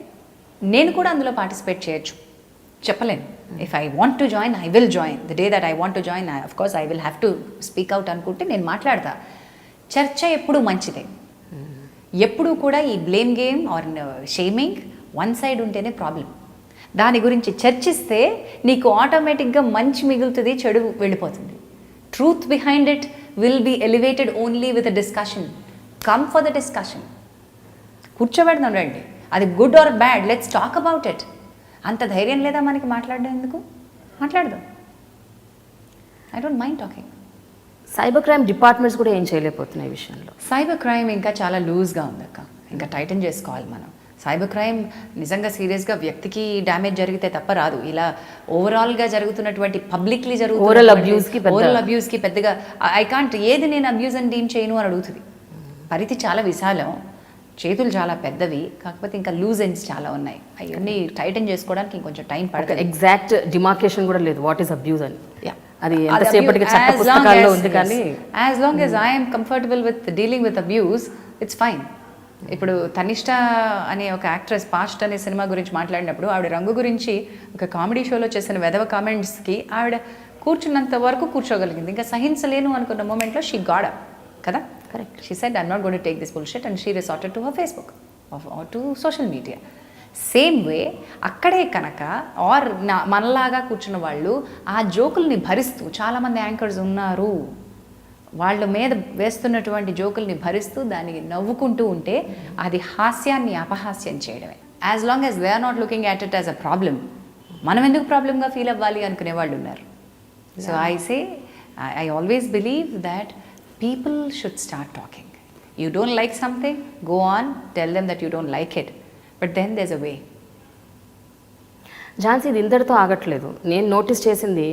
నేను కూడా అందులో పార్టిసిపేట్ చేయొచ్చు, చెప్పలేను. If I want to join, I will join. The day that I want to join, of course I will have to speak out అనుకుంటే నేను మాట్లాడతా. చర్చ ఎప్పుడూ మంచిదే. ఎప్పుడూ కూడా ఈ blame game or shaming one side ఉంటేనే ప్రాబ్లం. దాని గురించి చర్చిస్తే నీకు ఆటోమేటిక్గా మంచి మిగులుతుంది, చెడు వెళ్ళిపోతుంది. Truth behind it will be elevated only with a discussion. Come for the discussion. కూర్చోబెడదాం రండి, అది good or bad, let's talk about it. అంత ధైర్యం లేదా మనకి మాట్లాడడం? ఎందుకు మాట్లాడదాం? I don't mind talking. Cyber crime departments కూడా ఏం చేయలేకపోతున్నాయి ఈ విషయంలో. సైబర్ క్రైమ్ ఇంకా చాలా లూజ్గా ఉంది అక్క, ఇంకా టైటన్ చేసుకోవాలి మనం. సైబర్ క్రైమ్ నిజంగా సీరియస్గా వ్యక్తికి డ్యామేజ్ జరిగితే తప్ప రాదు. ఇలా ఓవరాల్గా జరుగుతున్నటువంటి పబ్లిక్లీ జరుగుతున్న ఓరల్ అబ్యూస్కి పెద్దగా ఐ కాంట్, ఏది నేను అబ్యూజ్ అని డీమ్ చేయను అని అడుగుతుంది. పరిధి చాలా విశాలం, చేతులు చాలా పెద్దవి, కాకపోతే ఇంకా లూజ్ ఎండ్స్ చాలా ఉన్నాయి. అవన్నీ టైటన్ చేసుకోవడానికి ఇంకొంచెం టైం పడుతుంది. ఎగ్జాక్ట్ డిమార్కేషన్ కూడా లేదు వాట్ ఈస్ అబ్యూజ్ అని. అది ఎంతసేపటికి చట్ట పుస్తకాల్లో ఉంది, కానీ as long as I'm comfortable with dealing with abuse, it's fine. ఇప్పుడు తనిష్ట అనే ఒక యాక్ట్రెస్ పాస్ట్ అనే సినిమా గురించి మాట్లాడినప్పుడు ఆవిడ రంగు గురించి ఒక కామెడీ షోలో చేసిన వెధవ కామెంట్స్కి ఆవిడ కూర్చున్నంత వరకు కూర్చోగలిగింది. ఇంకా సహించలేను అనుకున్న మూమెంట్లో షీ గాడ్ అప్ కదా. Correct. She said, I'm not going to take this bullshit, and she resorted to her Facebook or to social media. Same way అక్కడే కనుక ఆర్ మనలాగా కూర్చున్న వాళ్ళు ఆ జోకుల్ని భరిస్తూ, చాలామంది యాంకర్స్ ఉన్నారు, వాళ్ళ మీద వేస్తున్నటువంటి జోకుల్ని భరిస్తూ దానికి నవ్వుకుంటూ ఉంటే అది హాస్యాన్ని అపహాస్యం చేయడమే. As long as they are not looking at it as a problem, మనం ఎందుకు ప్రాబ్లంగా ఫీల్ అవ్వాలి అనుకునే వాళ్ళు ఉన్నారు. So I say, I always believe that people should start talking. You don't like something, go on, tell them that you don't like it. But then there's a way. Jhansi, ఇది ఇంతటితో ఆగట్లేదు. నేను నోటీస్ చేసింది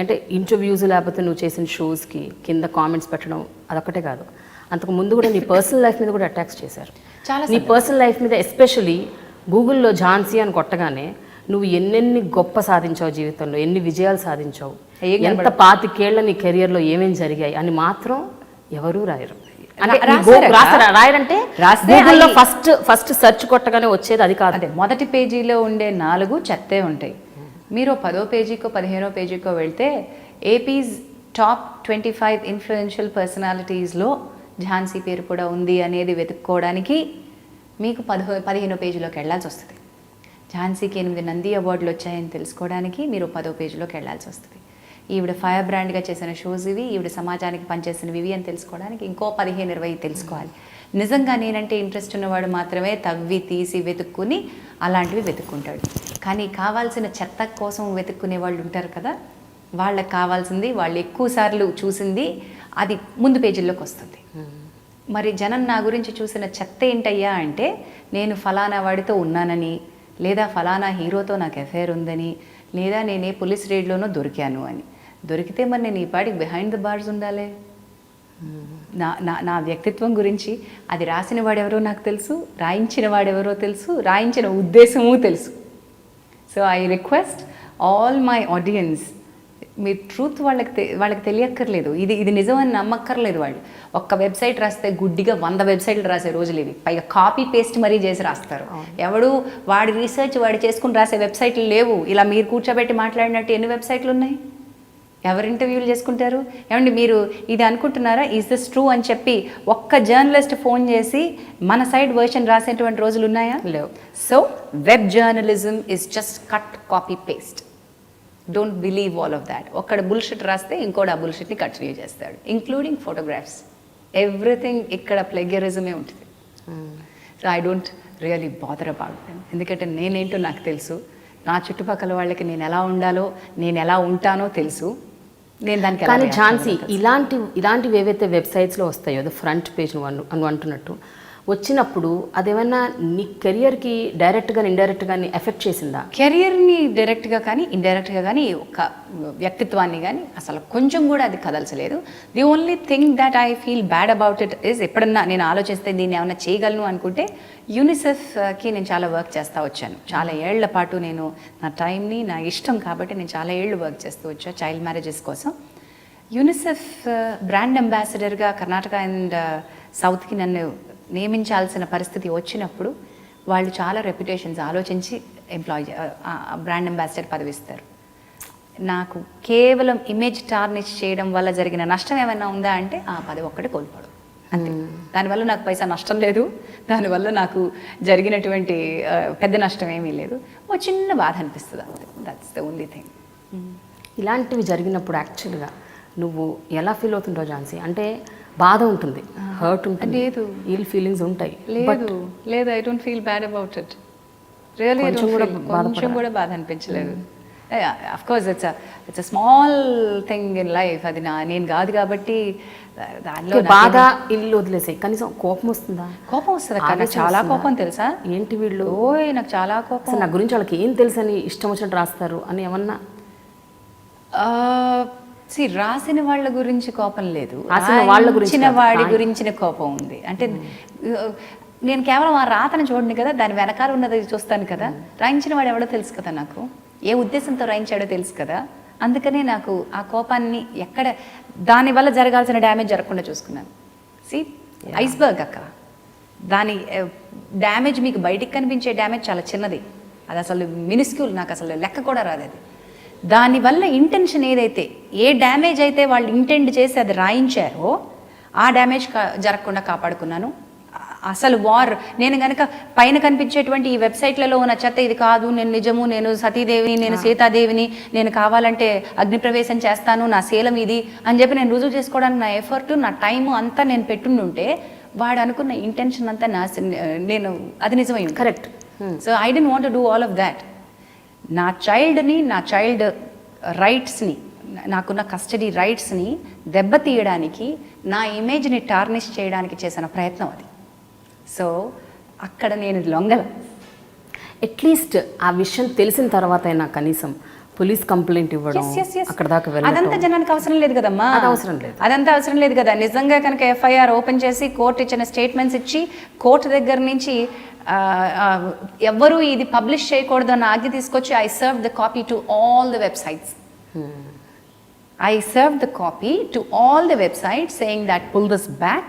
అంటే ఇంటర్వ్యూస్ లేకపోతే నువ్వు చేసిన షోస్కి కింద కామెంట్స్ పెట్టడం అదొక్కటే కాదు, అంతకు ముందు కూడా నీ పర్సనల్ లైఫ్ మీద కూడా అటాక్స్ చేశారు. చాలా నీ పర్సనల్ లైఫ్ మీద ఎస్పెషలీ గూగుల్లో ఝాన్సీ అని కొట్టగానే నువ్వు ఎన్నెన్ని గొప్ప సాధించావు జీవితంలో, ఎన్ని విజయాలు సాధించావు, ఎంత 25 ఏళ్ల నీ కెరియర్లో ఏమేమి జరిగాయి అని మాత్రం ఎవరూ రాయరు. అంటే రాయరంటే గూగుల్లో ఫస్ట్ సెర్చ్ కొట్టగానే వచ్చేది అది కాదు. అదే మొదటి పేజీలో ఉండే 4 చెత్తే ఉంటాయి. మీరు 10వ పేజీకో 15వ పేజీకో వెళ్తే ఏపీస్ టాప్ 25 ఇన్ఫ్లుయెన్షియల్ పర్సనాలిటీస్లో ఝాన్సీ పేరు కూడా ఉంది అనేది వెతుక్కోవడానికి మీకు 15వ పేజీలోకి వెళ్ళాల్సి వస్తుంది. ఝాన్సీకి 8 నంది అవార్డులు వచ్చాయని తెలుసుకోవడానికి మీరు 10వ పేజీలోకి వెళ్ళాల్సి వస్తుంది. ఈవిడ ఫైర్ బ్రాండ్గా చేసిన షోస్ ఇవి, ఈవిడ సమాజానికి పనిచేసినవి ఇవి అని తెలుసుకోవడానికి ఇంకో 15-20 తెలుసుకోవాలి. నిజంగా నేనంటే ఇంట్రెస్ట్ ఉన్నవాడు మాత్రమే తవ్వి తీసి వెతుక్కుని అలాంటివి వెతుక్కుంటాడు. కానీ కావాల్సిన చెత్త కోసం వెతుక్కునే వాళ్ళు ఉంటారు కదా, వాళ్ళకి కావాల్సింది వాళ్ళు ఎక్కువ సార్లు చూసింది అది ముందు పేజీల్లోకి వస్తుంది. మరి జనం నా గురించి చూసిన చెత్త ఏంటయ్యా అంటే, నేను ఫలానా వాడితో ఉన్నానని, లేదా ఫలానా హీరోతో నాకు అఫైర్ ఉందని, లేదా నేనే పోలీస్ రేడ్లోనో దొరికాను అని. దొరికితే మరి నేను ఈ పాటికి బిహైండ్ ద బార్స్ ఉండాలి. నా వ్యక్తిత్వం గురించి అది రాసిన వాడెవరో నాకు తెలుసు, రాయించిన వాడెవరో తెలుసు, రాయించిన ఉద్దేశము తెలుసు. So I request all my audience, me truth వాళ్ళకి తెలియక్కర్లేదు, ఇది నిజమని నమ్మక్కర్లేదు. వాళ్ళు ఒక్క వెబ్సైట్ రాస్తే గుడ్డిగా 100 వెబ్సైట్లు రాసే రోజులు ఇవి. పైగా కాపీ పేస్ట్ మరీ చేసి రాస్తారు. ఎవడు వాడి రీసెర్చ్ వాడు చేసుకుని రాసే వెబ్సైట్లు లేవు. ఇలా మీరు కూర్చోబెట్టి మాట్లాడినట్టు ఎన్ని వెబ్సైట్లు ఉన్నాయి? ఎవరు ఇంటర్వ్యూలు చేసుకుంటారు? ఏమండి మీరు ఇది అనుకుంటున్నారా, ఈజ్ దిస్ ట్రూ అని చెప్పి ఒక్క జర్నలిస్ట్ ఫోన్ చేసి మన సైడ్ వర్షన్ రాసేటువంటి రోజులు ఉన్నాయా? లేవు. So web journalism is just cut copy paste. Don't believe all of that. ఒక్కడ బుల్షిట్ రాస్తే ఇంకోటి ఆ బుల్షిట్ని కంటిన్యూ చేస్తాడు, ఇంక్లూడింగ్ ఫోటోగ్రాఫ్స్. ఎవ్రీథింగ్ ఇక్కడ ప్లెగరిజమే ఉంటుంది. So I don't really bother about them. ఎందుకంటే నేనేంటో నాకు తెలుసు, నా చుట్టుపక్కల వాళ్ళకి నేను ఎలా ఉండాలో, నేను ఎలా ఉంటానో తెలుసు. నేను దానికి. కానీ ఝాన్సీ, ఇలాంటివి ఏవైతే వెబ్సైట్స్లో వస్తాయో అది ఫ్రంట్ పేజ్ నువ్వు అంటున్నట్టు వచ్చినప్పుడు అదేమన్నా నీ కెరియర్కి డైరెక్ట్గా ఇండైరెక్ట్గా ఎఫెక్ట్ చేసిందా? కెరియర్ని డైరెక్ట్గా కానీ ఇండైరెక్ట్గా కానీ ఒక వ్యక్తిత్వాన్ని కానీ అసలు కొంచెం కూడా అది కదల్చలేదు. The only thing that I feel bad about it is, ఎప్పుడన్నా నేను ఆలోచిస్తే దీన్ని ఏమైనా చేయగలను అనుకుంటే యూనిసెఫ్కి నేను చాలా వర్క్ చేస్తూ వచ్చాను. చాలా ఏళ్ల పాటు నేను నా టైంని, నా ఇష్టం కాబట్టి నేను చాలా ఏళ్ళు వర్క్ చేస్తూ వచ్చాను చైల్డ్ మ్యారేజెస్ కోసం. యూనిసెఫ్ బ్రాండ్ అంబాసిడర్గా కర్ణాటక అండ్ సౌత్కి నన్ను నియమించాల్సిన పరిస్థితి వచ్చినప్పుడు వాళ్ళు చాలా రెప్యుటేషన్స్ ఆలోచించి బ్రాండ్ అంబాసిడర్ పదవిస్తారు. నాకు కేవలం ఇమేజ్ టార్నిష్ చేయడం వల్ల జరిగిన నష్టం ఏమైనా ఉందా అంటే ఆ పదవి ఒక్కటి కోల్పోవడం అంతే. దానివల్ల నాకు పైసా నష్టం లేదు, దానివల్ల నాకు జరిగినటువంటి పెద్ద నష్టం ఏమీ లేదు. ఓ చిన్న బాధ అనిపిస్తుంది అంతే. That's the only thing. ఇలాంటివి జరిగినప్పుడు యాక్చువల్గా నువ్వు ఎలా ఫీల్ అవుతుంటావు ఝాన్సీ? అంటే బాధ ఉంటుంది, హర్ట్ ఉంటుంది, లేదు, ఇల్ ఫీలింగ్స్ ఉంటాయి. లేదు I don't feel bad about it. Really కొంచెం కూడా బాధ అనిపించలేదు. Of course it's a small thing in life. అది నేను కాదు కాబట్టి దానిలో బాధ ఇల్లు వదిలేసాయి. కనీసం కోపం వస్తుందా? కోపం వస్తుంది అక్క, చాలా కోపం తెలుసా. ఏంటి వీళ్ళు, నాకు చాలా కోపం, నా గురించి వాళ్ళకి ఏం తెలుసు అని ఇష్టం వచ్చినట్టు రాస్తారు అని ఏమన్నా? రాసిన వాళ్ళ గురించి కోపం లేదు, రాసిన వాడి గురించిన కోపం ఉంది. అంటే నేను కేవలం ఆ రాతను చూడను కదా, దాని వెనకాల ఉన్నది చూస్తాను కదా. రాయించిన వాడు ఎవడో తెలుసు కదా, నాకు ఏ ఉద్దేశంతో రాయించాడో తెలుసు కదా. అందుకనే నాకు ఆ కోపాన్ని ఎక్కడ దానివల్ల జరగాల్సిన డ్యామేజ్ జరగకుండా చూసుకున్నాను. ఐస్బర్గ్ అక్క, దాని డ్యామేజ్ మీకు బయటికి కనిపించే డ్యామేజ్ చాలా చిన్నది, అది అసలు మినిస్క్యూల్, నాకు అసలు లెక్క కూడా రాదు అది. దానివల్ల ఇంటెన్షన్ ఏదైతే, ఏ డ్యామేజ్ అయితే వాళ్ళు ఇంటెండ్ చేసి అది రాయించారో ఆ డ్యామేజ్ జరగకుండా కాపాడుకున్నాను. అసలు నేను కనుక పైన కనిపించేటువంటి ఈ వెబ్సైట్లలో ఉన్న చెత్త ఇది కాదు, నేను నిజము, నేను సతీదేవిని, నేను సీతాదేవిని, నేను కావాలంటే అగ్నిప్రవేశం చేస్తాను, నా శీలం ఇది అని చెప్పి నేను రుజువు చేసుకోవడానికి నా ఎఫర్ట్, నా టైము అంతా నేను పెట్టుండుంటే వాడు అనుకున్న ఇంటెన్షన్ అంతా నేను అది నిజమైంది. Correct. So I don't want to do all of that. నా చైల్డ్ రైట్స్ని నాకున్న కస్టడీ రైట్స్ని దెబ్బతీయడానికి, నా ఇమేజ్ని టార్నిష్ చేయడానికి చేసిన ప్రయత్నం అది. సో అక్కడ నేను లొంగల. అట్లీస్ట్ ఆ విషయం తెలిసిన తర్వాత అయినా కనీసం పోలీస్ కంప్లైంట్ ఇవ్వడం, అక్కడ దాకా అదంతా జనానికి అవసరం లేదు కదమ్మా. అవసరం లేదు, అదంతా అవసరం లేదు కదా. నిజంగా కనుక ఎఫ్ఐఆర్ ఓపెన్ చేసి కోర్టు ఇచ్చిన స్టేట్మెంట్స్ ఇచ్చి కోర్టు దగ్గర నుంచి ఎవ్వరూ ఇది పబ్లిష్ చేయకూడదు అన్న ఆజ్ఞ తీసుకొచ్చి I serve the copy to all the websites. I served the copy to all the websites saying that pull this back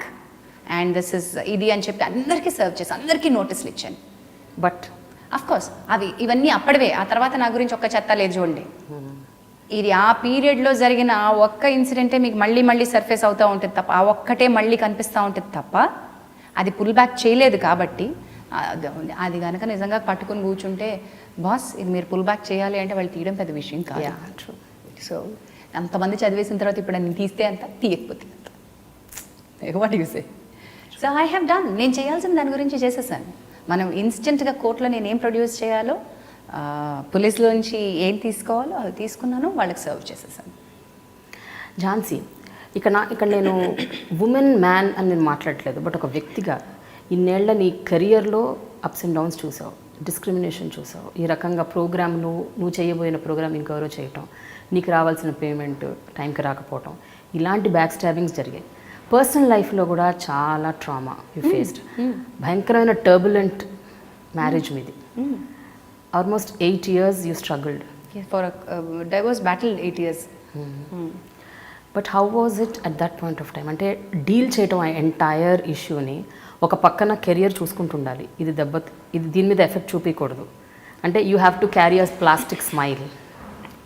and this is ఇది అని చెప్పి అందరికీ సర్వ్ చేసి అందరికీ నోటీసులు ఇచ్చాను. బట్ అఫ్ కోర్స్ అవి ఇవన్నీ అప్పటివే. ఆ తర్వాత నా గురించి ఒక్క చెత్త లేదు చూడండి. ఇది ఆ పీరియడ్లో జరిగిన ఆ ఒక్క ఇన్సిడెంటే మీకు మళ్ళీ మళ్ళీ సర్ఫేస్ అవుతూ ఉంటుంది తప్ప, ఆ ఒక్కటే మళ్ళీ కనిపిస్తూ ఉంటుంది తప్ప అది పుల్ బ్యాక్ చేయలేదు. కాబట్టి అది కనుక నిజంగా పట్టుకుని కూర్చుంటే బాస్ ఇది మీరు పుల్ బ్యాక్ చేయాలి అంటే వాళ్ళు తీయడం పెద్ద విషయం కాదు. సో అంతమంది చదివేసిన తర్వాత ఇప్పుడు నేను తీస్తే అంత, తీయకపోతే అంత. What you say? So I have done. నేను చేయాల్సిన దాని గురించి చేసేసాను. మనం ఇన్స్టెంట్గా కోర్టులో నేను ఏం ప్రొడ్యూస్ చేయాలో, పోలీసులోంచి ఏం తీసుకోవాలో అవి తీసుకున్నాను, వాళ్ళకి సర్వ్ చేసేసాను. ఝాన్సీ, ఇక్కడ నేను ఉమెన్ మ్యాన్ అని నేను మాట్లాడట్లేదు, బట్ ఒక వ్యక్తిగా ఇన్నేళ్ల నీ కెరియర్లో అప్స్ అండ్ డౌన్స్ చూసావు, డిస్క్రిమినేషన్ చూసావు, ఈ రకంగా ప్రోగ్రామ్ నువ్వు చేయబోయిన ప్రోగ్రామ్ ఇంకెవరో చేయటం, నీకు రావాల్సిన పేమెంట్ టైంకి రాకపోవటం, ఇలాంటి బ్యాక్ స్టాబింగ్స్ జరిగాయి. పర్సనల్ లైఫ్లో కూడా చాలా ట్రామా యూ ఫేస్డ్. భయంకరమైన టర్బులెంట్ మ్యారేజ్ మీది. Almost 8 years you struggled for divorce battle. 8 years. But how was it at that point of time? అంటే డీల్ చేయటం ఆ ఎంటైర్ ఇష్యూని, ఒక పక్కన కెరియర్ చూసుకుంటుండాలి, ఇది దీని మీద ఎఫెక్ట్ చూపించకూడదు, అంటే you have to carry a plastic smile.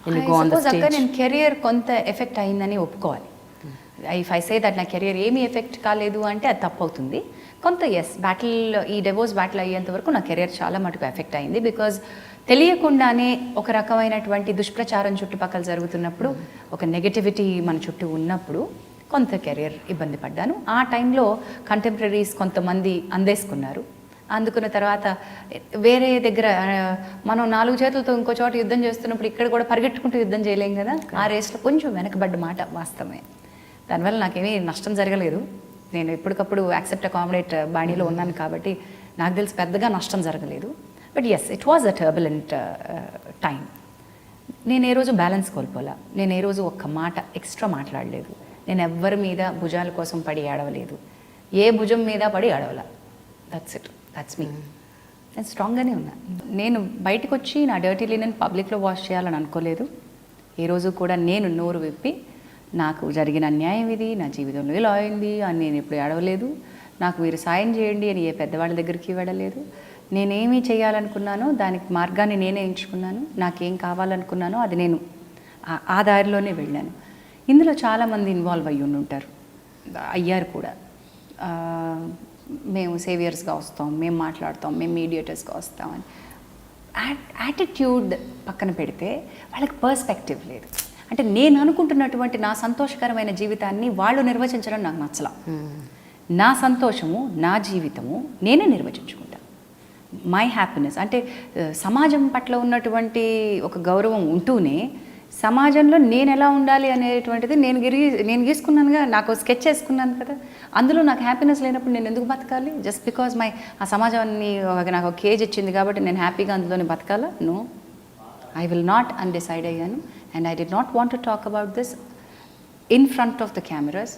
నేను కెరియర్ కొంత ఎఫెక్ట్ అయిందని ఒప్పుకోవాలి. ఇఫ్ ఐ సే దట్ నా కెరియర్ ఏమీ ఎఫెక్ట్ కాలేదు అంటే అది తప్పు అవుతుంది. కొంత ఎస్, ఈ డివోర్స్ బ్యాటిల్ అయ్యేంత వరకు నా కెరియర్ చాలా మటుకు ఎఫెక్ట్ అయింది. బికాజ్ తెలియకుండానే ఒక రకమైనటువంటి దుష్ప్రచారం చుట్టుపక్కల జరుగుతున్నప్పుడు, ఒక నెగటివిటీ మన చుట్టూ ఉన్నప్పుడు కొంత కెరియర్ ఇబ్బంది పడ్డాను. ఆ టైంలో కంటెంపరీస్ కొంతమంది అందేసుకున్నారు. అందుకున్న తర్వాత వేరే దగ్గర మనం 4 చేతులతో ఇంకో చోట యుద్ధం చేస్తున్నప్పుడు ఇక్కడ కూడా పరిగెట్టుకుంటూ యుద్ధం చేయలేం కదా. ఆ రేస్లో కొంచెం వెనకబడ్డ మాట వాస్తవమే. దానివల్ల నాకేమీ నష్టం జరగలేదు. నేను ఎప్పటికప్పుడు యాక్సెప్ట్ అకామిడేట్ బాణీలో ఉన్నాను కాబట్టి నాకు తెలిసి పెద్దగా నష్టం జరగలేదు. But yes, it was a turbulent time. నేను ఏ రోజు బ్యాలెన్స్ కోల్పోలా. నేను ఏ రోజు ఒక్క మాట ఎక్స్ట్రా మాట్లాడలేదు. నేను ఎవ్వరి మీద భుజాల కోసం పడి ఏడవలేదు. ఏ భుజం మీద పడి ఏడవలా. That's it. That's me. నేను స్ట్రాంగ్గానే ఉన్నా. నేను బయటకు వచ్చి నా డర్టీ లినెన్ పబ్లిక్లో వాష్ చేయాలని అనుకోలేదు. ఏ రోజు కూడా నేను నోరు విప్పి నాకు జరిగిన అన్యాయం ఇది, నా జీవితంలో ఇలా అయింది అని నేను ఎప్పుడు ఏడవలేదు. నాకు మీరు సాయం చేయండి అని ఏ పెద్దవాళ్ళ దగ్గరికి వెళ్ళలేదు. నేనేమి చేయాలనుకున్నానో దానికి మార్గాన్ని నేనే ఎంచుకున్నాను. నాకేం కావాలనుకున్నానో అది నేను ఆ దారిలోనే వెళ్ళాను. ఇందులో చాలామంది ఇన్వాల్వ్ అయ్యి ఉంటారు, అయ్యారు కూడా. మేము సేవియర్స్గా వస్తాం, మేము మాట్లాడతాం, మేము మీడియేటర్స్గా వస్తాం అని యాటిట్యూడ్ పక్కన పెడితే వాళ్ళకి పర్స్పెక్టివ్ లేదు. అంటే నేను అనుకుంటున్నటువంటి నా సంతోషకరమైన జీవితాన్ని వాళ్ళు నిర్వచించడం నాకు నచ్చలా. నా సంతోషము, నా జీవితము నేనే నిర్వచించుకుంటాను. మై హ్యాపీనెస్ అంటే సమాజం పట్ల ఉన్నటువంటి ఒక గౌరవం ఉంటూనే సమాజంలో నేను ఎలా ఉండాలి అనేటువంటిది నేను గీసుకున్నానుగా, నాకు స్కెచ్ వేసుకున్నాను కదా. అందులో నాకు హ్యాపీనెస్ లేనప్పుడు నేను ఎందుకు బతకాలి? జస్ట్ బికాజ్ ఆ సమాజాన్ని నాకు ఒక కేజ్ ఇచ్చింది కాబట్టి నేను హ్యాపీగా అందులోనే బతకాలా? నో, ఐ విల్ నాట్ అని డిసైడ్ అయ్యాను. And I did not want to talk about this in front of the cameras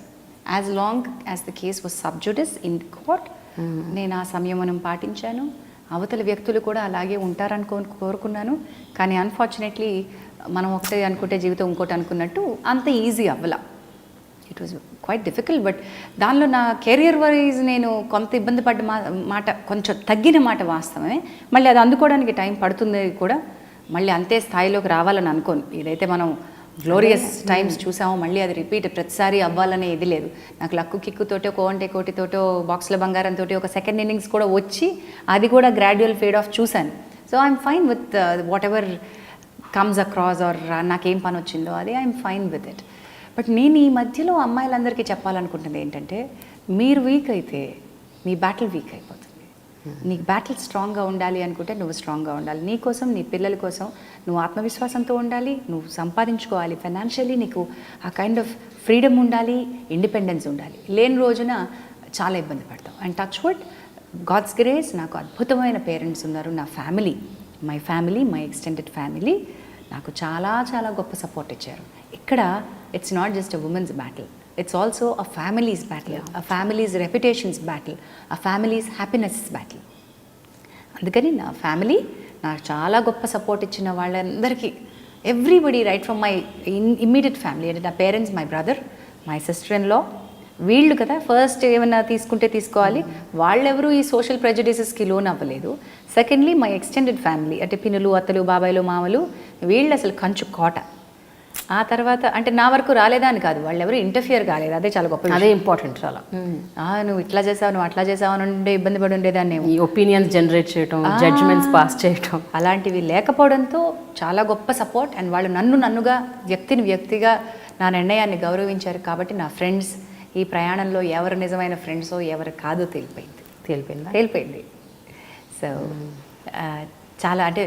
as long as the case was sub జుడిస్ in the court. నేను ఆ సంయమనం పాటించాను. అవతల వ్యక్తులు కూడా అలాగే ఉంటారని కోరుకున్నాను. కానీ అన్ఫార్చునేట్లీ మనం ఒకటే అనుకుంటే జీవితం ఇంకోటి అనుకున్నట్టు అంత ఈజీ అవ్వలా. It was quite difficult. But దానిలో నా కెరియర్ వైజ్ నేను కొంత ఇబ్బంది పడ్డ మాట, కొంచెం తగ్గిన మాట వాస్తవమే. మళ్ళీ అది అందుకోవడానికి టైం పడుతుంది కూడా. మళ్ళీ అంతే స్థాయిలోకి రావాలని అనుకోను. ఏదైతే మనం గ్లోరియస్ టైమ్స్ చూసామో మళ్ళీ అది రిపీట్ ప్రతిసారి అవ్వాలనే ఇది లేదు. నాకు లక్కు కిక్కుతోటో కోంటే కోటితోటో బాక్స్ల బంగారంతో ఒక సెకండ్ ఇన్నింగ్స్ కూడా వచ్చి అది కూడా గ్రాడ్యువల్ ఫేడ్ ఆఫ్ చూశాను. So I'm fine with whatever comes across or నాకేం పని వచ్చిందో అది I'm fine with it. But నేను ఈ మధ్యలో అమ్మాయిలందరికీ చెప్పాలనుకుంటుంది ఏంటంటే, మీరు వీక్ అయితే మీ బ్యాటిల్ వీక్ అయిపోతుంది. నీకు బ్యాటిల్ స్ట్రాంగ్గా ఉండాలి అనుకుంటే నువ్వు స్ట్రాంగ్గా ఉండాలి. నీ కోసం, నీ పిల్లల కోసం నువ్వు ఆత్మవిశ్వాసంతో ఉండాలి, నువ్వు సంపాదించుకోవాలి, ఫైనాన్షియలీ నీకు ఆ కైండ్ ఆఫ్ ఫ్రీడమ్ ఉండాలి, ఇండిపెండెన్స్ ఉండాలి. లేని రోజున చాలా ఇబ్బంది పడతాం. And touch wood, God's grace, నాకు అద్భుతమైన పేరెంట్స్ ఉన్నారు. నా ఫ్యామిలీ, మై ఎక్స్టెండెడ్ ఫ్యామిలీ నాకు చాలా చాలా గొప్ప సపోర్ట్ ఇచ్చారు. ఇక్కడ it's not just a women's battle, it's also a families battle, a families reputations battle, a families happiness battle. అందుకని నా ఫ్యామిలీ నాకు చాలా గొప్ప సపోర్ట్ ఇచ్చిన వాళ్ళందరికీ, everybody right from my immediate family, అంటే నా parents, my brother, my sister in law, వీళ్ళు కదా ఫస్ట్ ఏమన్నా తీసుకుంటే తీసుకోవాలి, వాళ్ళెవరూ ఈ సోషల్ ప్రెజుడిసెస్కి లోన్ అవ్వలేదు. సెకండ్లీ మై ఎక్స్టెండెడ్ ఫ్యామిలీ, అంటే పిన్నులు, అత్తలు, బాబాయిలు, మామలు, వీళ్ళు అసలు కంచు కోట. ఆ తర్వాత అంటే నా వరకు రాలేదా అని కాదు, వాళ్ళు ఎవరు ఇంటర్ఫియర్ కాలేదు, అదే చాలా గొప్ప, అదే ఇంపార్టెంట్. చాలా నువ్వు ఇట్లా చేసావు, నువ్వు అట్లా చేసావు అని ఉండే ఇబ్బంది పడి ఉండేదాన్ని. ఈ ఒపీనియన్స్ జనరేట్ చేయటం, జడ్జ్మెంట్స్ పాస్ చేయటం, అలాంటివి లేకపోవడంతో చాలా గొప్ప సపోర్ట్. అండ్ వాళ్ళు నన్నుగా వ్యక్తిగా నా నిర్ణయాన్ని గౌరవించారు. కాబట్టి నా ఫ్రెండ్స్, ఈ ప్రయాణంలో ఎవరు నిజమైన ఫ్రెండ్సో ఎవరు కాదో తేలిపోయింది. సో చాలా, అంటే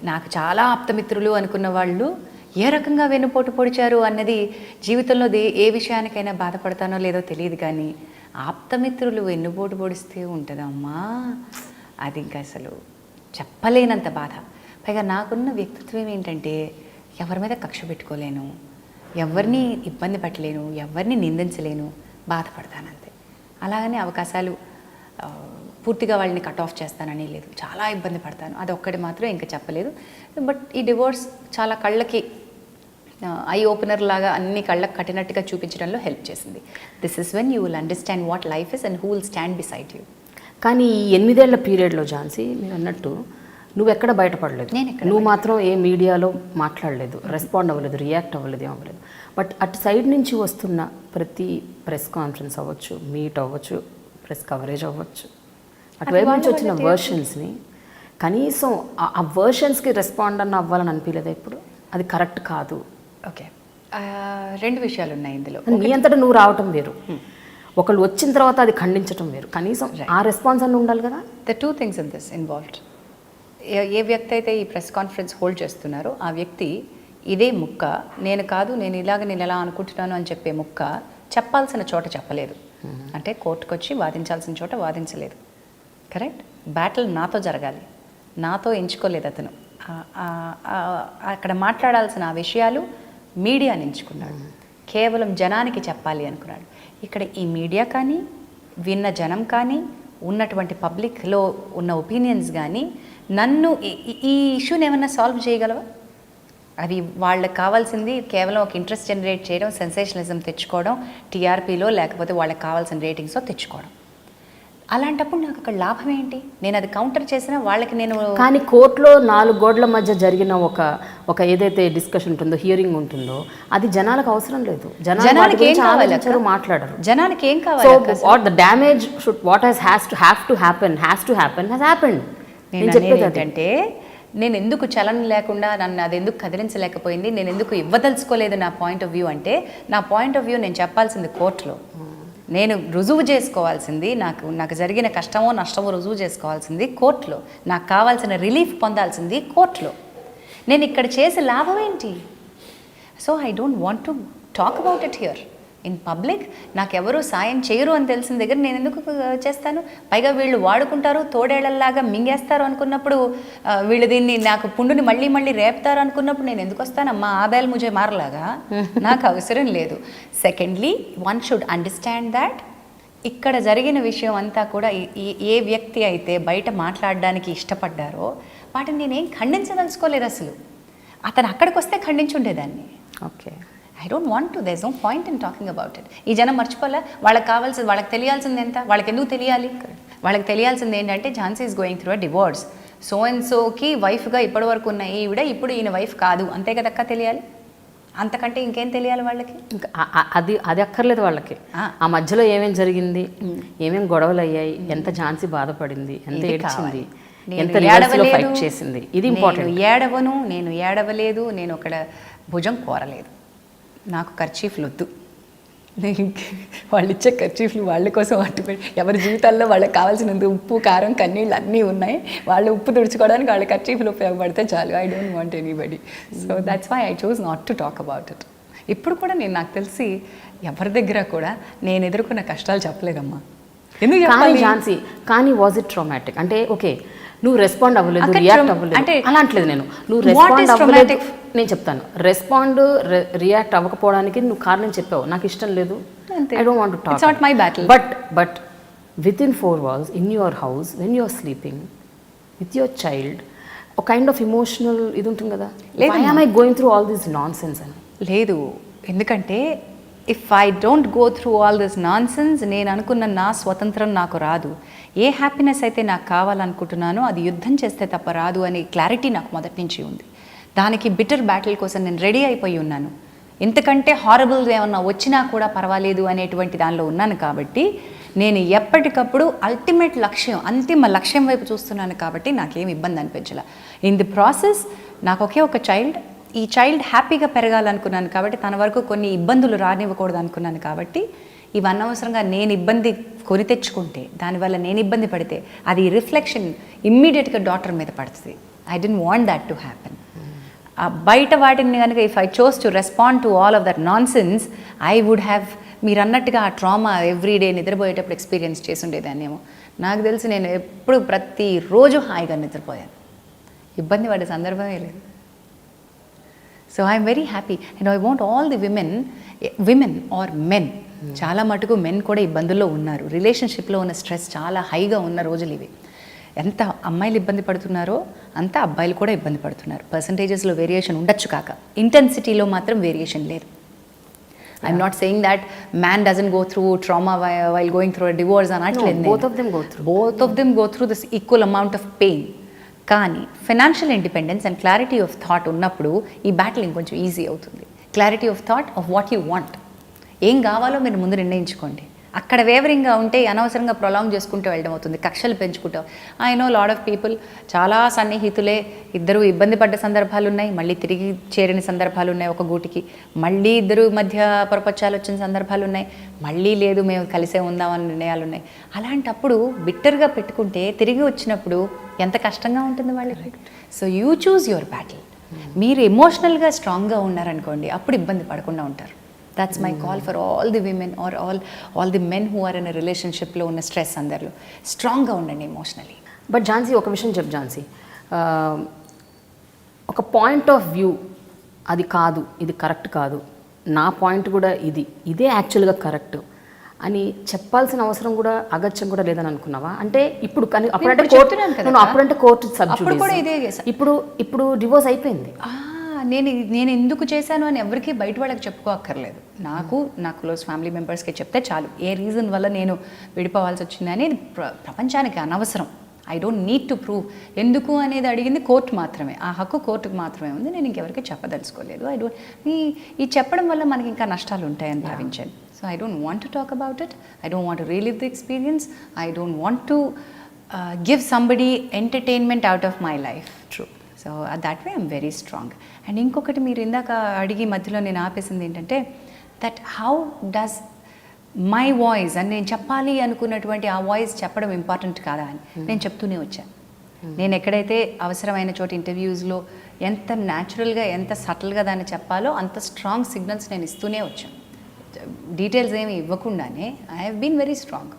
నాకు చాలా ఆప్తమిత్రులు అనుకున్న వాళ్ళు ఏ రకంగా వెన్నుపోటు పొడిచారు అన్నది జీవితంలో ఏ విషయానికైనా బాధపడతానో లేదో తెలియదు, కానీ ఆప్తమిత్రులు వెన్నుపోటు పొడిస్తే ఉంటుందమ్మా, అది ఇంకా అసలు చెప్పలేనంత బాధ. పైగా నాకున్న వ్యక్తిత్వం ఏంటంటే ఎవరి మీద కక్ష పెట్టుకోలేను, ఎవరిని ఇబ్బంది పెట్టలేను, ఎవరిని నిందించలేను, బాధపడతానంతే. అలాగనే అవకాశాలు పూర్తిగా వాళ్ళని కట్ ఆఫ్ చేస్తానని లేదు, చాలా ఇబ్బంది పడతాను, అది ఒక్కటి మాత్రం ఇంకా చెప్పలేదు. బట్ ఈ డివోర్స్ చాలా కళ్ళకి ఐ ఓపెనర్ లాగా అన్ని కళ్ళకి కట్టినట్టుగా చూపించడంలో హెల్ప్ చేసింది. This is when you will understand what life is and who will stand beside you. కానీ ఈ 8 ఏళ్ల పీరియడ్లో ఝాన్సీ, మీరు అన్నట్టు నువ్వు ఎక్కడ బయటపడలేదు, నువ్వు మాత్రం ఏ మీడియాలో మాట్లాడలేదు, రెస్పాండ్ అవ్వలేదు, రియాక్ట్ అవ్వలేదు, ఏమవ్వలేదు. బట్ అటు సైడ్ నుంచి వస్తున్న ప్రతి ప్రెస్ కాన్ఫరెన్స్ అవ్వచ్చు, మీట్ అవ్వచ్చు, ప్రెస్ కవరేజ్ అవ్వచ్చు, అటువైపు నుంచి వచ్చిన వర్షన్స్ని కనీసం ఆ వర్షన్స్కి రెస్పాండ్ అన్న అవ్వాలని అనిపించలేదు ఇప్పుడు, అది కరెక్ట్ కాదు. ఓకే, 2 విషయాలు ఉన్నాయి ఇందులో. నీ అంతటా నువ్వు రావటం వేరు, ఒకళ్ళు వచ్చిన తర్వాత అది ఖండించడం వేరు, కనీసం ఆ రెస్పాన్స్ అన్న ఉండాలి కదా. The 2 things in this involved. ఏ వ్యక్తి అయితే ఈ ప్రెస్ కాన్ఫరెన్స్ హోల్డ్ చేస్తున్నారో ఆ వ్యక్తి ఇదే ముక్క, నేను కాదు, నేను ఎలా అనుకుంటున్నాను అని చెప్పే ముక్క చెప్పాల్సిన చోట చెప్పలేదు. అంటే కోర్టుకు వచ్చి వాదించాల్సిన చోట వాదించలేదు. కరెక్ట్? బ్యాటిల్ నాతో జరగాలి, నాతో ఎంచుకోలేదు అతను. అక్కడ మాట్లాడాల్సిన ఆ విషయాలు మీడియాని ఎంచుకున్నాడు, కేవలం జనానికి చెప్పాలి అనుకున్నాడు. ఇక్కడ ఈ మీడియా కానీ, విన్న జనం కానీ, ఉన్నటువంటి పబ్లిక్లో ఉన్న ఒపీనియన్స్ కానీ నన్ను ఈ ఇష్యూని ఏమన్నా సాల్వ్ చేయగలవా? అవి వాళ్ళకి కావాల్సింది కేవలం ఒక ఇంట్రెస్ట్ జనరేట్ చేయడం, సెన్సేషనలిజం తెచ్చుకోవడం, టీఆర్పీలో లేకపోతే వాళ్ళకి కావాల్సిన రేటింగ్స్లో తెచ్చుకోవడం. అలాంటప్పుడు నాకు అక్కడ లాభం ఏంటి? నేను అది కౌంటర్ చేసినా వాళ్ళకి నేను. కానీ కోర్టులో 4 గోడల మధ్య జరిగిన ఒక ఏదైతే డిస్కషన్ ఉంటుందో, హియరింగ్ ఉంటుందో, అది జనాలకు అవసరం లేదు. జనానికి ఏం కావాలి? మాట్లాడరు. జనానికి ఏం కావాలి? The damage should what has to happen has happened. నేను చెప్పేది ఏంటంటే, నేను ఎందుకు చలనం లేకుండా నన్ను అది ఎందుకు కదిలించలేకపోయింది, నేను ఎందుకు ఇవ్వదలుచుకోలేదు నా పాయింట్ ఆఫ్ వ్యూ అంటే, నా పాయింట్ ఆఫ్ వ్యూ నేను చెప్పాల్సింది కోర్టులో, నేను రుజువు చేసుకోవాల్సింది, నాకు జరిగిన కష్టమో నష్టమో రుజువు చేసుకోవాల్సింది కోర్టులో, నాకు కావాల్సిన రిలీఫ్ పొందాల్సింది కోర్టులో. నేను ఇక్కడ చేసే లాభం ఏంటి? So I don't want to talk about it here in public. నాకెవరూ సాయం చేయరు అని తెలిసిన దగ్గర నేను ఎందుకు చేస్తాను? పైగా వీళ్ళు వాడుకుంటారు, తోడేళ్లలాగా మింగేస్తారు అనుకున్నప్పుడు, వీళ్ళు దీన్ని నాకు పుండుని మళ్ళీ రేపుతారు అనుకున్నప్పుడు నేను ఎందుకు వస్తానమ్మా? ఆదాయాలు ముజే మారలాగా నాకు అవసరం లేదు. Secondly, one should understand that ఇక్కడ జరిగిన విషయం అంతా కూడా ఏ వ్యక్తి అయితే బయట మాట్లాడడానికి ఇష్టపడ్డారో వాటిని నేనేం ఖండించదలుచుకోలేదు అసలు. అతను అక్కడికి వస్తే ఖండించుండేదాన్ని. Okay, I don't want to, there is no point in talking about it. ఈ జనం మర్చిపోలే, వాళ్ళకి తెలియాల్సింది ఎంత, వాళ్ళకి ఎందుకు తెలియాలి? వాళ్ళకి తెలియాల్సింది ఏంటంటే Jhansi is going through a divorce, so and సోకి వైఫ్గా ఇప్పటి వరకు ఉన్న ఈవిడ ఇప్పుడు ఈయన వైఫ్ కాదు, అంతే కదక్క తెలియాలి. అంతకంటే ఇంకేం తెలియాలి వాళ్ళకి? ఇంకా అది అక్కర్లేదు వాళ్ళకి. ఆ మధ్యలో ఏమేం జరిగింది, ఏమేం గొడవలు అయ్యాయి, ఎంత ఝాన్సీ బాధపడింది, ఎంత ఏడ్చింది, ఎంత ఫైట్ చేసింది, ఇది ఇంపార్టెంట్. నేను ఏడవలేదు, నేను అక్కడ భుజం కోరలేదు, నాకు ఖర్చీఫ్లు వద్దు, వాళ్ళు ఇచ్చే ఖర్చీఫ్లు వాళ్ళ కోసం అట్టుపెట్టి ఎవరి జీవితాల్లో వాళ్ళకి కావాల్సినంత ఉప్పు కారం కన్నీళ్ళు అన్నీ ఉన్నాయి, వాళ్ళు ఉప్పు తుడుచుకోవడానికి వాళ్ళ ఖర్చీఫ్లు ఉపయోగపడితే చాలు. I don't want anybody. So that's why I choose not to talk about it. ఇప్పుడు కూడా నేను నాకు తెలిసి ఎవరి దగ్గర కూడా నేను ఎదుర్కొన్న కష్టాలు చెప్పలేదమ్మా. ఎందుకు చెప్పాలి? ఝాన్సీ, కానీ వాజ్ ఇట్ ట్రామాటిక్? అంటే ఓకే, నువ్వు రెస్పాండ్ అవ్వలేదు, రియాక్ట్ అవ్వలేదు అంటే అలా అంటలేదు నేను. నువ్వు రెస్పాండ్ అవ్వలేదు, నేను చెప్తాను. రెస్పాండ్ రియాక్ట్ అవ్వకపోవడానికి నువ్వు కారణం చెప్పావు, నాకు ఇష్టం లేదు, I don't want to talk. It's not my battle. But within 4 walls in your house when you are sleeping with your child ఒక కైండ్ ఆఫ్ ఇమోషనల్ ఇది ఉంటుంది కదా, why am I going through all this nonsense అని. లేదు, ఎందుకంటే if I don't go through all this nonsense, నేను అనుకున్న నా స్వతంత్రం నాకు రాదు. ఏ హ్యాపీనెస్ అయితే నాకు కావాలనుకుంటున్నానో అది యుద్ధం చేస్తే తప్ప రాదు అనే క్లారిటీ నాకు మొదటి నుంచి ఉంది. దానికి బిటర్ బ్యాటిల్ కోసం నేను రెడీ అయిపోయి ఉన్నాను. ఇంతకంటే హారబుల్ ఏమన్నా వచ్చినా కూడా పర్వాలేదు అనేటువంటి దానిలో ఉన్నాను. కాబట్టి నేను ఎప్పటికప్పుడు అల్టిమేట్ లక్ష్యం, అంతిమ లక్ష్యం వైపు చూస్తున్నాను. కాబట్టి నాకేం ఇబ్బంది అనిపించలే. ఇన్ ది ప్రాసెస్ నాకు ఒకే ఒక చైల్డ్, ఈ చైల్డ్ హ్యాపీగా పెరగాలనుకున్నాను. కాబట్టి తన వరకు కొన్ని ఇబ్బందులు రానివ్వకూడదు అనుకున్నాను. కాబట్టి ఇవి అనవసరంగా నేను ఇబ్బంది కొని తెచ్చుకుంటే, దానివల్ల నేను ఇబ్బంది పడితే అది రిఫ్లెక్షన్ ఇమ్మీడియట్గా డాటర్ మీద పడుతుంది. I don't want that to happen. బయట వాటిని కనుక if I chose to respond to all of that nonsense, I would have, మీరు అన్నట్టుగా ఆ ట్రామా ఎవ్రీడే నిద్రపోయేటప్పుడు ఎక్స్పీరియన్స్ చేసి ఉండేదాన్నేమో. నాకు తెలిసి నేను ఎప్పుడు ప్రతిరోజు హాయిగా నిద్రపోయాను, ఇబ్బంది పడే సందర్భమే లేదు. So I'm very happy and I want all the women or men, చాలా మటుకు మెన్ కూడా ఇబ్బందుల్లో ఉన్నారు. రిలేషన్షిప్లో ఉన్న స్ట్రెస్ చాలా హైగా ఉన్న రోజులు ఇవి. ఎంత అమ్మాయిలు ఇబ్బంది పడుతున్నారో అంత అబ్బాయిలు కూడా ఇబ్బంది పడుతున్నారు. పర్సంటేజెస్లో వేరియేషన్ ఉండొచ్చు కాక, ఇంటెన్సిటీలో మాత్రం వేరియేషన్ లేదు. I'm not saying that man doesn't go through trauma while going through divorce అనట్లేదు. Both of them go through this equal amount of pain. కానీ financial independence and clarity of thought ఉన్నప్పుడు ఈ battle ఇంకొంచెం easy అవుతుంది. Clarity of thought of what you want, ఏం కావాలో మీరు ముందు నిర్ణయించుకోండి. అక్కడ వేవరింగ్గా ఉంటే అనవసరంగా ప్రొలాంగ్ చేసుకుంటూ వెళ్ళడం అవుతుంది, కక్షలు పెంచుకుంటావు. I know lot of people, చాలా సన్నిహితులే, ఇద్దరు ఇబ్బంది పడ్డ సందర్భాలు ఉన్నాయి, మళ్ళీ తిరిగి చేరిన సందర్భాలు ఉన్నాయి ఒక గూటికి, మళ్ళీ ఇద్దరు మధ్య పొరపచ్చాలు వచ్చిన సందర్భాలు ఉన్నాయి, మళ్ళీ లేదు మేము కలిసే ఉందామని నిర్ణయాలు ఉన్నాయి. అలాంటప్పుడు బిట్టర్గా పెట్టుకుంటే తిరిగి వచ్చినప్పుడు ఎంత కష్టంగా ఉంటుంది వాళ్ళకి. So you choose your battle. మీరు ఎమోషనల్గా స్ట్రాంగ్గా ఉన్నారనుకోండి, అప్పుడు ఇబ్బంది పడకుండా ఉంటారు. That's my call for all the women or all the men who are in a relationship లో ఉన్న స్ట్రెస్ అందరిలో స్ట్రాంగ్గా ఉండండి ఎమోషనలీ. బట్ ఝాన్సీ, ఒక విషయం చెప్పు ఝాన్సీ, ఒక పాయింట్ ఆఫ్ వ్యూ అది కాదు, ఇది కరెక్ట్ కాదు, నా పాయింట్ కూడా ఇదే యాక్చువల్గా కరెక్ట్ అని చెప్పాల్సిన అవసరం కూడా అగత్యం కూడా లేదని అనుకున్నావా? అంటే ఇప్పుడు కానీ అప్పుడంటే కోర్టు సబ్జెక్ట్, ఇప్పుడు డివోర్స్ అయిపోయింది. నేను ఎందుకు చేశాను అని ఎవరికి బయట వాళ్ళకి చెప్పుకోక్కర్లేదు. నా క్లోజ్ ఫ్యామిలీ మెంబర్స్కి చెప్తే చాలు ఏ రీజన్ వల్ల నేను విడిపోవాల్సి వచ్చిందని. ప్రపంచానికి అనవసరం. I don't need to prove. ఎందుకు అనేది అడిగింది కోర్టు మాత్రమే, ఆ హక్కు కోర్టుకు మాత్రమే ఉంది. నేను ఇంకెవరికి చెప్పదలుచుకోలేదు. ఈ చెప్పడం వల్ల మనకి ఇంకా నష్టాలు ఉంటాయని భావించాను. So I don't want to talk about it. I don't want to relive the experience. I don't want to give somebody entertainment out of my life. True. So that way I'm very strong. And ఇంకొకటి మీరు ఇందాక అడిగి మధ్యలో నేను ఆపేసింది ఏంటంటే, that how does my voice అని నేను చెప్పాలి అనుకున్నటువంటి ఆ వాయిస్ చెప్పడం ఇంపార్టెంట్ కాదా అని నేను చెప్తూనే వచ్చాను. నేను ఎక్కడైతే అవసరమైన చోట ఇంటర్వ్యూస్లో ఎంత న్యాచురల్గా ఎంత సటిల్గా దాన్ని చెప్పాలో అంత స్ట్రాంగ్ సిగ్నల్స్ నేను ఇస్తూనే వచ్చాను. డీటెయిల్స్ ఏమి ఇవ్వకుండానే I have been very strong,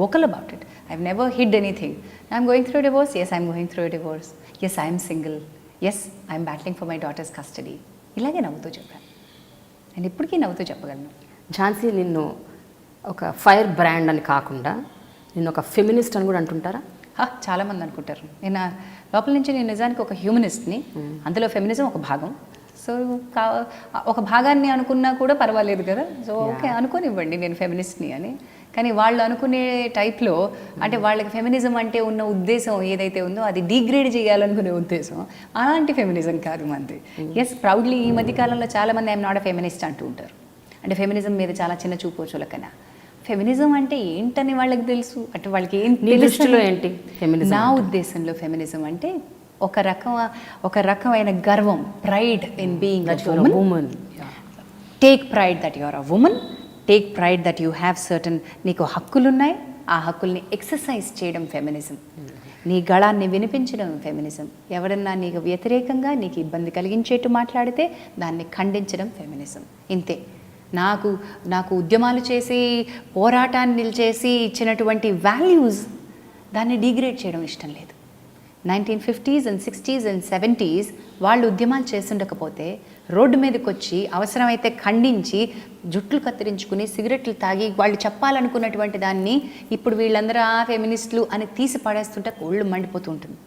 vocal about it. I've never hid anything. I'm going through a divorce. Yes, I'm going through a divorce. Yes, I'm single. Yes, I'm battling for my daughter's custody. ఇలాగే నవ్వుతూ చెప్పాను. నేను ఇప్పటికీ నవ్వుతూ చెప్పగలను. ఝాన్సీ, నిన్ను ఒక fire brand అని కాకుండా నిన్ను ఒక ఫెమినిస్ట్ అని కూడా అంటుంటారా? చాలామంది అనుకుంటారు. నేను లోపల నుంచి నేను నిజానికి ఒక హ్యూమనిస్ట్ని, అందులో ఫెమినిజం ఒక భాగం. సో ఒక భాగాన్ని అనుకున్నా కూడా పర్వాలేదు కదా. సో ఓకే అనుకోనివ్వండి నేను ఫెమినిస్ట్ని అని. కానీ వాళ్ళు అనుకునే టైప్లో, అంటే వాళ్ళకి ఫెమినిజం అంటే ఉన్న ఉద్దేశం ఏదైతే ఉందో అది డిగ్రేడ్ చేయాలనుకునే ఉద్దేశం, అలాంటి ఫెమినిజం కాదు మనది. ఎస్, ప్రౌడ్లీ ఈ మధ్యకాలంలో చాలామంది ఐఎమ్ నాట్ ఎ ఫెమినిస్ట్ అంటూ ఉంటారు. అంటే ఫెమినిజం మీద చాలా చిన్న చూపు చులకన. ఫెమినిజం అంటే ఏంటని వాళ్ళకి తెలుసు, అంటే వాళ్ళకి ఏంటి ఫెమినిజం? నా ఉద్దేశంలో ఫెమినిజం అంటే ఒక రకమైన గర్వం, pride in being a woman. Take pride that you are a woman take pride that you have certain, నీకు హక్కులున్నాయి, ఆ హక్కుల్ని ఎక్సర్సైజ్ చేయడం ఫెమినిజం. నీ గళాన్ని వినిపించడం ఫెమినిజం. ఎవడన్నా నీకు వ్యతిరేకంగా నీకు ఇబ్బంది కలిగించేట్టు మాట్లాడితే దాన్ని ఖండించడం ఫెమినిజం. ఇంతే. నాకు ఉద్యమాలు చేసి పోరాటాన్ని నిలిచేసి ఇచ్చినటువంటి వాల్యూస్ దాన్ని డిగ్రేడ్ చేయడం ఇష్టం లేదు. 1950s and 60s and 70s వాళ్ళు ఉద్యమాలు చేస్తుండకపోతే రోడ్డు మీదకి వచ్చి అవసరమైతే ఖండించి జుట్లు కత్తిరించుకుని సిగరెట్లు తాగి వాళ్ళు చెప్పాలనుకున్నటువంటి దాన్ని ఇప్పుడు వీళ్ళందరూ ఫెమినిస్టులు అని తీసి పడేస్తుంటే ఒళ్ళు మండిపోతూ ఉంటుంది.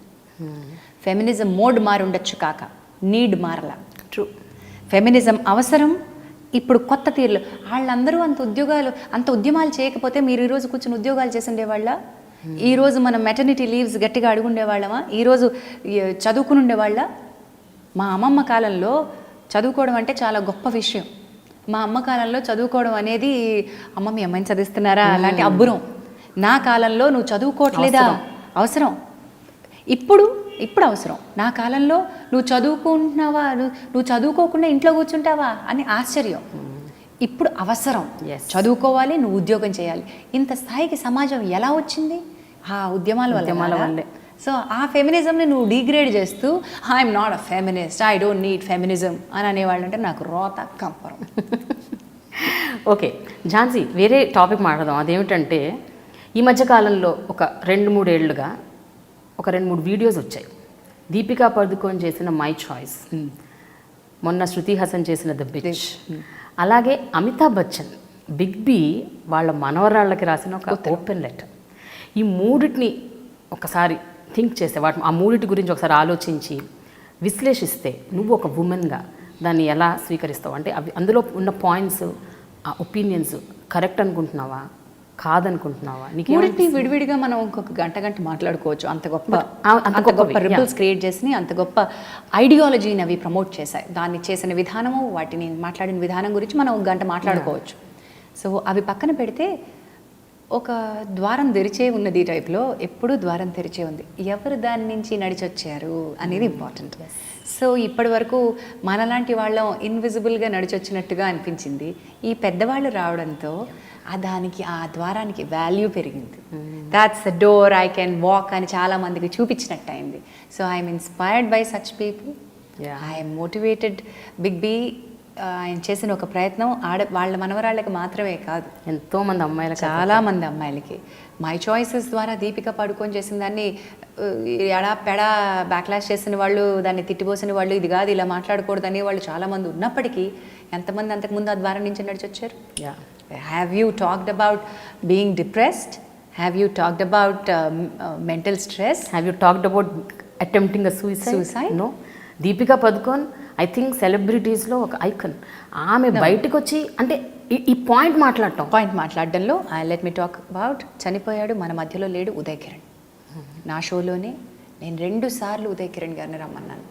ఫెమినిజం మోడ్ మారి ఉండొచ్చు కాక నీడ్ మారలా. ట్రూ. ఫెమినిజం అవసరం. ఇప్పుడు కొత్త తీరులు వాళ్ళందరూ అంత ఉద్యమాలు చేయకపోతే మీరు ఈరోజు కూర్చొని ఉద్యోగాలు చేసి ఉండేవాళ్ళ? ఈరోజు మనం మెటర్నిటీ లీవ్స్ గట్టిగా అడుగుండేవాళ్ళమా? ఈరోజు చదువుకుని ఉండేవాళ్ళ? మా అమ్మమ్మ కాలంలో చదువుకోవడం అంటే చాలా గొప్ప విషయం. మా అమ్మ కాలంలో చదువుకోవడం అనేది అమ్మ మీ అమ్మాయిని చదివిస్తున్నారా అలాంటి అబ్బురం. నా కాలంలో నువ్వు చదువుకోవట్లేదా? అవసరం. ఇప్పుడు అవసరం. నా కాలంలో నువ్వు చదువుకుంటున్నావా, నువ్వు చదువుకోకుండా ఇంట్లో కూర్చుంటావా అని ఆశ్చర్యం. ఇప్పుడు అవసరం. చదువుకోవాలి, నువ్వు ఉద్యోగం చేయాలి. ఇంత స్థాయికి సమాజం ఎలా వచ్చింది? ఆ ఉద్యమాల వల్లే. సో ఆ ఫెమినిజంని నువ్వు డిగ్రేడ్ చేస్తూ I'm not a feminist, I don't need feminism అని అనేవాళ్ళు అంటే నాకు రోత కంపరం. ఓకే ఝాన్సీ, వేరే టాపిక్ మాట్లాడదాం. అదేమిటంటే ఈ మధ్యకాలంలో ఒక 2-3 ఏళ్ళుగా ఒక 2-3 వీడియోస్ వచ్చాయి. దీపికా పదుకోన్ చేసిన మై చాయిస్, మొన్న శృతి హాసన్ చేసిన ద బిచ్, అలాగే అమితాబ్ బచ్చన్ బిగ్ బి వాళ్ళ మనవరాళ్ళకి రాసిన ఒక ఓపెన్ లెటర్. ఈ మూడిటిని ఒకసారి థింక్ చేస్తే ఆ మూడిటి గురించి ఒకసారి ఆలోచించి విశ్లేషిస్తే నువ్వు ఒక ఉమెన్గా దాన్ని ఎలా స్వీకరిస్తావు? అంటే అవి అందులో ఉన్న పాయింట్స్, ఆ ఒపీనియన్స్ కరెక్ట్ అనుకుంటున్నావా, కాదనుకుంటున్నావా? మూడింటిని విడివిడిగా మనం ఇంకొక గంట మాట్లాడుకోవచ్చు. అంత గొప్ప రిబల్స్ క్రియేట్ చేసి అంత గొప్ప ఐడియాలజీని అవి ప్రమోట్ చేశాయి. దాన్ని చేసిన విధానము, వాటిని మాట్లాడిన విధానం గురించి మనం ఒక గంట మాట్లాడుకోవచ్చు. సో అవి పక్కన పెడితే ఒక ద్వారం తెరిచే ఉన్నది టైప్లో ఎప్పుడూ ద్వారం తెరిచే ఉంది. ఎవరు దాని నుంచి నడిచొచ్చారు అనేది ఇంపార్టెంట్. సో ఇప్పటి వరకు మనలాంటి వాళ్ళం ఇన్విజిబుల్గా నడిచొచ్చినట్టుగా అనిపించింది. ఈ పెద్దవాళ్ళు రావడంతో ఆ ద్వారానికి వాల్యూ పెరిగింది. That's the door I can walk అని చాలా మందికి చూపించినట్టు అయింది. So I'm inspired by such people. I'm motivated. Big B ఆయన చేసిన ఒక ప్రయత్నం వాళ్ళ మనవరాళ్ళకి మాత్రమే కాదు, ఎంతోమంది అమ్మాయిలు, చాలామంది అమ్మాయిలకి. మై చాయిసెస్ ద్వారా దీపిక పడుకొని చేసిన దాన్ని ఎడా పెడా బ్యాక్లాష్ చేసిన వాళ్ళు, దాన్ని తిట్టిపోసిన వాళ్ళు, ఇది కాదు ఇలా మాట్లాడకూడదు అనే వాళ్ళు చాలామంది ఉన్నప్పటికీ ఎంతమంది అంతకుముందు ఆ ద్వారం నుంచి నడిచొచ్చారు? Have you talked about being depressed? Have you talked about mental stress? Have you talked about attempting a suicide? No. Deepika Padukone I think సెలబ్రిటీస్లో ఒక ఐకన్. ఆమె బయటకు వచ్చి అంటే ఈ పాయింట్ మాట్లాడడంలో లెట్ మీ టాక్ అబౌట్ చనిపోయాడు, మన మధ్యలో లేడు ఉదయ్ కిరణ్. నా షోలోనే నేను 2 సార్లు ఉదయ్ కిరణ్ గారిని రమ్మన్నాను.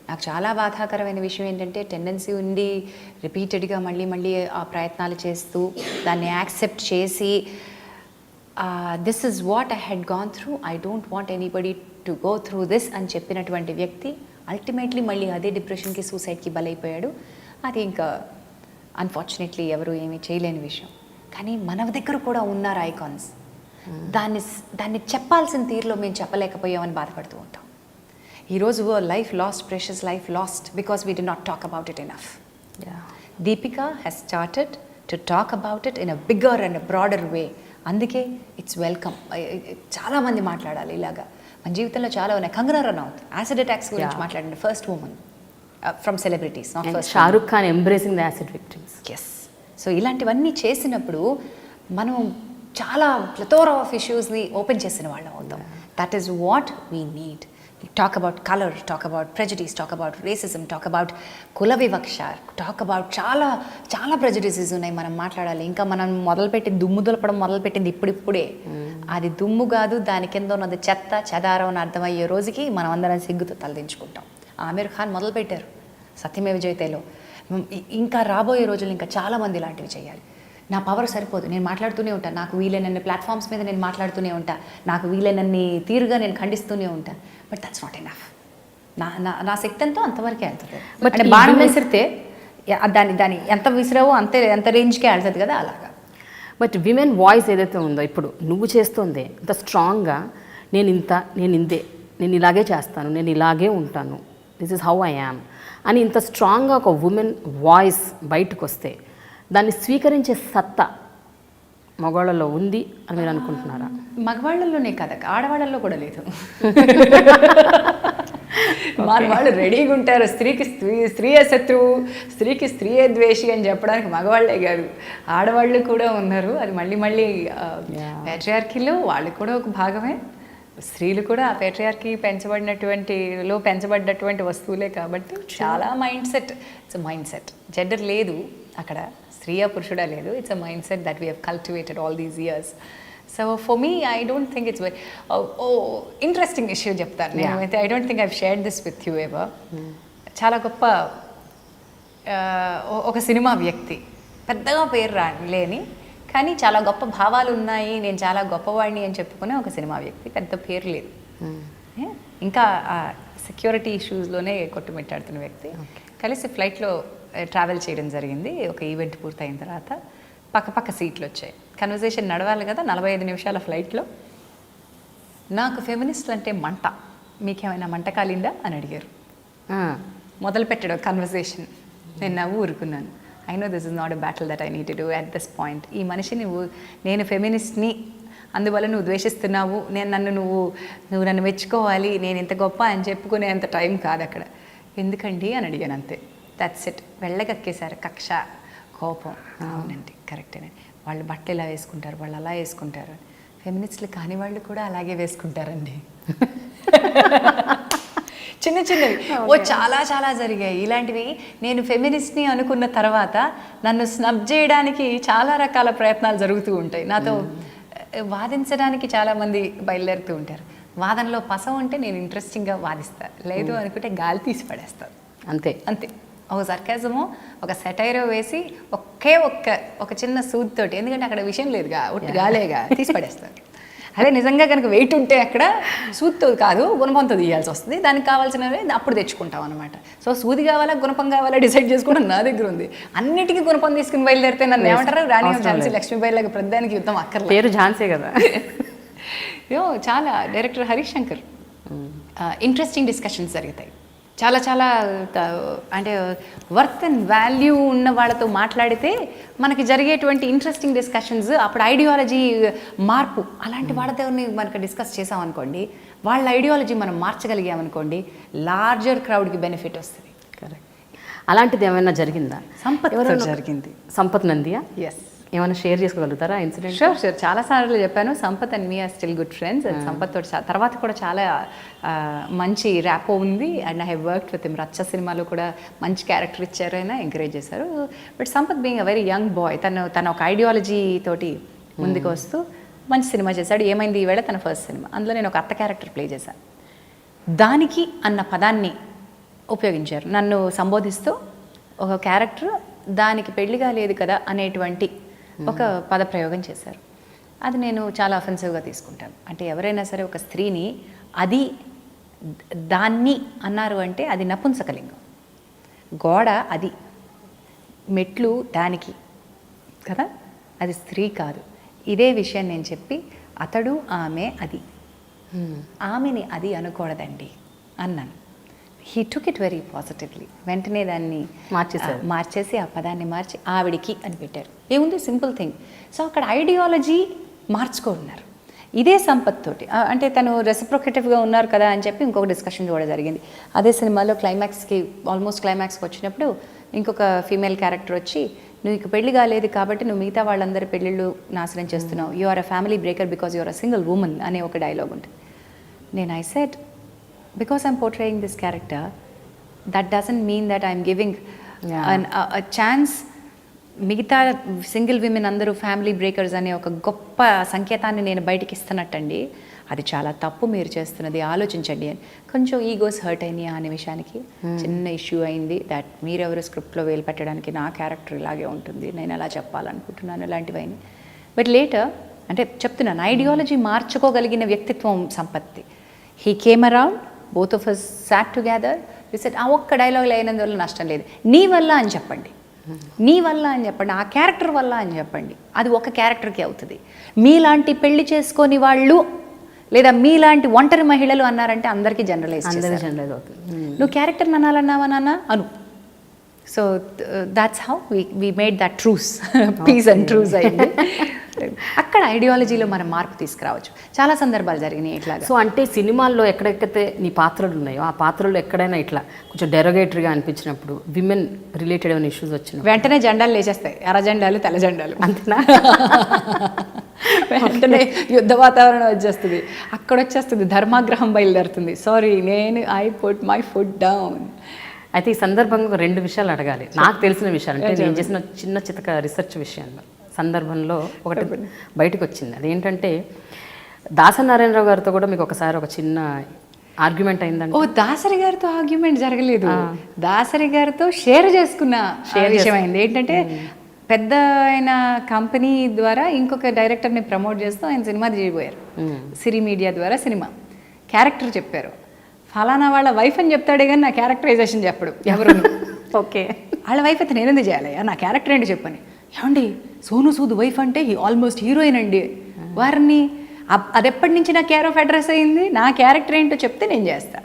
నాకు చాలా బాధాకరమైన విషయం ఏంటంటే టెండెన్సీ ఉండి రిపీటెడ్గా మళ్ళీ ఆ ప్రయత్నాలు చేస్తూ దాన్ని యాక్సెప్ట్ చేసి this is what I had gone through, I don't want anybody to go through this అని చెప్పినటువంటి వ్యక్తి అల్టిమేట్లీ మళ్ళీ అదే డిప్రెషన్కి, సూసైడ్కి బలైపోయాడు. అది ఇంకా అన్ఫార్చునేట్లీ ఎవరు ఏమీ చేయలేని విషయం. కానీ మన దగ్గర కూడా ఉన్నారు ఐకాన్స్. దాన్ని చెప్పాల్సిన తీరులో మేము చెప్పలేకపోయామని బాధపడుతూ ఉంటాం. ఈరోజు life lost, precious life lost because we do not talk about it enough. Deepika has started to talk about it in a bigger and broader way. అందుకే ఇట్స్ వెల్కమ్. చాలామంది మాట్లాడాలి ఇలాగా. మన జీవితంలో చాలా ఉన్నాయి. కంగనా రనౌత్ యాసిడ్ అటాక్స్ గురించి మాట్లాడండి, first women from celebrities. Shahrukh Khan embracing the acid victims. Yes. So ఇలాంటివన్నీ చేసినప్పుడు మనం చాలా ప్లథోరా ఆఫ్ ఇష్యూస్ని ఓపెన్ చేసిన వాళ్ళం అవుతాం. That is what we need. Talk about colour, talk about prejudice, talk about racism, talk about కుల వివక్ష, టాక్ అబౌట్ చాలా ప్రెజుడిసెస్ ఉన్నాయి మనం మాట్లాడాలి. ఇంకా మనం దుమ్ము దులపడం మొదలుపెట్టింది ఇప్పుడిప్పుడే. అది దుమ్ము కాదు, దాని కింద ఉన్నది చెత్త చెదారం అని అర్థమయ్యే రోజుకి మనం అందరం సిగ్గుతో తలదించుకుంటాం. ఆమీర్ ఖాన్ మొదలుపెట్టారు సత్యమేవ జయతేలో. ఇంకా రాబోయే రోజులు ఇంకా చాలామంది ఇలాంటివి చేయాలి. నా పవర్ సరిపోదు, నేను మాట్లాడుతూనే ఉంటాను. నాకు వీలైనన్ని ప్లాట్ఫామ్స్ మీద నేను మాట్లాడుతూనే ఉంటా, నాకు వీలైనన్ని తీరుగా నేను ఖండిస్తూనే ఉంటా. But that's not enough. నా శక్తి ఎంతో అంతవరకే వెళ్తుంది. బట్ బాణం విసిరితే దాన్ని ఎంత విసిరావో ఎంత రేంజ్కే వెళ్తుంది కదా, అలాగా. బట్ విమెన్ వాయిస్ ఏదైతే ఉందో ఇప్పుడు నువ్వు చేస్తుంది ఇంత స్ట్రాంగ్గా నేను ఇంతే, నేను ఇలాగే చేస్తాను, నేను ఇలాగే ఉంటాను, this is how I am అని ఇంత స్ట్రాంగ్గా ఒక ఉమెన్ వాయిస్ బయటకు వస్తే దాన్ని స్వీకరించే సత్తా మగవాళ్ళలో ఉంది అని మీరు అనుకుంటున్నారా? మగవాళ్ళలోనే కదా, ఆడవాళ్ళల్లో కూడా లేదు. వాళ్ళు రెడీగా ఉంటారు, స్త్రీకి స్త్రీయే శత్రువు, స్త్రీకి స్త్రీయే ద్వేషి అని చెప్పడానికి మగవాళ్ళే కాదు, ఆడవాళ్ళు కూడా ఉన్నారు. అది మళ్ళీ పేట్రియార్కీలో వాళ్ళు కూడా ఒక భాగమే. స్త్రీలు కూడా ఆ పేట్రియార్కీ పెంచబడ్డటువంటి వస్తువులే. కాబట్టి చాలా ఇట్స్ మైండ్ సెట్. జెండర్ లేదు అక్కడ, స్త్రీయా పురుషుడా లేదు. It's a mind set that we have cultivated all these years. So for me I don't think it's very interesting issue చెప్తాను నేనైతే. I don't think I shared this with you ever. చాలా గొప్ప ఒక cinema వ్యక్తి, పెద్దగా పేరు లేని కానీ చాలా గొప్ప భావాలు ఉన్నాయి, నేను చాలా గొప్పవాడిని అని చెప్పుకునే ఒక సినిమా వ్యక్తి, పెద్ద పేరు లేదు, ఇంకా సెక్యూరిటీ ఇష్యూస్లోనే కొట్టుమిట్టాడుతున్న వ్యక్తి. కలిసి ఫ్లైట్లో ట్రావెల్ చేయడం జరిగింది. ఒక ఈవెంట్ పూర్తయిన తర్వాత పక్క సీట్లు వచ్చాయి, కన్వర్జేషన్ నడవాలి కదా. 45 నిమిషాల ఫ్లైట్లో నాకు ఫెమినిస్టులు అంటే మంట, మీకేమైనా మంట కాలిందా అని అడిగారు. మొదలు పెట్టాడు కన్వర్జేషన్. నేను నవ్వు ఊరుకున్నాను. I know this is not a battle that I need to do at this point. ఈ మనిషిని నేను ఫెమినిస్ట్ని, అందువల్ల నువ్వు ద్వేషిస్తున్నావు, నువ్వు నన్ను మెచ్చుకోవాలి, నేను ఇంత గొప్ప అని చెప్పుకునే అంత టైం కాదు అక్కడ. ఎందుకండి అని అడిగాను, అంతే. That's it. వెళ్ళగక్కేశారు కక్ష, కోపం. అవునండి, కరెక్టేనండి, వాళ్ళు బట్టలు ఇలా వేసుకుంటారు, వాళ్ళు అలా వేసుకుంటారు, ఫెమినిస్టులు కాని వాళ్ళు కూడా అలాగే వేసుకుంటారండి. చిన్నవి చాలా జరిగాయి ఇలాంటివి. నేను ఫెమినిస్ట్ని అనుకున్న తర్వాత నన్ను స్నబ్ చేయడానికి చాలా రకాల ప్రయత్నాలు జరుగుతూ ఉంటాయి. నాతో వాదించడానికి చాలామంది బయలుదేరుతూ ఉంటారు. వాదనలో పసం ఉంటే నేను ఇంట్రెస్టింగ్గా వాదిస్తాను, లేదు అనుకుంటే గాలి తీసి పడేస్తాను, అంతే. ఒక సర్కాజము, ఒక సెటైరో వేసి ఒక చిన్న సూదితోటి, ఎందుకంటే అక్కడ విషయం లేదుగా, ఒట్టి గాలేగా, తీసి పడేస్తారు. అదే నిజంగా కనుక వెయిట్ ఉంటే అక్కడ సూదితో కాదు గుణపంతో తీయాల్సి వస్తుంది. దానికి కావాల్సినవి అప్పుడు తెచ్చుకుంటాం అనమాట. సో సూది కావాలా గుణపం కావాలా డిసైడ్ చేసుకోవడం నా దగ్గర ఉంది. అన్నిటికీ గుణపం తీసుకుని బయలుదేరితే నన్ను ఏమంటారు, రాణి ఝాన్సీ లక్ష్మీబాయిలాగా ప్రతిదానికి యుద్ధం అక్కర్లేదు. పేరు ఝాన్సీ కదా. చాలా director Harish Shankar interesting discussions జరుగుతాయి. చాలా అంటే వర్త్ అండ్ వాల్యూ ఉన్న వాళ్ళతో మాట్లాడితే మనకి జరిగేటువంటి ఇంట్రెస్టింగ్ డిస్కషన్స్, అప్పుడు ఐడియాలజీ మార్పు, అలాంటి వాళ్ళతో మనకు డిస్కస్ చేసామనుకోండి, వాళ్ళ ఐడియాలజీ మనం మార్చగలిగామనుకోండి, లార్జర్ క్రౌడ్కి బెనిఫిట్ వస్తుంది. కరెక్ట్. అలాంటిది ఏమైనా జరిగిందా? జరిగింది. సంపత్ నందియా? ఎస్. ఏమైనా షేర్ చేసుకోగలుగుతారా ఇన్సిడెంట్? షూర్. చాలాసార్లు చెప్పాను, Sampath and me are still good friends. Sampath తోటి తర్వాత కూడా చాలా మంచి ర్యాపో ఉంది. And I have worked with him. Racha సినిమాలో కూడా మంచి క్యారెక్టర్ ఇచ్చారు, అయినా ఎంకరేజ్ చేశారు. But Sampath being a very young boy, తన ఒక ఐడియాలజీ తోటి ముందుకు వస్తూ మంచి సినిమా చేశాడు. ఏమైంది ఈవేళ తన ఫస్ట్ సినిమా. అందులో నేను ఒక అత్త క్యారెక్టర్ ప్లే చేశాను. దానికి అన్న పదాన్ని ఉపయోగించారు నన్ను సంబోధిస్తూ. ఒక క్యారెక్టర్ దానికి పెళ్లిగా లేదు కదా అనేటువంటి ఒక పదప్రయోగం చేశారు. అది నేను చాలా అఫెన్సివ్గా తీసుకుంటాను. అంటే ఎవరైనా సరే ఒక స్త్రీని దాన్ని అన్నారు అంటే అది నపుంసకలింగం. గోడ అది, మెట్లు దానికి కదా, అది స్త్రీ కాదు. ఇదే విషయం నేను చెప్పి, అతడు ఆమె అది, ఆమెని అది అనకూడదండి అన్నాను. He took it very positively. వెంటనే దాన్ని మార్చేసి ఆ పదాన్ని మార్చి ఆవిడికి అని పెట్టారు. ఏముంది, సింపుల్ థింగ్. సో అక్కడ ఐడియాలజీ మార్చుకున్నారు. ఇదే సంపత్ తోటి, అంటే తను రెసిప్రొకేటివ్గా ఉన్నారు కదా అని చెప్పి ఇంకొక డిస్కషన్ కూడా జరిగింది. అదే సినిమాలో ఆల్మోస్ట్ క్లైమాక్స్కి వచ్చినప్పుడు ఇంకొక ఫీమేల్ క్యారెక్టర్ వచ్చి, నువ్వు ఇక పెళ్లి కాలేదు కాబట్టి నువ్వు మిగతా వాళ్ళందరి పెళ్ళిళ్ళు నాశనం చేస్తున్నావు, you are a family breaker because you are a single woman అనే ఒక డైలాగ్ ఉంటుంది. నేను I said, because I'm portraying this character, that doesn't mean that I'm giving a chance మిగతా సింగిల్ విమెన్ అందరూ ఫ్యామిలీ బ్రేకర్స్ అనే ఒక గొప్ప సంకేతాన్ని నేను బయటికి ఇస్తున్నట్టండి. అది చాలా తప్పు మీరు చేస్తున్నది, ఆలోచించండి అని. కొంచెం ఈగోస్ హర్ట్ అయినాయి ఆ నిమిషానికి. చిన్న ఇష్యూ అయింది. దట్ మీరెవరు స్క్రిప్ట్లో వేలు పెట్టడానికి, నా క్యారెక్టర్ ఇలాగే ఉంటుంది, నేను అలా చెప్పాలనుకుంటున్నాను, ఇలాంటివన్నీ. బట్ లేటర్ అంటే చెప్తున్నాను, ఐడియాలజీ మార్చుకోగలిగిన వ్యక్తిత్వం సంపత్తి. He came around, both of us sat together, we said, ఒక్క డైలాగ్ లేనందువల్ల నష్టం లేదు, నీ వల్ల అని చెప్పండి, నీ వల్ల అని చెప్పండి, ఆ క్యారెక్టర్ వల్ల అని చెప్పండి. అది ఒక క్యారెక్టర్కి అవుతుంది. మీలాంటి పెళ్లి చేసుకొని వాళ్ళు లేదా మీలాంటి ఒంటరి మహిళలు అన్నారంటే అందరికీ జనరలైజ్ అవుతుంది. నువ్వు క్యారెక్టర్ అనాలన్నావా నాన్న అను. So that's how we made that truce, peace and truce అయింది. అక్కడ ఐడియాలజీలో మనం మార్పు తీసుకురావచ్చు. చాలా సందర్భాలు జరిగినాయి ఇట్లాగా. సో అంటే సినిమాల్లో ఎక్కడెక్కడైతే నీ పాత్రలు ఉన్నాయో ఆ పాత్రలో ఎక్కడైనా ఇట్లా కొంచెం డెరోగేటరీగా అనిపించినప్పుడు, విమెన్ రిలేటెడ్ అయిన ఇష్యూస్ వచ్చిన వెంటనే జెండాలు లేచేస్తాయి, ఎర్ర జెండాలు తెల్ల జెండాలు అంతేనా? వెంటనే యుద్ధ వాతావరణం వచ్చేస్తుంది, అక్కడ వచ్చేస్తుంది ధర్మాగ్రహం బయలుదేరుతుంది. Sorry, I put my foot down. అయితే ఈ సందర్భంగా 2 విషయాలు అడగాలి. నాకు తెలిసిన విషయాలు అంటే నేను చేసిన చిన్న చితక రీసెర్చ్ విషయంలో సందర్భంలో ఒకటి బయటకు వచ్చింది. అదేంటంటే దాసనారాయణరావు గారితో కూడా మీకు ఒకసారి ఒక చిన్న ఆర్గ్యుమెంట్ అయిందండి. దాసరి గారితో ఆర్గ్యుమెంట్ జరగలేదు, దాసరి గారితో షేర్ చేసుకున్న విషయం అయింది. ఏంటంటే పెద్ద ఆయన కంపెనీ ద్వారా ఇంకొక డైరెక్టర్ని ప్రమోట్ చేస్తూ ఆయన సినిమా చేయబోయారు. సిరి మీడియా ద్వారా సినిమా క్యారెక్టర్ చెప్పారు. ఫలానా వాళ్ళ వైఫ్ అని చెప్తాడే కానీ నా క్యారెక్టరైజేషన్ చెప్పడు ఎవరు. ఓకే, వాళ్ళ వైఫ్ అయితే నేనెందుకు చేయాలి, నా క్యారెక్టర్ ఏంటి చెప్పని. ఏమండి సోను సూద్ వైఫ్ అంటే ఆల్మోస్ట్ హీరోయిన్ అండి, వారిని అది ఎప్పటి నుంచి నా కేర్ ఆఫ్ అడ్రస్ అయింది, నా క్యారెక్టర్ ఏంటో చెప్తే నేను చేస్తా.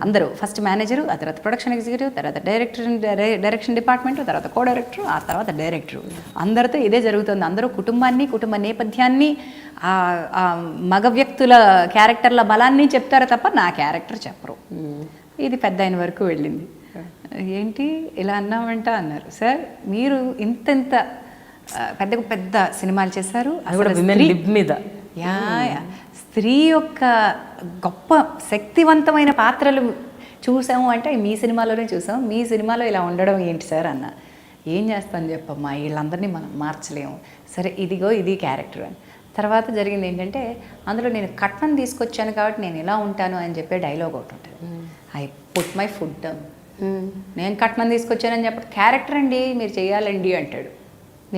అందరూ ఫస్ట్ మేనేజరు, ఆ తర్వాత ప్రొడక్షన్ ఎగ్జిక్యూటివ్, తర్వాత డైరెక్షన్ డిపార్ట్మెంట్, తర్వాత కో డైరెక్టర్, ఆ తర్వాత డైరెక్టర్. అందరితో ఇదే జరుగుతుంది. అందరూ కుటుంబ నేపథ్యాన్ని, మగ వ్యక్తుల క్యారెక్టర్ల బలాన్ని చెప్తారు తప్ప నా క్యారెక్టర్ చెప్పరు. ఇది పెద్ద అయిన వరకు వెళ్ళింది. ఏంటి ఇలా అన్నామంట అన్నారు. సార్ మీరు ఇంత పెద్ద సినిమాలు చేశారు, మీద స్త్రీ యొక్క గొప్ప శక్తివంతమైన పాత్రలు చూసాము అంటే మీ సినిమాలోనే చూసాం, మీ సినిమాలో ఇలా ఉండడం ఏంటి సార్ అన్న. ఏం చేస్తాను చెప్పమ్మా, వీళ్ళందరినీ మనం మార్చలేము, సరే ఇదిగో ఇది క్యారెక్టర్ అని. తర్వాత జరిగింది ఏంటంటే అందులో నేను కట్నం తీసుకొచ్చాను కాబట్టి నేను ఇలా ఉంటాను అని చెప్పే డైలాగ్ ఒకటి ఉంటుంది. I put my foot down. నేను కట్నం తీసుకొచ్చానని చెప్పడం క్యారెక్టర్ అండి, మీరు చేయాలండి అంటాడు.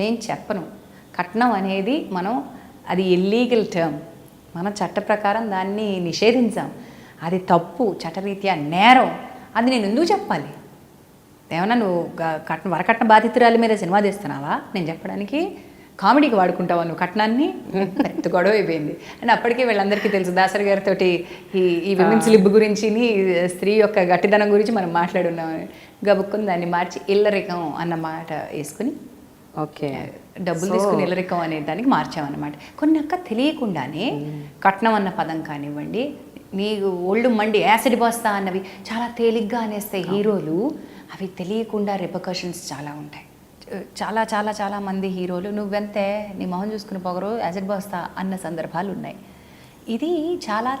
నేను చెప్పను. కట్నం అనేది అది ఇల్లీగల్ టర్మ్, మన చట్ట ప్రకారం దాన్ని నిషేధించాం, అది తప్పు, చట్టరీత్యా నేరం. అది నేను ఎందుకు చెప్పాలి? ఏమన్నా నువ్వు వరకట్న బాధితురాలి మీద సినిమా తీస్తున్నావా నేను చెప్పడానికి? కామెడీకి వాడుకుంటావా నువ్వు కట్నాన్ని? పెద్ద గొడవ అయిపోయింది. అండ్ అప్పటికే వీళ్ళందరికీ తెలుసు దాసరి గారితో ఈ విమెన్స్ లిబ్ గురించి, స్త్రీ యొక్క గట్టిదనం గురించి మనం మాట్లాడున్నామని. గబుక్కుని దాన్ని మార్చి ఇల్లరికం అన్న మాట వేసుకుని, ఓకే, డబ్బులు తీసుకుని ఇల్లరికం అనే దానికి మార్చామన్నమాట. కొన్ని అక్క తెలియకుండానే కట్నం అన్న పదం కానివ్వండి, నీకు ఒళ్ళు మండి యాసిడ్ బస్తా అన్నవి చాలా తేలిగ్గా అనేస్తాయి హీరోలు. అవి తెలియకుండా రిపర్కషన్స్ చాలా ఉంటాయి. చాలా చాలా చాలా మంది హీరోలు నువ్వెంతే నీ మొహం చూసుకుని పొగరు యాసిడ్ బస్తా అన్న సందర్భాలు ఉన్నాయి. ఇది చాలా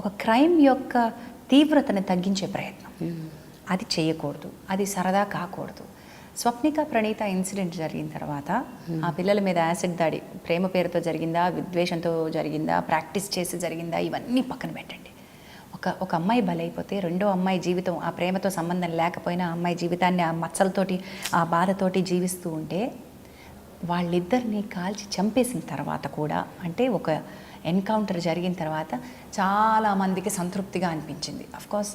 ఒక క్రైమ్ యొక్క తీవ్రతను తగ్గించే ప్రయత్నం. అది చేయకూడదు, అది సరదా కాకూడదు. స్వప్నిక ప్రణీత ఇన్సిడెంట్ జరిగిన తర్వాత ఆ పిల్లల మీద యాసిడ్ దాడి ప్రేమ పేరుతో జరిగిందా, విద్వేషంతో జరిగిందా, ప్రాక్టీస్ చేసి జరిగిందా, ఇవన్నీ పక్కన పెట్టండి. ఒక అమ్మాయి బలైపోతే రెండో అమ్మాయి జీవితం ఆ ప్రేమతో సంబంధం లేకపోయినా ఆ అమ్మాయి జీవితాన్ని ఆ మచ్చలతోటి ఆ బాధతోటి జీవిస్తూ ఉంటే వాళ్ళిద్దరిని కాల్చి చంపేసిన తర్వాత కూడా, అంటే ఒక ఎన్కౌంటర్ జరిగిన తర్వాత చాలామందికి సంతృప్తిగా అనిపించింది. Of course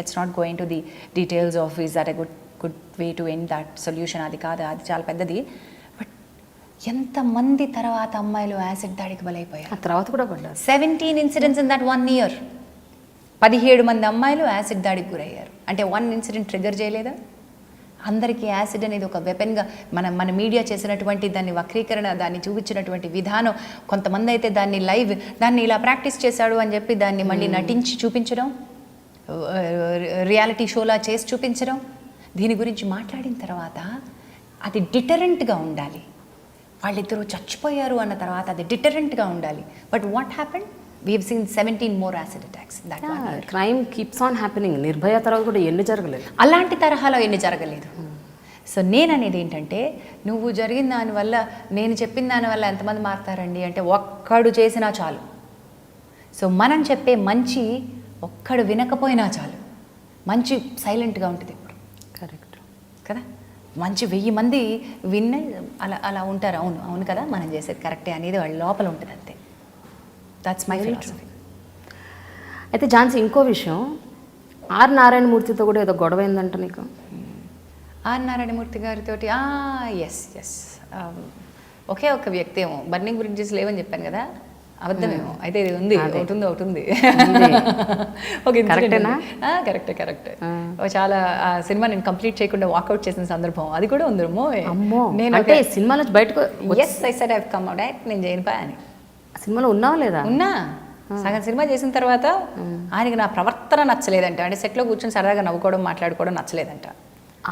let's not go in to the details of is that a good way to end that solution, అది కాదు, అది చాలా పెద్దది. బట్ ఎంతమంది తర్వాత అమ్మాయిలు యాసిడ్ దాడికి బలైపోయారు. ఆ తర్వాత కూడా పడ్డారు. 17 ఇన్సిడెంట్స్ ఇన్ దట్ 1 year. 17 మంది అమ్మాయిలు యాసిడ్ దాడికి గురయ్యారు. అంటే 1 ఇన్సిడెంట్ ట్రిగర్ చేయలేదా? అందరికీ యాసిడ్ అనేది ఒక వెపన్గా మన మీడియా చేసినటువంటి దాన్ని వక్రీకరణ, దాన్ని చూపించినటువంటి విధానం, కొంతమంది అయితే దాన్ని ఇలా ప్రాక్టీస్ చేశాడు అని చెప్పి దాన్ని మళ్ళీ నటించి చూపించడం, రియాలిటీ షోలా చేసి చూపించడం, దీని గురించి మాట్లాడిన తర్వాత అది డిటరెంట్గా ఉండాలి. వాళ్ళిద్దరూ చచ్చిపోయారు అన్న తర్వాత అది డిటరెంట్గా ఉండాలి. But what happened? We've seen 17 more acid attacks. Crime keeps on happening. Nirbhaya తర్వాత కూడా ఎన్ని జరగలేదు, అలాంటి తరహాలో ఎన్ని జరగలేదు. సో నేను అనేది ఏంటంటే, నువ్వు జరిగిన దానివల్ల, నేను చెప్పిన దానివల్ల ఎంతమంది మారుతారండి అంటే ఒక్కడు చేసినా చాలు. సో మనం చెప్పే మంచి ఒక్కడు వినకపోయినా చాలు. మంచి సైలెంట్గా ఉంటుంది ఇప్పుడు. కరెక్ట్ కదా? మంచి 1000 మంది విన్నే అలా ఉంటారు. అవును కదా, మనం చేసేది కరెక్టే అనేది వాళ్ళ లోపల ఉంటుంది అంతే. That's my philosophy. అయితే ఝాన్సీ, ఇంకో విషయం, ఆర్ నారాయణమూర్తితో కూడా ఏదో గొడవ అయిందంట నీకు? ఆర్ నారాయణమూర్తి గారితో ఎస్ ఎస్ ఒకే ఒక వ్యక్తి ఏమో బర్నింగ్ బ్రిడ్జెస్ లేవని చెప్పాను కదా, అబద్ధమేమో అయితే ఇది ఉంది, ఒకటి ఉంది ఒక కరెక్ట్ చాలా ఆ సినిమా నేను కంప్లీట్ చేయకుండా వాకౌట్ చేసిన సందర్భం అది కూడా ఉంది. నేను సినిమా నుంచి బయటకు నేను చేయను అని సినిమాలో ఉన్నావా లేదా? ఉన్నా. సగం సినిమా చేసిన తర్వాత ఆయనకి నా ప్రవర్తన నచ్చలేదంట. అంటే సెట్లో కూర్చొని సరదాగా నవ్వుకోవడం మాట్లాడుకోవడం నచ్చలేదంట.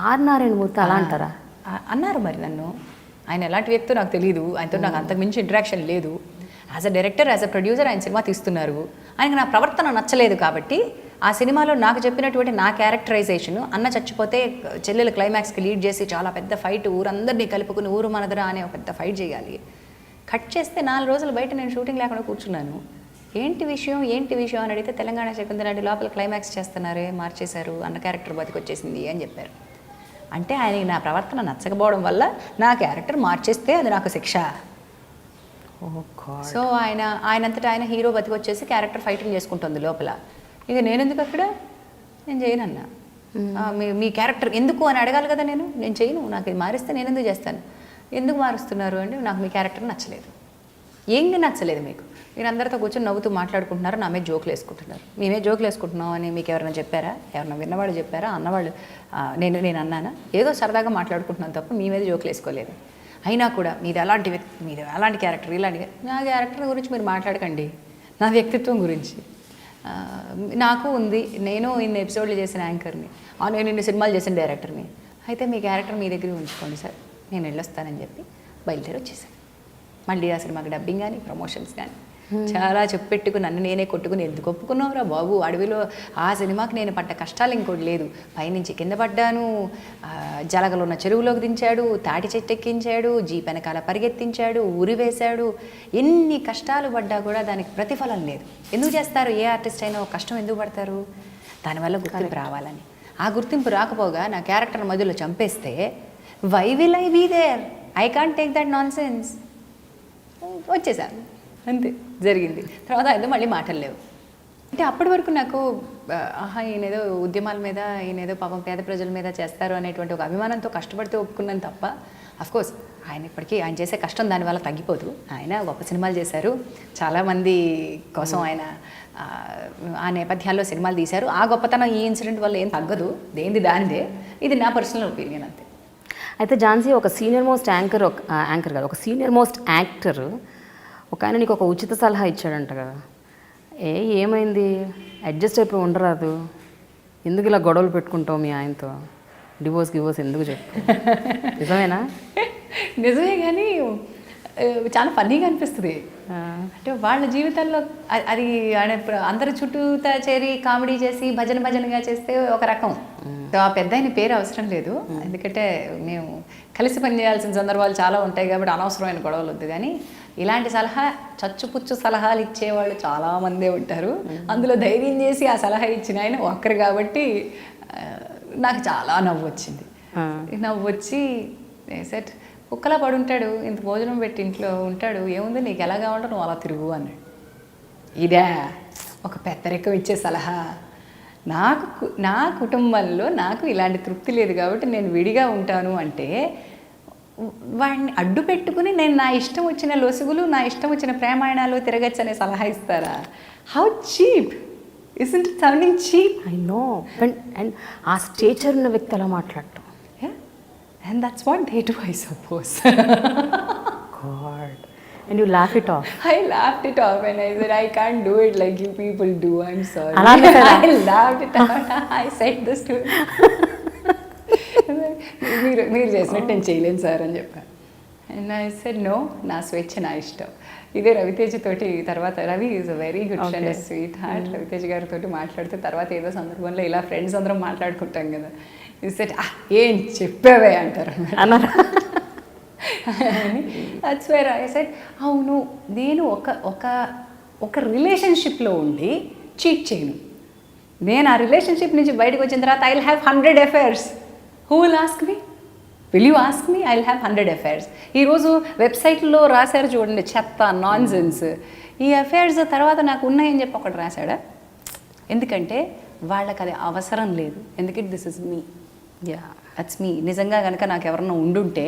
ఆర్ నారాయణమూర్తి అలా అంటారా? అన్నారు మరి నన్ను. ఆయన ఎలాంటి వ్యక్తో నాకు తెలియదు, ఆయనతో నాకు అంతకు మించి ఇంటరాక్షన్ లేదు. As a director, as a producer ఆయన సినిమా తీస్తున్నారు. ఆయనకి నా ప్రవర్తన నచ్చలేదు కాబట్టి ఆ సినిమాలో నాకు చెప్పినటువంటి నా క్యారెక్టరైజేషన్, అన్న చచ్చిపోతే చెల్లెలు క్లైమాక్స్కి లీడ్ చేసి చాలా పెద్ద ఫైట్, ఊరందరినీ కలుపుకుని ఊరు మనదరా అనే ఒక పెద్ద ఫైట్ చేయాలి. కట్ చేస్తే 4 రోజులు బయట నేను షూటింగ్ లేకుండా కూర్చున్నాను. ఏంటి విషయం అని అడిగితే తెలంగాణ శకుంతలాంటి లోపల క్లైమాక్స్ చేస్తున్నారే, మార్చేశారు, అన్న క్యారెక్టర్ బతికొచ్చేసింది అని చెప్పారు. అంటే ఆయనకి నా ప్రవర్తన నచ్చకపోవడం వల్ల నా క్యారెక్టర్ మార్చేస్తే అది నాకు శిక్ష. సో ఆయనంతటా ఆయన హీరో బతికొచ్చేసి క్యారెక్టర్ ఫైటింగ్ చేసుకుంటుంది లోపల. ఇక నేనెందుకు అక్కడ, నేను చేయనన్నా. మీ క్యారెక్టర్ ఎందుకు అని అడగాలి కదా, నేను చేయను, నాకు ఇది మారిస్తే నేను ఎందుకు చేస్తాను. ఎందుకు మారుస్తున్నారు అంటే నాకు మీ క్యారెక్టర్ నచ్చలేదు. ఏంటి నచ్చలేదు మీకు? మీరు అందరితో కూర్చొని నవ్వుతూ మాట్లాడుకుంటున్నారు, నా మీద జోకులు వేసుకుంటున్నారు. మేమే జోకులు వేసుకుంటున్నాం అని మీకు ఎవరైనా చెప్పారా? ఎవరైనా విన్నవాళ్ళు చెప్పారా? అన్నవాళ్ళు నేను అన్నానా? ఏదో సరదాగా మాట్లాడుకుంటున్నాను తప్ప మీ మీద జోకులు వేసుకోలేదు. అయినా కూడా మీది అలాంటి క్యారెక్టర్, ఇలాంటి నా క్యారెక్టర్ గురించి మీరు మాట్లాడకండి, నా వ్యక్తిత్వం గురించి. నాకు ఉంది, నేను ఇన్ని ఎపిసోడ్లు చేసిన యాంకర్ని, నేను ఇన్ని సినిమాలు చేసిన డైరెక్టర్ని. అయితే మీ క్యారెక్టర్ మీ దగ్గర ఉంచుకోండి సార్, నేను వెళ్ళొస్తానని చెప్పి బయలుదేరి వచ్చేసాను. మళ్ళీ ఆ సినిమాకి డబ్బింగ్ కానీ ప్రమోషన్స్ కానీ చాలా చెప్పెట్టుకుని నన్ను నేనే కొట్టుకుని, ఎందుకు ఒప్పుకున్నావురా బాబు, అడవిలో ఆ సినిమాకి నేను పడ్డ కష్టాలు ఇంకోటి లేదు. పైనుంచి కింద పడ్డాను, జలగలు ఉన్న చెరువులోకి దించాడు, తాటి చెట్టు ఎక్కించాడు, జీప్ వెనకాల పరిగెత్తించాడు, ఉరి వేశాడు. ఎన్ని కష్టాలు పడ్డా కూడా దానికి ప్రతిఫలం లేదు. ఎందుకు చేస్తారు? ఏ ఆర్టిస్ట్ అయినా ఒక కష్టం ఎందుకు పడతారు? దానివల్ల గుర్తింపు రావాలని. ఆ గుర్తింపు రాకపోగా నా క్యారెక్టర్ మధ్యలో చంపేస్తే why will I be there? I can't take that nonsense. వచ్చేసాను, అంతే జరిగింది. తర్వాత ఆయనతో మళ్ళీ మాటలు లేవు. అంటే అప్పటి వరకు నాకు ఈయనేదో ఉద్యమాల మీద, ఈయనేదో పాపం పేద ప్రజల మీద చేస్తారు అనేటువంటి ఒక అభిమానంతో కష్టపడితే ఒప్పుకున్నాను తప్ప, అఫ్కోర్స్ ఆయన ఇప్పటికీ ఆయన చేసే కష్టం దానివల్ల తగ్గిపోదు. ఆయన గొప్ప సినిమాలు చేశారు, చాలామంది కోసం ఆయన ఆ నేపథ్యాల్లో సినిమాలు తీశారు. ఆ గొప్పతనం ఈ ఇన్సిడెంట్ వల్ల ఏం తగ్గదు, దేంది దానిదే. ఇది నా పర్సనల్ ఒపీనియన్ అంతే. అయితే ఝాన్సీ, ఒక సీనియర్ మోస్ట్ యాంకర్ కాదు, ఒక సీనియర్ మోస్ట్ యాక్టర్ ఒక ఆయన నీకు ఒక ఉచిత సలహా ఇచ్చాడంట కదా, ఏమైంది, అడ్జస్ట్ అయిపోయి ఉండరాదు, ఎందుకు ఇలా గొడవలు పెట్టుకుంటావు మీ ఆయనతో, డివోర్స్ ఎందుకు చెప్పు? నిజమేనా? నిజమే, కానీ చాలా ఫన్నీగా అనిపిస్తుంది. అంటే వాళ్ళ జీవితంలో అది అందరి చుట్టూతా చేరి కామెడీ చేసి భజనగా చేస్తే ఒక రకం. ఆ పెద్ద ఆయన పేరు అవసరం లేదు, ఎందుకంటే మేము కలిసి పనిచేయాల్సిన సందర్భాలు చాలా ఉంటాయి కాబట్టి అనవసరమైన గొడవలు వద్దు. కానీ ఇలాంటి చచ్చుపుచ్చు సలహాలు ఇచ్చేవాళ్ళు చాలామందే ఉంటారు. అందులో ధైర్యం చేసి ఆ సలహా ఇచ్చిన ఆయన ఒక్కరు కాబట్టి నాకు చాలా నవ్వు వచ్చి సెట్ కుక్కలా పడుంటాడు, ఇంత భోజనం పెట్టి ఇంట్లో ఉంటాడు, ఏముంది నీకు ఎలా కావాలంటే నువ్వు అలా తిరుగు అన్నాడు. ఇదే ఒక పెద్దరికం ఇచ్చే సలహా. నా కుటుంబంలో నాకు ఇలాంటి తృప్తి లేదు కాబట్టి నేను విడిగా ఉంటాను అంటే వాడిని అడ్డు పెట్టుకుని నేను నా ఇష్టం వచ్చిన లొసుగులు, నా ఇష్టం వచ్చిన ప్రేమాయణాలు తిరగచ్చు అనే సలహా ఇస్తారా? How cheap! Isn't it sounding cheap? I know. And ఆ స్టేచర్ ఉన్న వ్యక్తి అలా మాట్లాడటం, and that's what they do, I suppose. God. And you laugh it off. I laughed it off and I said, I can't do it like you people do, I'm sorry. I laughed it out. I said this to him. మీరు చేసినట్టు నేను చేయలేను sir అని చెప్పాను. And I said no, నా స్వేచ్ఛ, నా ఇష్టం. ఇదే రవితేజ్ తోటి తర్వాత, Ravi is a very good friend, sweet heart. Ravitej గారితో మాట్లాడితే తర్వాత ఏదో సందర్భంలో ఇలా ఫ్రెండ్స్ అందరం మాట్లాడుకుంటాం కదా, ఈ సెట్ ఏం చెప్పావే అంటారు అన్నారు. దట్స్ వేర్ ఐ సెడ్ అవును, నేను ఒక రిలేషన్షిప్లో ఉండి చీట్ చేయను. నేను ఆ రిలేషన్షిప్ నుంచి బయటకు వచ్చిన తర్వాత I will have 100 affairs. Who will ask me? Will you ask me? I will have 100 affairs. ఈరోజు వెబ్సైట్లో రాశారు చూడండి, చెత్త నాన్ సెన్స్. ఈ అఫైర్స్ తర్వాత నాకు ఉన్నాయని చెప్పి ఒకటి రాశాడా? ఎందుకంటే వాళ్ళకి అది అవసరం లేదు. ఎందుకంటే this is me. Yeah that's me. నిజంగా కనుక నాకు ఎవరన్నా ఉండుంటే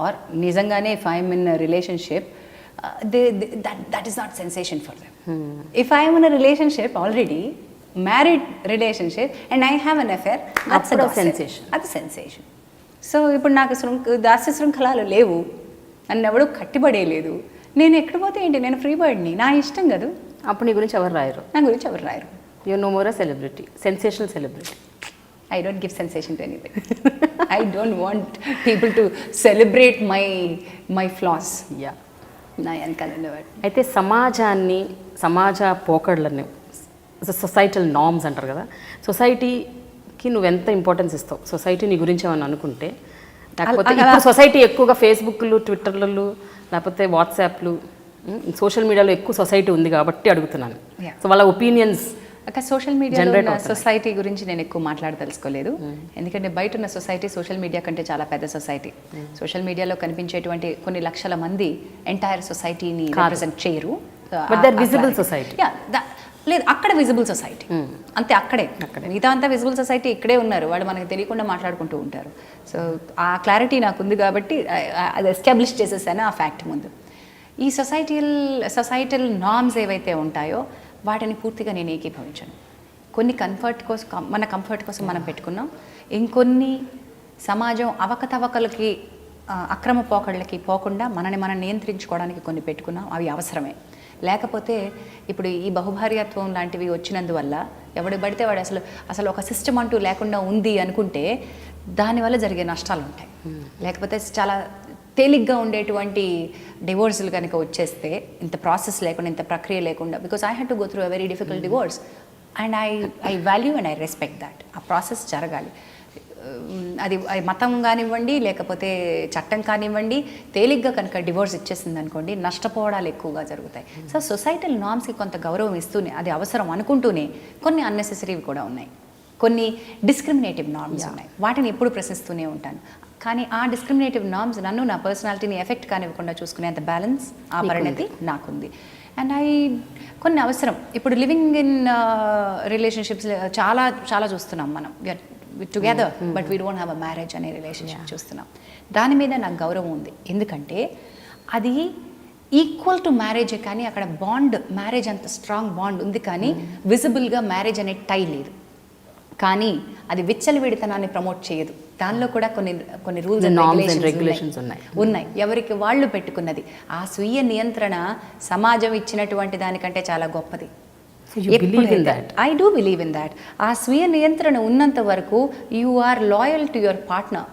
ఆర్ నిజంగానే if I'm in relationship that is not sensation for them. If I'm in relationship already married relationship and I have an affair, అప్పుడు sensation. అది సెన్సేషన్. సో ఇప్పుడు నాకు దాస్య శృంఖలాలు లేవు, నన్ను ఎవడు కట్టిపడేయలేదు, నేను ఎక్కడ పోతే ఏంటి, నేను ఫ్రీ బర్డ్ని, నా ఇష్టం కదా. అప్పుడు నీ గురించి ఎవరు రాయరు, నా గురించి ఎవరు రాయరు. You know more a celebrity, sensational celebrity. I don't give sensation to anybody. I don't want people to celebrate my flaws. Yeah నా వెనకాల ఉండేవాడు. అయితే సమాజ పోకడలని, సొసైటల్ నార్మ్స్ అంటారు కదా, సొసైటీకి నువ్వు ఎంత ఇంపార్టెన్స్ ఇస్తావు? సొసైటీ నీ గురించి ఏమన్నా అనుకుంటే, లేకపోతే ఇప్పుడు సొసైటీ ఎక్కువగా ఫేస్బుక్లు, ట్విట్టర్లు, లేకపోతే వాట్సాప్లు, సోషల్ మీడియాలో ఎక్కువ సొసైటీ ఉంది కాబట్టి అడుగుతున్నాను. సో వాళ్ళ ఒపీనియన్స్ అక్కడ సోషల్ మీడియాలో సొసైటీ గురించి నేను ఎక్కువ మాట్లాడదలుచుకోలేదు. ఎందుకంటే బయట ఉన్న సొసైటీ సోషల్ మీడియా కంటే చాలా పెద్ద సొసైటీ. సోషల్ మీడియాలో కనిపించేటువంటి కొన్ని లక్షల మంది ఎంటైర్ సొసైటీని రిప్రజెంట్ చేయరు. విజిబుల్ సొసైటీ లేదు, అక్కడ విజిబుల్ సొసైటీ అంతే, అక్కడే. మిగతా అంతా విజిబుల్ సొసైటీ ఇక్కడే ఉన్నారు, వాళ్ళు మనకి తెలియకుండా మాట్లాడుకుంటూ ఉంటారు. సో ఆ క్లారిటీ నాకు ఉంది కాబట్టి అది ఎస్టాబ్లిష్ చేసేసాను ఆ ఫ్యాక్ట్ ముందు. ఈ సొసైటల్ నార్మ్స్ ఏవైతే ఉంటాయో వాటిని పూర్తిగా నేను ఏకీభవించాను. కొన్ని మన కంఫర్ట్ కోసం మనం పెట్టుకున్నాం, ఇంకొన్ని సమాజం అవకతవకలకి, అక్రమ పోకళ్ళకి పోకుండా మనని మనం నియంత్రించుకోవడానికి కొన్ని పెట్టుకున్నాం. అవి అవసరమే. లేకపోతే ఇప్పుడు ఈ బహుభార్యత్వం లాంటివి వచ్చినందువల్ల ఎవడు పడితే వాడు అసలు ఒక సిస్టమ్ అంటూ లేకుండా ఉంది అనుకుంటే దానివల్ల జరిగే నష్టాలు ఉంటాయి. లేకపోతే చాలా తేలిగ్గా ఉండేటువంటి డివోర్సులు కనుక వచ్చేస్తే, ఇంత ప్రాసెస్ లేకుండా, ఇంత ప్రక్రియ లేకుండా, because I had to go through a very difficult divorce and I value and I respect that. ఆ ప్రాసెస్ జరగాలి. అది మతం కానివ్వండి, లేకపోతే చట్టం కానివ్వండి, తేలిగ్గా కనుక డివోర్స్ ఇచ్చేసింది అనుకోండి, నష్టపోవడాలు ఎక్కువగా జరుగుతాయి. సో సొసైటల్ నార్మ్స్కి కొంత గౌరవం ఇస్తూనే, అది అవసరం అనుకుంటూనే, కొన్ని అన్నెసెసరీవి కూడా ఉన్నాయి, కొన్ని డిస్క్రిమినేటివ్ నార్మ్స్ ఉన్నాయి. వాటిని ఎప్పుడు ప్రశ్నిస్తూనే ఉంటాను. కానీ ఆ డిస్క్రిమినేటివ్ నార్మ్స్ నన్ను, నా పర్సనాలిటీని ఎఫెక్ట్ కానివ్వకుండా చూసుకునేంత బ్యాలెన్స్, ఆ పరిణతి నాకుంది. అండ్ కొన్ని అవసరం. ఇప్పుడు లివింగ్ ఇన్ రిలేషన్షిప్స్ చాలా చాలా చూస్తున్నాం మనం. Together but we don't have a marriage అనే రిలేషన్షిప్ చూస్తున్నాం. దాని మీద నాకు గౌరవం ఉంది. ఎందుకంటే అది ఈక్వల్ టు మ్యారేజే, కానీ అక్కడ మ్యారేజ్ అంత స్ట్రాంగ్ బాండ్ ఉంది, కానీ విజిబుల్గా మ్యారేజ్ అనే టై లేదు. కానీ అది విచ్చలవిడితనాన్ని ప్రమోట్ చేయదు. దానిలో కూడా కొన్ని రూల్స్ అండ్ రెగ్యులేషన్స్ ఉన్నాయి, ఎవరికి వాళ్ళు పెట్టుకున్నది. ఆ స్వీయ నియంత్రణ సమాజం ఇచ్చినటువంటి దానికంటే చాలా గొప్పది. I do believe in that. ఆ స్వీయ నియంత్రణ ఉన్నంత వరకు you are loyal to your partner.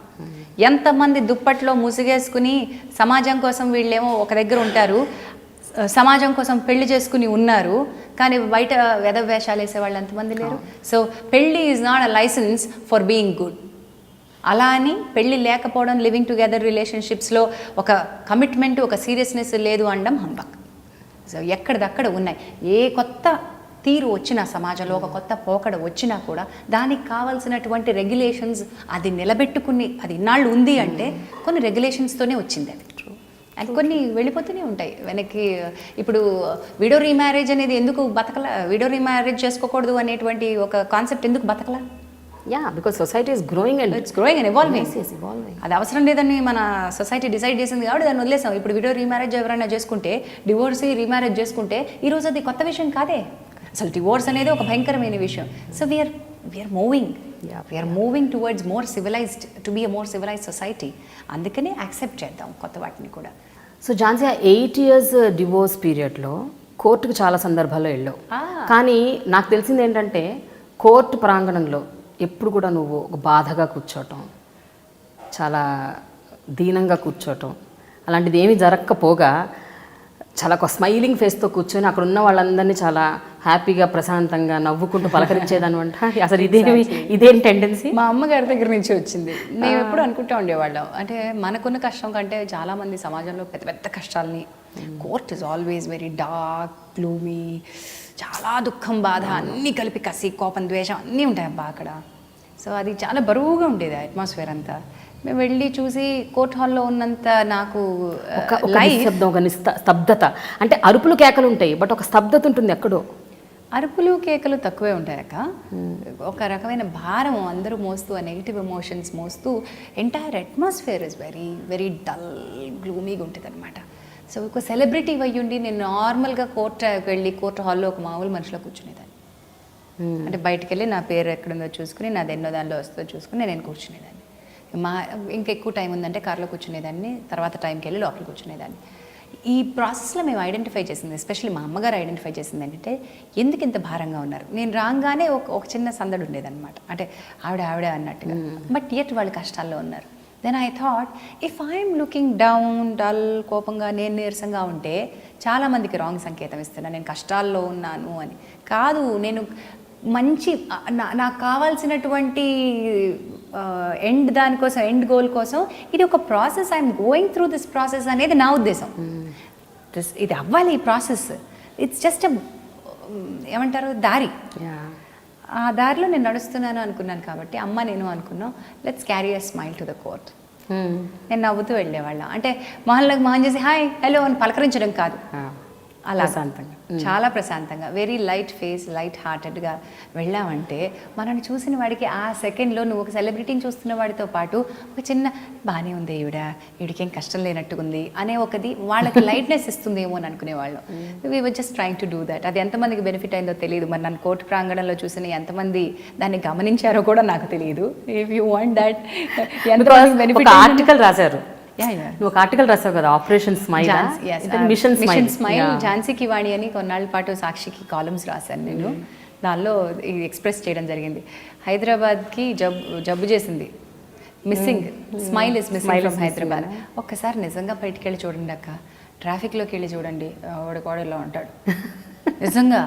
ఎంతమంది దుప్పట్లో ముసుగేసుకుని సమాజం కోసం వీళ్ళేమో ఒక దగ్గర ఉంటారు, సమాజం కోసం పెళ్లి చేసుకుని ఉన్నారు, కానీ బయట వేషాలు వేసే వాళ్ళు ఎంతమంది లేరు. సో పెళ్ళి is not a license for being good. అలా అని పెళ్ళి లేకపోవడం, లివింగ్ టుగెదర్ రిలేషన్షిప్స్లో ఒక కమిట్మెంట్, ఒక సీరియస్నెస్ లేదు అనడం హంబక్. సో ఎక్కడిదక్కడ ఉన్నాయి. ఏ కొత్త తీరు వచ్చినా, సమాజంలో ఒక కొత్త పోకడ వచ్చినా కూడా దానికి కావాల్సినటువంటి రెగ్యులేషన్స్ అది నిలబెట్టుకుని, అది ఇన్నాళ్ళు ఉంది అంటే కొన్ని రెగ్యులేషన్స్తోనే వచ్చింది అది. అండ్ కొన్ని వెళ్ళిపోతూనే ఉంటాయి వెనక్కి. ఇప్పుడు విడో రీమ్యారేజ్ అనేది ఎందుకు బతకలా, విడో రీమ్యారేజ్ చేసుకోకూడదు అనేటువంటి ఒక కాన్సెప్ట్ ఎందుకు బతకలా? Because society is growing and it's growing and evolving. అది అవసరం లేదని మన సొసైటీ డిసైడ్ చేసింది కాబట్టి దాన్ని వదిలేసాం. ఇప్పుడు విడో రీమ్యారేజ్ ఎవరైనా చేసుకుంటే, డివోర్సీ రీమ్యారేజ్ చేసుకుంటే ఈరోజు అది కొత్త విషయం కాదే. అసలు డివోర్స్ అనేది ఒక భయంకరమైన విషయం. So we're moving towards more civilized, to be a more civilized society. అందుకనే యాక్సెప్ట్ చేద్దాం కొత్త వాటిని కూడా. సో ఝాన్సీ, 8 years డివోర్స్ పీరియడ్లో కోర్టుకు చాలా సందర్భాల్లో వెళ్ళావు. కానీ నాకు తెలిసింది ఏంటంటే, కోర్టు ప్రాంగణంలో ఎప్పుడు కూడా నువ్వు ఒక బాధగా కూర్చోవటం, చాలా దీనంగా కూర్చోవటం, అలాంటిది ఏమీ జరగకపోగా చాలా ఒక స్మైలింగ్ ఫేస్తో కూర్చొని అక్కడ ఉన్న వాళ్ళందరినీ చాలా హ్యాపీగా, ప్రశాంతంగా నవ్వుకుంటూ పలకరించేదాన్ని. అసలు ఇదేం టెండెన్సీ మా అమ్మగారి దగ్గర నుంచి వచ్చింది. మేము ఎప్పుడు అనుకుంటూ ఉండేవాళ్ళం, అంటే మనకున్న కష్టం కంటే చాలామంది సమాజంలో పెద్ద పెద్ద కష్టాలని, court is always very dark, gloomy, చాలా దుఃఖం, బాధ అన్నీ కలిపి, కసి, కోపం, ద్వేషం అన్నీ ఉంటాయి అబ్బా అక్కడ. సో అది చాలా బరువుగా ఉండేది అట్మాస్ఫియర్ అంతా. మేము వెళ్ళి చూసి కోర్ట్ హాల్లో ఉన్నంత నాకు స్తబ్దత, అంటే అరుపులు కేకలు ఉంటాయి, బట్ ఒక స్తబ్దత ఉంటుంది ఎక్కడో. అరుపులు కేకలు తక్కువే ఉంటాయక్క. ఒక రకమైన భారం అందరూ మోస్తూ, ఆ నెగిటివ్ ఎమోషన్స్ మోస్తూ entire atmosphere is very very dull గ్లూమీగా ఉంటుంది అనమాట. సో ఒక సెలబ్రిటీ అయ్యుండి నేను నార్మల్గా కోర్టుకి వెళ్ళి కోర్టు హాల్లో ఒక మామూలు మనిషిలో కూర్చునేదాన్ని. అంటే బయటికి వెళ్ళి నా పేరు ఎక్కడుందో చూసుకుని, నాది ఎన్నో దానిలో వస్తుందో చూసుకుని నేను కూర్చునేదాన్ని. ఇంకెక్కువ టైం ఉందంటే కార్లో కూర్చునేదాన్ని, తర్వాత టైంకి వెళ్ళి లోపల కూర్చునేదాన్ని. ఈ ప్రాసెస్లో మేము ఐడెంటిఫై చేసింది, ఎస్పెషల్లీ మా అమ్మగారు ఐడెంటిఫై చేసింది ఏంటంటే ఎందుకు ఇంత భారంగా ఉన్నారు. నేను రాగానే ఒక చిన్న సందడి ఉండేదన్నమాట, అంటే ఆవిడ అన్నట్టుగా. బట్ యట్ వాళ్ళు కష్టాల్లో ఉన్నారు. Then I thought if I'm looking down dull, కోపంగా, నేను నీరసంగా ఉంటే చాలామందికి రాంగ్ సంకేతం ఇస్తున్నాను, నేను కష్టాల్లో ఉన్నాను అని. కాదు, నేను మంచి నాకు కావాల్సినటువంటి దానికోసం ఎండ్ గోల్ కోసం ఇది ఒక process, I'm going through this process అనేది నా ఉద్దేశం. ఇది అవ్వాలి ఈ ప్రాసెస్, ఇట్స్ జస్ట్ ఏమంటారు దారి. ఆ దారిలో నేను నడుస్తున్నాను అనుకున్నాను కాబట్టి అమ్మ నేను అనుకున్నాం let's carry a smile to the court. నేను నవ్వుతూ వెళ్ళేవాళ్ళం, అంటే మొహల్లోకి మొహం చేసి హాయ్ హలో అని పలకరించడం కాదు, అలా చాలా ప్రశాంతంగా వెరీ లైట్ ఫేస్, లైట్ హార్టెడ్గా వెళ్ళామంటే మనల్ని చూసిన వాడికి ఆ సెకండ్లో నువ్వు ఒక సెలబ్రిటీని చూస్తున్న వాడితో పాటు ఒక చిన్న బాగానే ఉంది ఈవిడికేం కష్టం లేనట్టుకుంది అనే ఒకది వాళ్ళకి లైట్నెస్ ఇస్తుందేమో అని అనుకునేవాళ్ళం. We were just trying to do that. అది ఎంతమందికి బెనిఫిట్ అయిందో తెలియదు, మరి నన్ను కోర్టు ప్రాంగణంలో చూసిన ఎంతమంది దాన్ని గమనించారో కూడా నాకు తెలియదు. ఇఫ్ యూ వాంట్ దట్ ఎంతమందికి బెనిఫిట్. ఆర్టికల్ రాశారు, నువ్వు ఒక ఆర్టికల్ రాసావు కదా, ఆపరేషన్ స్మైల్, మిషన్ స్మైల్, ఝాన్సీకి వాణి అని కొన్నాళ్ళ పాటు సాక్షికి కాలమ్స్ రాశాను నేను. దానిలో ఇది ఎక్స్ప్రెస్ చేయడం జరిగింది. హైదరాబాద్కి జబ్బు చేసింది, missing, smile is missing from Hyderabad. ఒక్కసారి నిజంగా బయటికి వెళ్ళి చూడండి అక్క, ట్రాఫిక్లోకి వెళ్ళి చూడండి, వాడికోడలో ఉంటాడు నిజంగా.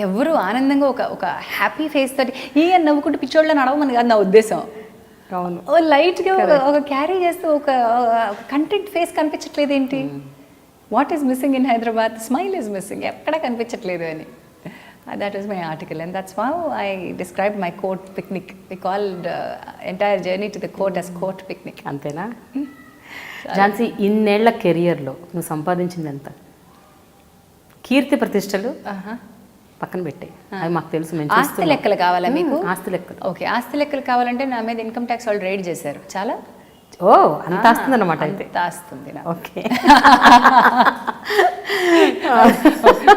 ఎవరు ఆనందంగా ఒక హ్యాపీ ఫేస్ తోటి ఈ నవ్వుకుంటూ పిచ్చోళ్ళని నడవమని కాదు నా ఉద్దేశం. అవును, లైట్గా ఒక క్యారీ చేస్తూ ఒక కంటెంట్ ఫేస్ కనిపించట్లేదు ఏంటి, what is missing in Hyderabad, smile is missing, ఎక్కడా కనిపించట్లేదు అని. That is my article and that's how I describe my court picnic. We called entire journey to the court as court picnic. అంతేనా? ఝాన్సీ, ఇన్నేళ్ల కెరియర్లో నువ్వు సంపాదించింది ఎంత? కీర్తి ప్రతిష్టలు పక్కన పెట్టే, అవి మాకు తెలుసు. ఆస్తి లెక్కలు కావాలా మీకు? ఆస్తి లెక్కలు, ఓకే. ఆస్తి లెక్కలు కావాలంటే నా మీద ఇన్కమ్ ట్యాక్స్ వాళ్ళు రైడ్ చేశారు. చాలా అంత ఆస్తుంది అనమాట. అయితే ఆస్తుంది. ఓకే.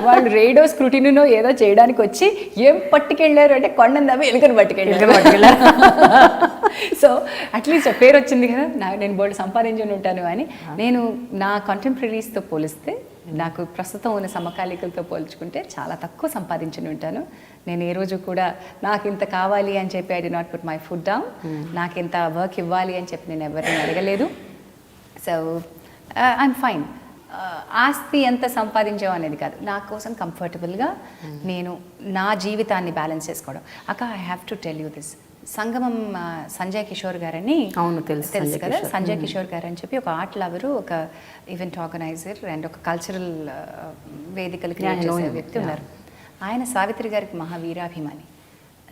వాళ్ళు రేడో స్క్రూటినో ఏదో చేయడానికి వచ్చి ఏం పట్టుకెళ్ళారు అంటే కొండను దమ్మి ఎలుకను పట్టుకెళ్ళారు. సో అట్లీస్ట్ పేరు వచ్చింది కదా, నేను బోర్డు సంపాదించుని ఉంటాను అని. నేను నా కంటెంపరీస్తో పోలిస్తే, నాకు ప్రస్తుతం ఉన్న సమకాలీకులతో పోల్చుకుంటే చాలా తక్కువ సంపాదించుని ఉంటాను. నేను ఏ రోజు కూడా నాకు ఇంత కావాలి అని చెప్పి I did not put my food down. నాకు ఇంత వర్క్ ఇవ్వాలి అని చెప్పి నేను ఎవరిని అడగలేదు. So I'm fine. ఆస్తి ఎంత సంపాదించావు అనేది కాదు, నా కోసం కంఫర్టబుల్గా నేను నా జీవితాన్ని బ్యాలెన్స్ చేసుకోవడం. అక్క, I have to tell you this. సంగమం సంజయ్ కిషోర్ గారని, అవును తెలుసు కదా, సంజయ్ కిషోర్ గారు అని చెప్పి ఒక ఆర్ట్ లవరు, ఒక ఈవెంట్ ఆర్గనైజర్ అండ్ ఒక కల్చరల్ వేదికలు క్రియేట్ చేసే వ్యక్తి ఉన్నారు. ఆయన సావిత్రి గారికి మహావీరాభిమాని.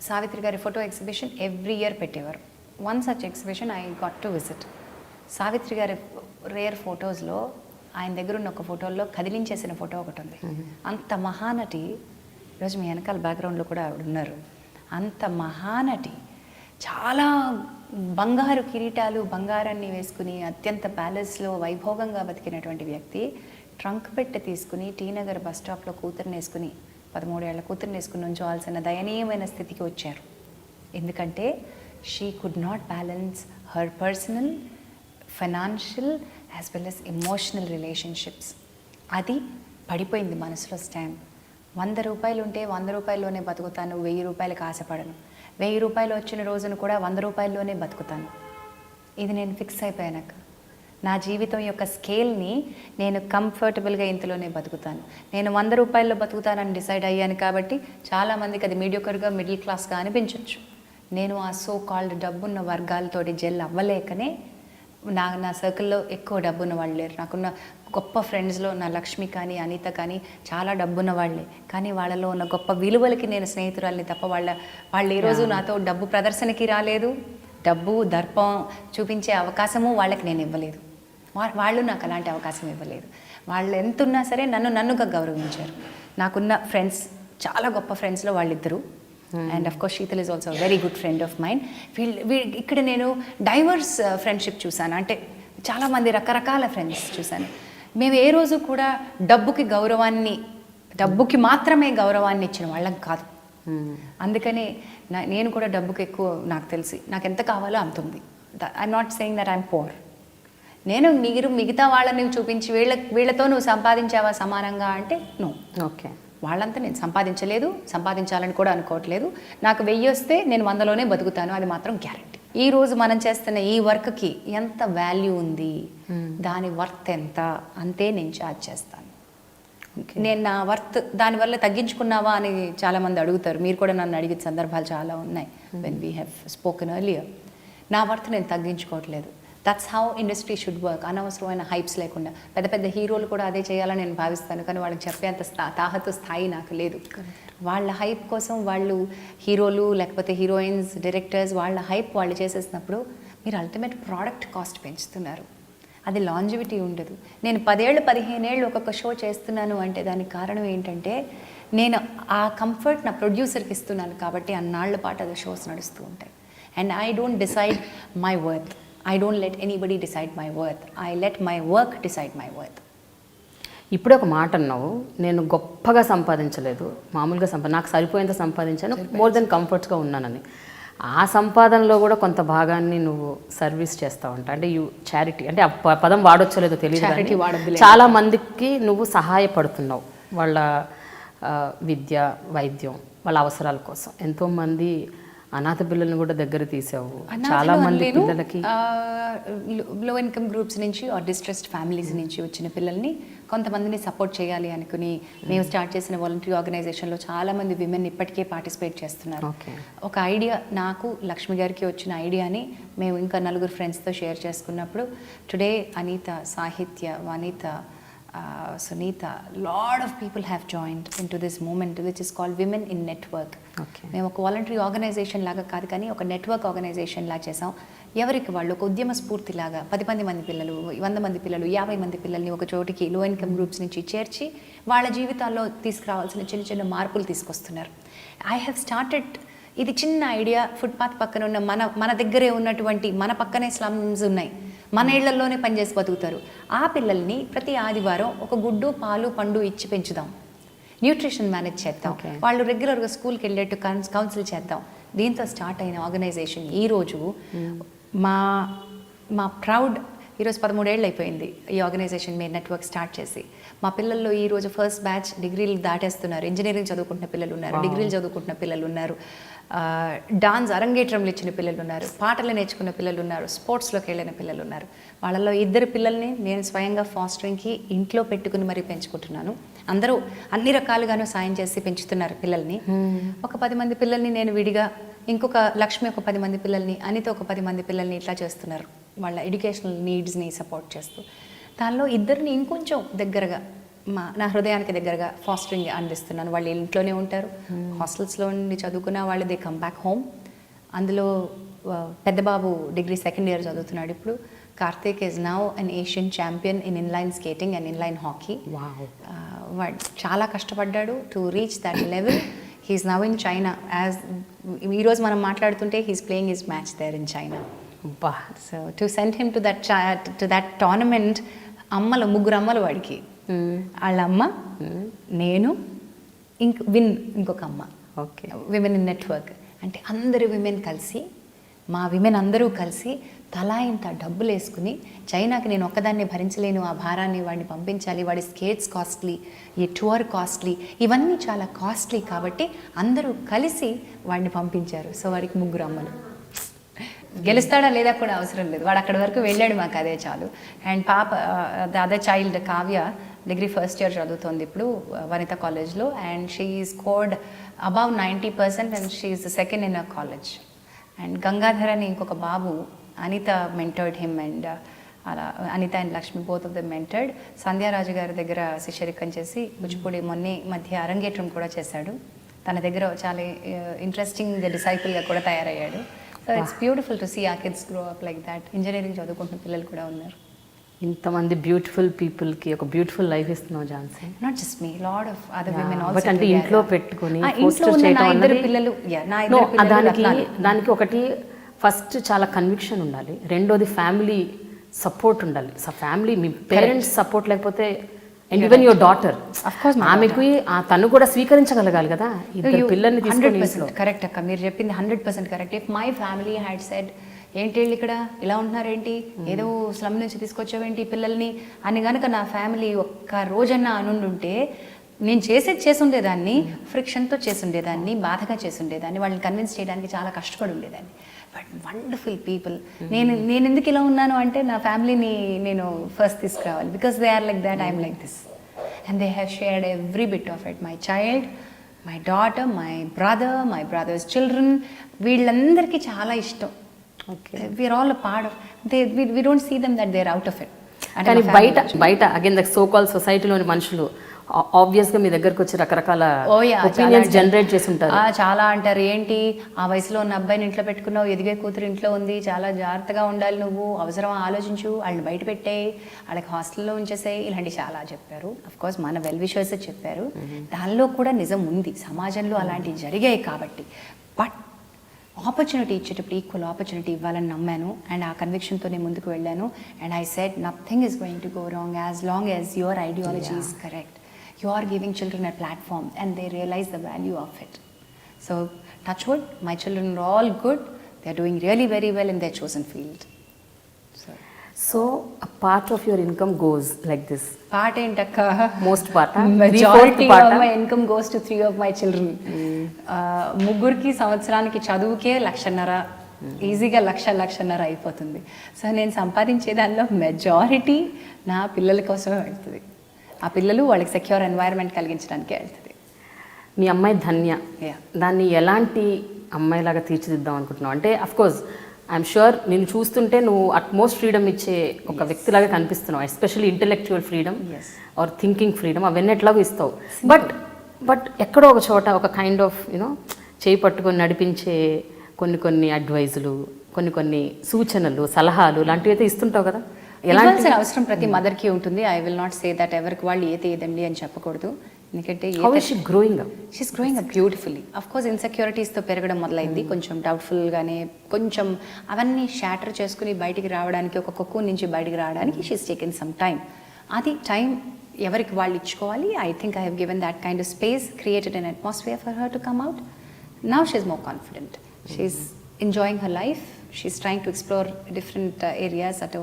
సావిత్రి గారి ఫోటో ఎగ్జిబిషన్ ఎవ్రీ ఇయర్ పెట్టేవారు. One such exhibition I got to visit. Savitri గారి రేర్ ఫొటోస్లో ఆయన దగ్గర ఉన్న ఒక ఫోటోల్లో కదిలించేసిన ఫోటో ఒకటి ఉంది. అంత మహానటి, ఈరోజు మీ వెనకాల బ్యాక్గ్రౌండ్లో కూడా ఆవిడ ఉన్నారు, అంత మహానటి, చాలా బంగారు కిరీటాలు, బంగారాన్ని వేసుకుని అత్యంత ప్యాలెస్లో వైభోగంగా బతికినటువంటి వ్యక్తి ట్రంక్ పెట్టె తీసుకుని టీనగర్ బస్ స్టాప్లో కూతురుని వేసుకుని, 13 ఏళ్ల కూతురుని వేసుకుని ఉంచవలసిన దయనీయమైన స్థితికి వచ్చారు. ఎందుకంటే she could not balance her personal, financial as well as emotional relationships. అది పడిపోయింది మనసులో స్టాంప్. 100 రూపాయలు ఉంటే 100 రూపాయల్లోనే బతుకుతాను, 1000 రూపాయలకు ఆశపడను. 1000 రూపాయలు వచ్చిన రోజును కూడా 100 రూపాయల్లోనే బతుకుతాను. ఇది నేను ఫిక్స్ అయిపోయాక నా జీవితం యొక్క స్కేల్ని నేను కంఫర్టబుల్గా ఇంతలోనే బతుకుతాను. నేను 100 రూపాయల్లో బతుకుతానని డిసైడ్ అయ్యాను కాబట్టి చాలామందికి అది మీడియోకర్గా, మిడిల్ క్లాస్గా అనిపించవచ్చు. నేను ఆ సో కాల్డ్ డబ్బున్న వర్గాలతోటి జెల్ అవ్వలేకనే నా సర్కిల్లో ఎక్కువ డబ్బున్న వాళ్ళు లేరు. నాకున్న గొప్ప ఫ్రెండ్స్లో నా లక్ష్మి కానీ, అనిత కానీ చాలా డబ్బున్న వాళ్ళే. కానీ వాళ్ళలో ఉన్న గొప్ప విలువలకి నేను స్నేహితురాల్ని తప్ప వాళ్ళు ఏ రోజు నాతో డబ్బు ప్రదర్శనకి రాలేదు. డబ్బు దర్పం చూపించే అవకాశము వాళ్ళకి నేను ఇవ్వలేదు. వాళ్ళు నాకు అలాంటి అవకాశం ఇవ్వలేదు. వాళ్ళు ఎంత ఉన్నా సరే నన్నుగా గౌరవించారు. నాకున్న ఫ్రెండ్స్ చాలా గొప్ప ఫ్రెండ్స్లో వాళ్ళిద్దరు. And of course Sheetal is also very good friend of mind. ఇక్కడ నేను డైవర్స్ ఫ్రెండ్షిప్ చూశాను. అంటే చాలామంది రకరకాల ఫ్రెండ్స్ చూశాను. మేము ఏ రోజు కూడా డబ్బుకి మాత్రమే గౌరవాన్ని ఇచ్చిన వాళ్ళం కాదు. అందుకనే నేను కూడా డబ్బుకి ఎక్కువ, నాకు తెలిసి నాకు ఎంత కావాలో అంత ఉంది. I'm not saying that I'm poor. నేను మిగతా వాళ్ళని చూపించి వీళ్ళతో నువ్వు సంపాదించావా సమానంగా అంటే నో. ఓకే, వాళ్ళంతా నేను సంపాదించాలని కూడా అనుకోవట్లేదు. నాకు 1000 వస్తే నేను 100లోనే బతుకుతాను, అది మాత్రం గ్యారెంటీ. ఈ రోజు మనం చేస్తున్న ఈ వర్క్కి ఎంత వాల్యూ ఉంది, దాని వర్త్ ఎంత, అంతే నేను ఛార్జ్ చేస్తాను. నేను నా వర్త్ దానివల్ల తగ్గించుకున్నావా అని చాలామంది అడుగుతారు. మీరు కూడా నన్ను అడిగే సందర్భాలు చాలా ఉన్నాయి. When we have spoken earlier, నా వర్త్ నేను తగ్గించుకోవట్లేదు. That's how industry should work. అనవసరమైన హైప్స్ లేకుండా. పెద్ద పెద్ద హీరోలు కూడా అదే చేయాలని నేను భావిస్తాను, కానీ వాళ్ళకి చెప్పేంత తాహతు స్థాయి నాకు లేదు. వాళ్ళ హైప్ కోసం వాళ్ళు హీరోలు లేకపోతే హీరోయిన్స్, డైరెక్టర్స్, వాళ్ళ హైప్ వాళ్ళు చేసేసినప్పుడు మీరు అల్టిమేట్ ప్రోడక్ట్ కాస్ట్ పెంచుతున్నారు. అది లాంజివిటీ ఉండదు. నేను 10 ఏళ్ళు 15 ఏళ్ళు ఒక్కొక్క షో చేస్తున్నాను అంటే దానికి కారణం ఏంటంటే నేను ఆ కంఫర్ట్ నా ప్రొడ్యూసర్కి ఇస్తున్నాను కాబట్టి అన్నాళ్ల పాటు అది షోస్ నడుస్తూ ఉంటాయి. And I don't decide my worth. I don't let anybody decide my worth. I let my work decide my worth. ఇప్పుడే ఒక మాట అన్నావు, నేను గొప్పగా సంపాదించలేదు, మామూలుగా నాకు సరిపోయేంత సంపాదించాను, మోర్ దెన్ కంఫర్ట్స్గా ఉన్నానని. ఆ సంపాదనలో కూడా కొంత భాగాన్ని నువ్వు సర్వీస్ చేస్తూ ఉంటా. అంటే చారిటీ, అంటే ఆ పదం వాడొచ్చో లేదో తెలియదు, చాలా మందికి నువ్వు సహాయపడుతున్నావు. వాళ్ళ విద్య, వైద్యం, వాళ్ళ అవసరాల కోసం. ఎంతోమంది అనాథ పిల్లల్ని కూడా దగ్గర తీసావు. చాలా మంది పిల్లలకి లో ఇన్కమ్ గ్రూప్స్ నుంచి డిస్ట్రెస్డ్ ఫ్యామిలీస్ నుంచి వచ్చిన పిల్లల్ని కొంతమందిని సపోర్ట్ చేయాలి అనుకుని మేము స్టార్ట్ చేసిన వాలంటరీ ఆర్గనైజేషన్లో చాలామంది విమెన్ ఇప్పటికే పార్టిసిపేట్ చేస్తున్నారు. ఒక ఐడియా, నాకు లక్ష్మి గారికి వచ్చిన ఐడియాని మేము ఇంకా 4 ఫ్రెండ్స్తో షేర్ చేసుకున్నప్పుడు టుడే అనిత, సాహిత్య, వనిత, Sunita, lot of people have joined into this movement which is called Women in Network. మేము ఒక వాలంటరీ ఆర్గనైజేషన్ లాగా కాదు కానీ ఒక నెట్వర్క్ ఆర్గనైజేషన్ లాగా చేసాం. ఎవరికి వాళ్ళు ఒక ఉద్యమ స్ఫూర్తిలాగా 10 మంది పిల్లలు, 100 మంది పిల్లలు, 50 మంది పిల్లల్ని ఒక చోటికి లో ఇన్కమ్ గ్రూప్స్ నుంచి చేర్చి వాళ్ళ జీవితాల్లో తీసుకురావాల్సిన చిన్న చిన్న మార్పులు తీసుకొస్తున్నారు. ఐ హ్యావ్ స్టార్టెడ్, ఇది చిన్న ఐడియా. ఫుట్పాత్ పక్కన ఉన్న మన దగ్గరే ఉన్నటువంటి, మన పక్కనే స్లమ్స్ ఉన్నాయి, మన ఇళ్లలోనే పనిచేసి బతుకుతారు. ఆ పిల్లల్ని ప్రతి ఆదివారం ఒక గుడ్డు, పాలు, పండు ఇచ్చి పెంచుదాం. న్యూట్రిషన్ మేనేజ్ చేద్దాం. వాళ్ళు రెగ్యులర్గా స్కూల్కి వెళ్ళేట్టు కౌన్సిల్ చేద్దాం. దీంతో స్టార్ట్ అయిన ఆర్గనైజేషన్ ఈరోజు మా ప్రౌడ్. ఈరోజు 13 ఏళ్ళు అయిపోయింది ఈ ఆర్గనైజేషన్ మీ నెట్వర్క్ స్టార్ట్ చేసి. మా పిల్లల్లో ఈరోజు ఫస్ట్ బ్యాచ్ డిగ్రీలు దాటేస్తున్నారు. ఇంజనీరింగ్ చదువుకుంటున్న పిల్లలు ఉన్నారు, డిగ్రీలు చదువుకుంటున్న పిల్లలు ఉన్నారు, డాన్స్ అరంగేట్రంలు ఇచ్చిన పిల్లలు ఉన్నారు, పాటలు నేర్చుకున్న పిల్లలు ఉన్నారు, స్పోర్ట్స్లోకి వెళ్ళిన పిల్లలు ఉన్నారు. వాళ్ళల్లో 2 పిల్లల్ని నేను స్వయంగా ఫాస్టరింగ్కి ఇంట్లో పెట్టుకుని మరీ పెంచుకుంటున్నాను. అందరూ అన్ని రకాలుగానూ సాయం చేసి పెంచుతున్నారు పిల్లల్ని. ఒక 10 మంది పిల్లల్ని నేను విడిగా, ఇంకొక లక్ష్మి ఒక 10 మంది పిల్లల్ని, అనిత ఒక 10 మంది పిల్లల్ని ఇట్లా చేస్తున్నారు. వాళ్ళ ఎడ్యుకేషనల్ నీడ్స్ని సపోర్ట్ చేస్తూ దానిలో 2 ఇంకొంచెం దగ్గరగా నా హృదయానికి దగ్గరగా ఫాస్టరింగ్ అందిస్తున్నాను. వాళ్ళు ఇంట్లోనే ఉంటారు, హాస్టల్స్లో ఉండి చదువుకున్న వాళ్ళు దే కమ్ బ్యాక్ హోమ్. అందులో పెద్ద బాబు డిగ్రీ 2nd ఇయర్ చదువుతున్నాడు ఇప్పుడు. Karthik is now an Asian champion in inline skating and inline hockey. వాడు చాలా కష్టపడ్డాడు to reach that level. He's now in China. ఈరోజు మనం మాట్లాడుతుంటే he's playing his match there in China. So to send him to that tournament, 3 అమ్మలు వాడికి. వాళ్ళ అమ్మ, నేను, ఇంకొక అమ్మ. ఓకే, విమెన్ ఇన్ నెట్వర్క్ అంటే అందరు విమెన్ కలిసి, మా విమెన్ అందరూ కలిసి తలా ఇంత డబ్బులు వేసుకుని, చైనాకి నేను ఒక్కదాన్ని భరించలేను ఆ భారాన్ని, వాడిని పంపించాలి, వాడి స్కేట్స్ కాస్ట్లీ, ఈ టూర్ కాస్ట్లీ, ఇవన్నీ చాలా కాస్ట్లీ కాబట్టి అందరూ కలిసి వాడిని పంపించారు. సో వాడికి 3 అమ్మలు. గెలుస్తాడా లేదా కూడా అవసరం లేదు, వాడు అక్కడి వరకు వెళ్ళాడు, మాకు అదే చాలు. అండ్ పాప, the other child Kavya degree 1st year చదువుతోంది ఇప్పుడు వనిత కాలేజ్లో. And she scored above 90% and she is second in a college. And Gangadhar అని ఇంకొక బాబు, అనిత మెంటర్డ్ హిమ్. అండ్ అలా Anitha and Lakshmi both of the mentored. Sandhyaraju గారి దగ్గర శిష్యరికం చేసి కూచిపూడి మధ్య అరంగేట్రం కూడా చేశాడు. తన దగ్గర చాలా ఇంట్రెస్టింగ్ డిసైపుల్గా కూడా తయారయ్యాడు. So it's beautiful to see ఆ kids grow up like that. Engineering చదువుకుంటున్న పిల్లలు కూడా ఉన్నారు. ఇంతమంది బ్యూటిఫుల్ పీపుల్కి ఒక బ్యూటిఫుల్ లైఫ్ ఇస్తున్నావు Jhansi. Not just me, lot of other women but also. అంటే ఇంట్లో పెట్టుకొని ఇంట్లో ఉన్న నా ఇద్దరు పిల్లలు, దానికి ఒకటి ఫస్ట్ చాలా కన్విక్షన్ ఉండాలి, రెండోది ఫ్యామిలీ సపోర్ట్ ఉండాలి. ఫ్యామిలీ మీ పేరెంట్స్ సపోర్ట్ లేకపోతే, అండ్ ఈవెన్ యువర్ డాటర్, ఆమెకు తను కూడా స్వీకరించగలగాలి కదా ఇద్దరు పిల్లల్ని తీసుకొని. కరెక్ట్ అక్క, మీరు చెప్పింది 100% correct. If my family had said ఏంటి వీళ్ళు ఇక్కడ ఇలా ఉంటున్నారేంటి, ఏదో స్లమ్ నుంచి తీసుకొచ్చావేంటి పిల్లల్ని అని కనుక నా ఫ్యామిలీ ఒక్క రోజన్నా అనుండుంటే నేను చేసి ఉండేదాన్ని, ఫ్రిక్షన్తో చేసి ఉండేదాన్ని, బాధగా చేసి ఉండేదాన్ని, వాళ్ళని కన్విన్స్ చేయడానికి చాలా కష్టపడి ఉండేదాన్ని. But wonderful people. నేను ఎందుకు ఇలా ఉన్నాను అంటే నా ఫ్యామిలీని నేను ఫస్ట్ తీసుకురావాలి, because they are like that, I'm like this, and they have shared every bit of it. My child, my daughter, my brother, my brother's children, వీళ్ళందరికీ చాలా ఇష్టం. Okay, we're all a part of they. We don't see them that they are out of it. కానీ బయట again the so call సొసైటీలోని మనుషులు ఆబ్వియస్గా మీ దగ్గరకు వచ్చి రకరకాల ఒపీనియన్స్ జనరేట్ చేసి ఉంటారు. చాలా అంటారు, ఏంటి ఆ వయసులో ఉన్న అబ్బాయిని ఇంట్లో పెట్టుకున్నావు, ఎదిగే కూతురు ఇంట్లో ఉంది, చాలా జాగ్రత్తగా ఉండాలి నువ్వు, అవసరం ఆలోచించు, వాళ్ళని బయట పెట్టేయి, వాళ్ళకి హాస్టల్లో ఉంచేసేయి, ఇలాంటి చాలా చెప్పారు. అఫ్ కోర్స్ మన వెల్ విషర్స్ చెప్పారు, దానిలో కూడా నిజం ఉంది, సమాజంలో అలాంటివి జరిగాయి కాబట్టి. బట్ ఆపర్చునిటీ ఇచ్చేటప్పుడు ఈక్వల్ ఆపర్చునిటీ ఇవ్వాలని నమ్మాను, అండ్ ఆ కన్విక్షన్తో నేను ముందుకు వెళ్ళాను. And I said nothing is going to go wrong as long as your ideology is correct. You are giving children a platform and they realize the value of it. So touch wood, my children are all good. They are doing really very well in their chosen field. So a part of your income goes like this. Part ఏంటక్క, most part, majority of my income goes to 3 of my children. ముగ్గురికి సంవత్సరానికి చదువుకే 1,50,000, ఈజీగా 1,00,000 అయిపోతుంది. So నేను సంపాదించే దానిలో majority నా పిల్లల కోసమే వెళ్తుంది. ఆ పిల్లలు వాళ్ళకి సెక్యూర్ ఎన్వైరన్మెంట్ కలిగించడానికి వెళ్తుంది. మీ అమ్మాయి ధన్య, దాన్ని ఎలాంటి అమ్మాయిలాగా తీర్చిదిద్దాం అనుకుంటున్నావు? అంటే అఫ్కోర్స్ ఐఎమ్ షూర్ నేను చూస్తుంటే నువ్వు అట్మోస్ట్ ఫ్రీడమ్ ఇచ్చే ఒక వ్యక్తిలాగా కనిపిస్తున్నావు, especially intellectual freedom or thinking freedom, అవన్నీ ఎట్లాగో ఇస్తావు. బట్ ఎక్కడో ఒక చోట ఒక కైండ్ ఆఫ్ చేయి పట్టుకొని నడిపించే కొన్ని అడ్వైజులు, కొన్ని సూచనలు, సలహాలు లాంటివి అయితే ఇస్తుంటావు కదా. ఇవ్వాల్సిన అవసరం ప్రతి మదర్కి ఉంటుంది. I will not say that ఎవరికి వాళ్ళు ఏదండి అని చెప్పకూడదు, ఎందుకంటే she's growing up beautifully. Of course ఇన్సెక్యూరిటీస్తో పెరగడం మొదలైంది, కొంచెం డౌట్ఫుల్గానే, కొంచెం అవన్నీ షాటర్ చేసుకుని బయటికి రావడానికి, ఒక కొక్కూన్ నుంచి బయటికి రావడానికి షీస్ టేకెన్ సమ్ టైమ్. అది టైం ఎవరికి వాళ్ళు ఇచ్చుకోవాలి. I think I have given that kind of space, created an atmosphere for her to come out. Now she's more confident, she's enjoying her life. She's trying to explore different areas, at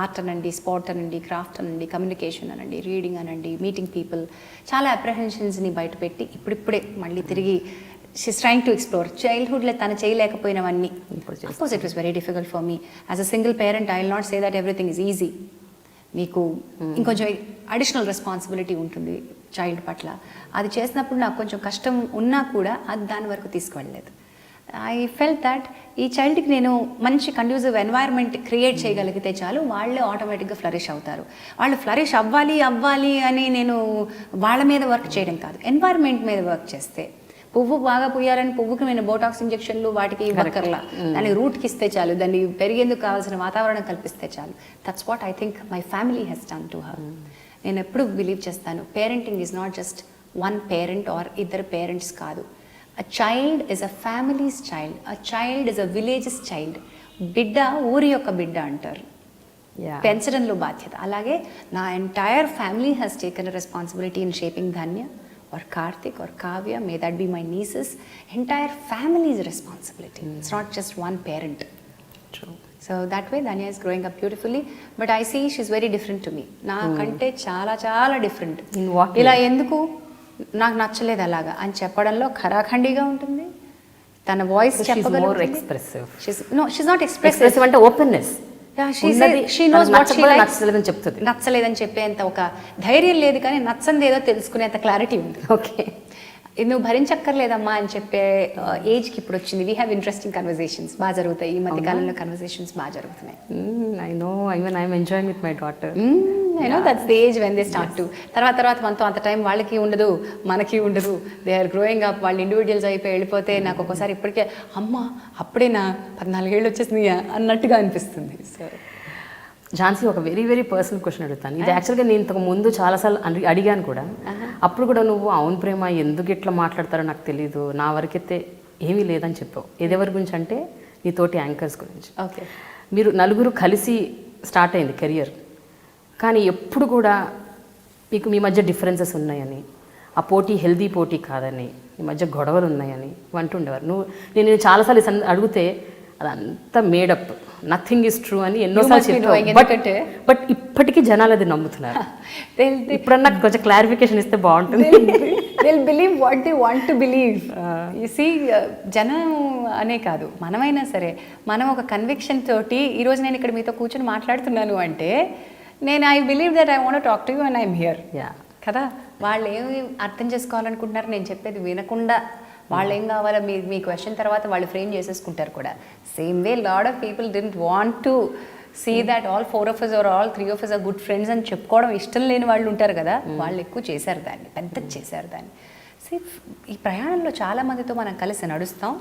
art anandi, sport anandi, craft anandi, communication anandi, reading anandi, meeting people. Chala apprehensions ni bayata petti ippude malli tirigi she's trying to explore. Childhood lo tana cheyalekapoyinavanni, of course it was very difficult for me as a single parent. I will not say that everything is easy. మీకు ఇంకొంచెం additional responsibility ఉంటుంది child పట్ల. అది చేసినప్పుడు నాకు కొంచెం కష్టం ఉన్నా కూడా అది దాని వరకు తీసుకువెళ్ళలేదు. ఐ ఫెల్ట్ దట్ ఈ చైల్డ్కి నేను మంచి కండ్యూసివ్ ఎన్వైర్న్మెంట్ క్రియేట్ చేయగలిగితే చాలు, వాళ్ళే ఆటోమేటిక్గా ఫ్లరిష్ అవుతారు. వాళ్ళు ఫ్లరిష్ అవ్వాలి అని నేను వాళ్ళ మీద వర్క్ చేయడం కాదు, ఎన్వైర్న్మెంట్ మీద వర్క్ చేస్తే. పువ్వు బాగా పూయాలని పువ్వుకి నేను బోటాక్స్ ఇంజెక్షన్లు వాటికి ఇవ్వక్కర్లా, దాన్ని రూట్కి ఇస్తే చాలు, దాన్ని పెరిగేందుకు కావాల్సిన వాతావరణం కల్పిస్తే చాలు. That's what I think my family has done to her. నేను ఎప్పుడు బిలీవ్ చేస్తాను, parenting is not just one parent or ఇద్దరు పేరెంట్స్ కాదు. A child is a family's child. A child is a village's child. బిడ్డ ఊరి యొక్క బిడ్డ అంటారు, పెంచడంలో బాధ్యత. అలాగే నా entire family has taken a responsibility in shaping Dhanya or Karthik or Kavya, may that be my nieces. Entire family's responsibility. It's not just one parent. True. So that way Dhanya is growing up beautifully, but I see she's very different to me. నా కంటే చాలా different. ఇలా ఎందుకు నాకు నచ్చలేదు అలాగా అని చెప్పడంలో ఖరాఖండిగా ఉంటుంది. తన వాయిస్ చెప్పగలదు. ఎక్స్ప్రెసివ్. షీస్ నాట్ ఎక్స్ప్రెసివ్ అంటే ఓపెన్నెస్. నచ్చలేదని చెప్పేంత ఒక ధైర్యం లేదు, కానీ నచ్చంది ఏదో తెలుసుకునేంత క్లారిటీ ఉంది. ఓకే, ఇది నువ్వు భరించక్కర్లేదమ్మా అని చెప్పే ఏజ్కి ఇప్పుడు వచ్చింది. వీ హ్యావ్ ఇంట్రెస్టింగ్ కన్వర్సేషన్స్ బాగా జరుగుతాయి. ఈ మధ్య కాలంలో కన్వర్సేషన్స్ బాగా జరుగుతున్నాయి. I know, even I'm enjoying with my daughter. I know that's the age when they start to. తర్వాత మనతో అంత టైం వాళ్ళకి ఉండదు, మనకి ఉండదు. దే ఆర్ గ్రోయింగ్ అప్, వాళ్ళు ఇండివిజువల్స్ అయిపోయి వెళ్ళిపోతే నాకు ఒక్కోసారి ఇప్పటికే అమ్మ అప్పుడే నా 14 ఏళ్ళు వచ్చేసింది అన్నట్టుగా అనిపిస్తుంది. సో ఝాన్సీ ఒక వెరీ వెరీ పర్సనల్ క్వశ్చన్ అడుగుతాను. ఇది యాక్చువల్గా నేను ఇంతకు ముందు చాలాసార్లు అడిగాను కూడా. అప్పుడు కూడా నువ్వు అవును ప్రేమ ఎందుకు ఇట్లా మాట్లాడతారో నాకు తెలియదు, నా వరకైతే ఏమీ లేదని చెప్పావు. ఎవరి గురించి అంటే నీ తోటి యాంకర్స్ గురించి. ఓకే, మీరు నలుగురు కలిసి స్టార్ట్ అయింది కెరియర్, కానీ ఎప్పుడు కూడా మీకు మీ మధ్య డిఫరెన్సెస్ ఉన్నాయని, ఆ పోటీ హెల్దీ పోటీ కాదని, మీ మధ్య గొడవలు ఉన్నాయని అంటుండేవారు. నేను చాలాసార్లు అడిగితే అదంతా మేడప్, నథింగ్ ఈజ్ ట్రూ అని ఎన్నోసార్లు చెప్పాను. బట్ ఇప్పటికీ జనాలు అది నమ్ముతున్నారు. ఇప్పుడన్నా కొంచెం క్లారిఫికేషన్ ఇస్తే బాగుంటుంది. they'll believe what they want to believe. You see, జనం అనే కాదు, మనమైనా సరే మనం ఒక కన్విక్షన్ తోటి ఈరోజు నేను ఇక్కడ మీతో కూర్చొని మాట్లాడుతున్నాను అంటే నేను I believe that I want talk to you and I'm here కదా. వాళ్ళు ఏమి అర్థం చేసుకోవాలనుకుంటున్నారు నేను చెప్పేది వినకుండా, వాళ్ళు ఏం కావాలో మీ క్వశ్చన్ తర్వాత వాళ్ళు ఫ్రేమ్ చేసేసుకుంటారు కూడా. Same way lot of people didn't want to see that all 4 of us or all 3 of us are good friends అని చెప్పుకోవడం ఇష్టం లేని వాళ్ళు ఉంటారు కదా, వాళ్ళు ఎక్కువ చేశారు దాన్ని, పెద్దది చేశారు దాన్ని. ఈ ప్రయాణంలో చాలామందితో మనం కలిసి నడుస్తాం,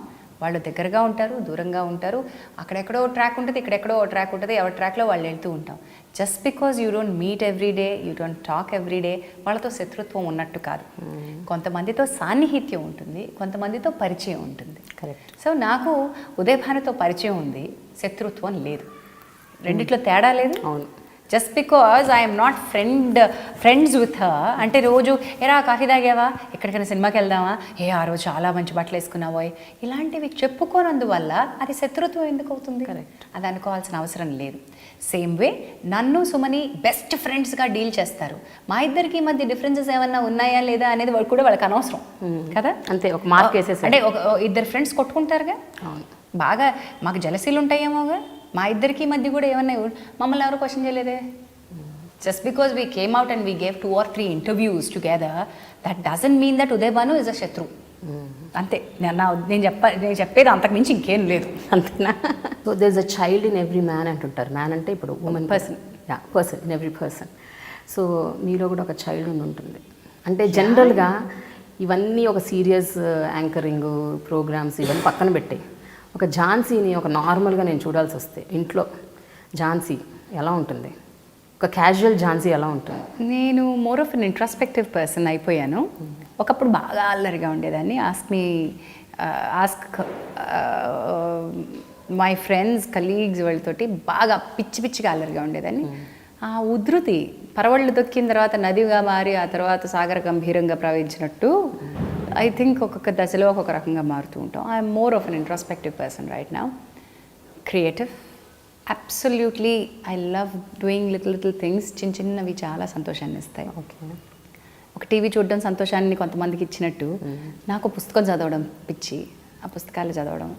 వాళ్ళు దగ్గరగా ఉంటారు, దూరంగా ఉంటారు, అక్కడెక్కడో ట్రాక్ ఉంటుంది, ఇక్కడెక్కడో ట్రాక్ ఉంటుంది, ఎవరి ట్రాక్లో వాళ్ళు వెళ్తూ ఉంటాం. Just because you don't meet every day, you don't talk every day, వాళ్ళతో శత్రుత్వం ఉన్నట్టు కాదు. కొంతమందితో సాన్నిహిత్యం ఉంటుంది, కొంతమందితో పరిచయం ఉంటుంది. కరెక్ట్. సో నాకు ఉదయభానుతో పరిచయం ఉంది, శత్రుత్వం లేదు. రెండిట్లో తేడా లేదు. అవును. Just because I'm not friends with her అంటే రోజు ఏరా కాఫీ తాగావా, ఎక్కడికైనా సినిమాకి వెళ్దామా, ఆ రోజు చాలా మంచి బట్టలు వేసుకున్నావో, ఇలాంటివి చెప్పుకోనందువల్ల అది శత్రుత్వం ఎందుకు అవుతుంది? కరెక్ట్. అది అనుకోవాల్సిన అవసరం లేదు. సేమ్ వే నన్ను సుమని బెస్ట్ ఫ్రెండ్స్గా డీల్ చేస్తారు. మా ఇద్దరికి మధ్య డిఫరెన్సెస్ ఏమన్నా ఉన్నాయా లేదా అనేది వాళ్ళు కూడా వాళ్ళకి అనవసరం కదా. అంతే, ఒక మార్క్ వేసేసి అంటే ఇద్దరు ఫ్రెండ్స్ కొట్టుకుంటారుగా, బాగా మాకు జలసీలు ఉంటాయేమోగా, మా ఇద్దరికి మధ్య కూడా ఏమన్నా మమ్మల్ని ఎవరు క్వశ్చన్ చేయలేదే. Just because we came out and we gave 2 or 3 interviews together, that doesn't mean that Uday Bhanu is a శత్రు. అంతే. నేను చెప్పేది అంతకుమించి ఇంకేం లేదు. అంతేనా? So there is a child in every man అంటుంటారు. మ్యాన్ అంటే ఇప్పుడు woman person in every person. So మీలో కూడా ఒక చైల్డ్ ఉంటుంది. అంటే జనరల్గా ఇవన్నీ ఒక సీరియస్ యాంకరింగ్ ప్రోగ్రామ్స్ ఇవన్నీ పక్కన పెట్టాయి, ఒక ఝాన్సీని ఒక నార్మల్గా నేను చూడాల్సి వస్తే ఇంట్లో ఝాన్సీ ఎలా ఉంటుంది, ఒక క్యాజువల్ ఝాన్సీ ఎలా ఉంటుంది? నేను more of an introspective person అయిపోయాను. ఒకప్పుడు బాగా అల్లరిగా ఉండేదాన్ని. ఆస్క్ మై ఫ్రెండ్స్ కలీగ్స్ వాళ్ళతోటి బాగా పిచ్చిగా అల్లరిగా ఉండేదాన్ని. ఆ ఉధృతి పరవళ్ళు దొక్కిన తర్వాత నదిగా మారి ఆ తర్వాత సాగర గంభీరంగా ప్రవహించినట్టు ఐ థింక్ ఒక్కొక్క దశలో ఒక్కొక్క రకంగా మారుతూ ఉంటాం. I'm more of an introspective person right now. Creative, absolutely I love doing little things. చిన్నవి చాలా సంతోషాన్ని ఇస్తాయి. ఓకే. ఒక టీవీ చూడడం సంతోషాన్ని కొంతమందికి ఇచ్చినట్టు నాకు పుస్తకం చదవడం పిచ్చి. ఆ పుస్తకాలు చదవడం,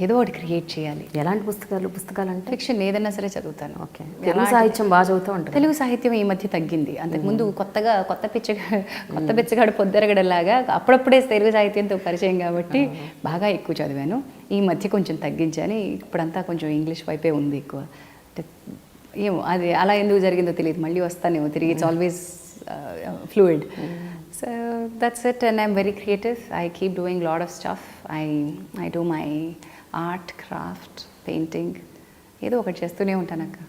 ఏదో ఒకటి క్రియేట్ చేయాలి. ఎలాంటి పుస్తకాలు అంటే? ఫిక్షన్ ఏదైనా సరే చదువుతాను. ఓకే. తెలుగు సాహిత్యం బాగా చదువుతూ ఉంటాను. తెలుగు సాహిత్యం ఈ మధ్య తగ్గింది. అంతకుముందు కొత్త పిచ్చగాడు పొద్దరగడలాగా అప్పుడప్పుడే తెలుగు సాహిత్యంతో పరిచయం కాబట్టి బాగా ఎక్కువ చదివాను. ఈ మధ్య కొంచెం తగ్గించాను. ఇప్పుడంతా కొంచెం ఇంగ్లీష్ వైపే ఉంది ఎక్కువ. ఏమో అది అలా ఎందుకు జరిగిందో తెలియదు. మళ్ళీ వస్తానేమో తిరిగి. It's always fluid. So that's it, and I'm very creative. I keep doing a lot of stuff. I do my art, craft, painting. ఏదో ఒకటి చేస్తూనే ఉంటాను అక్క.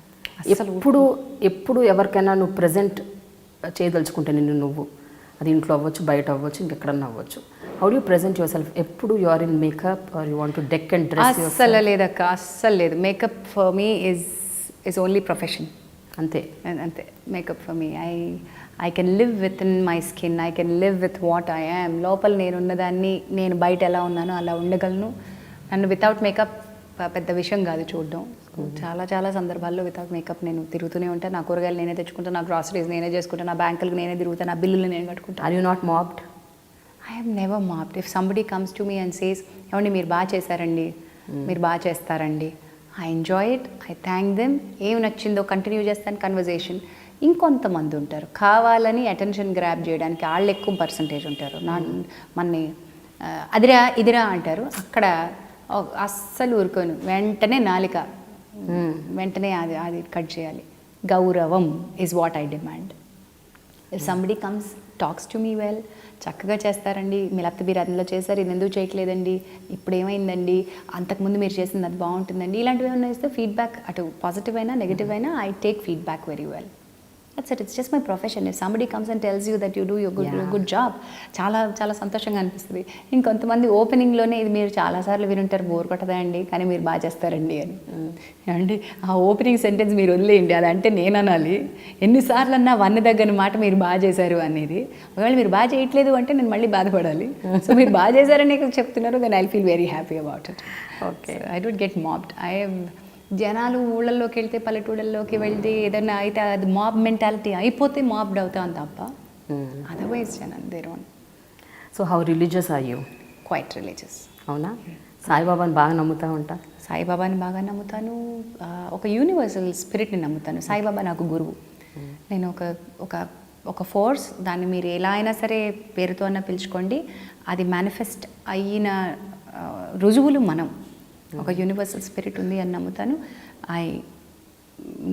ఎప్పుడు ఎవరికైనా నువ్వు ప్రజెంట్ చేయదలుచుకుంటే నువ్వు అది ఇంట్లో అవ్వచ్చు, బయట అవ్వచ్చు, ఇంకెక్కడన్నా అవ్వచ్చు, how do present yourself? ఎప్పుడు you are in makeup or you want to deck and dress? అస్సలు లేదక్క, అస్సలు లేదు. Makeup for me is only profession. అంతే. Makeup for me I can live within my skin. I can live with what I am. లోపల నేను ఉన్నదాన్ని నేను బయట ఎలా ఉన్నానో అలా ఉండగలను. నన్ను వితౌట్ మేకప్ పెద్ద విషయం కాదు చూడడం. చాలా సందర్భాల్లో వితౌట్ మేకప్ నేను తిరుగుతూనే ఉంటాను. నా కూరగాయలు నేనే తెచ్చుకుంటాను, నా గ్రాసరీస్ నేనే చేసుకుంటాను, నా బ్యాంకులకు నేనే తిరుగుతాను, నా బిల్లులు నేను కట్టుకుంటాను. Are you not mobbed? I have never mobbed. If somebody comes to me and says, ఏమండి మీరు బాగా చేశారండి, మీరు బాగా చేస్తారండి, I enjoy it, I thank them. ఏమి నచ్చిందో కంటిన్యూ చేస్తాను కన్వర్జేషన్. ఇంకొంతమంది ఉంటారు కావాలని అటెన్షన్ గ్రాప్ చేయడానికి, వాళ్ళు ఎక్కువ పర్సంటేజ్ ఉంటారు. మన్ని అదిరా ఇదిరా అంటారు. అక్కడ అస్సలు ఊరుకోను, వెంటనే నాలిక వెంటనే అది కట్ చేయాలి. గౌరవం is what I demand. If somebody comes talks to me well. చక్కగా చేస్తారండి, మీరు అత్త మీరు అందులో చేశారు, ఇది ఎందుకు చేయట్లేదండి, ఇప్పుడు ఏమైందండి, అంతకుముందు మీరు చేసింది అది బాగుంటుందండి, ఇలాంటివి ఏమైనా ఇస్తే ఫీడ్బ్యాక్, అటు పాజిటివ్ అయినా నెగిటివ్ అయినా I take feedback very well. That's it. It's just my profession. If somebody comes and tells you that you do your good job, చాలా చాలా సంతోషంగా అనిపిస్తుంది. ఇంకొంతమంది ఓపెనింగ్లోనే ఇది మీరు చాలాసార్లు వినుంటారు, బోర్ కొట్టదా అండి కానీ మీరు బాగా చేస్తారండి అని. అండి ఆ ఓపెనింగ్ సెంటెన్స్ మీరు వదిలేయండి, అదంటే నేను అనాలి. ఎన్నిసార్లు అన్నా వన్న దగ్గర మాట మీరు బాగా చేశారు అనేది. ఒకవేళ మీరు బాగా చేయట్లేదు అంటే నేను మళ్ళీ బాధపడాలి. సో మీరు బాగా చేశారని చెప్తున్నారు, then I feel very happy about it. Okay, I don't get mobbed. జనాలు ఊళ్ళల్లోకి వెళ్తే, పల్లెటూళ్ళల్లోకి వెళ్తే ఏదైనా అయితే అది మాబ్ మెంటాలిటీ అయిపోతే మాబ్డ్ అవుతాం తప్ప, అదర్వైజ్ జనాలు their own. So how religious are you? Quite religious. అవునా? సాయిబాబాని బాగా నమ్ముతా ఉంటా? సాయిబాబాని బాగా నమ్ముతాను, ఒక యూనివర్సల్ స్పిరిట్ని నమ్ముతాను. సాయిబాబా నాకు గురువు. నేను ఒక ఫోర్స్, దాన్ని మీరు ఎలా అయినా సరే పేరుతో అన్నా పిలుచుకోండి, అది మేనిఫెస్ట్ అయిన రుజువులు మనం. ఒక యూనివర్సల్ స్పిరిట్ ఉంది అని నమ్ముతాను.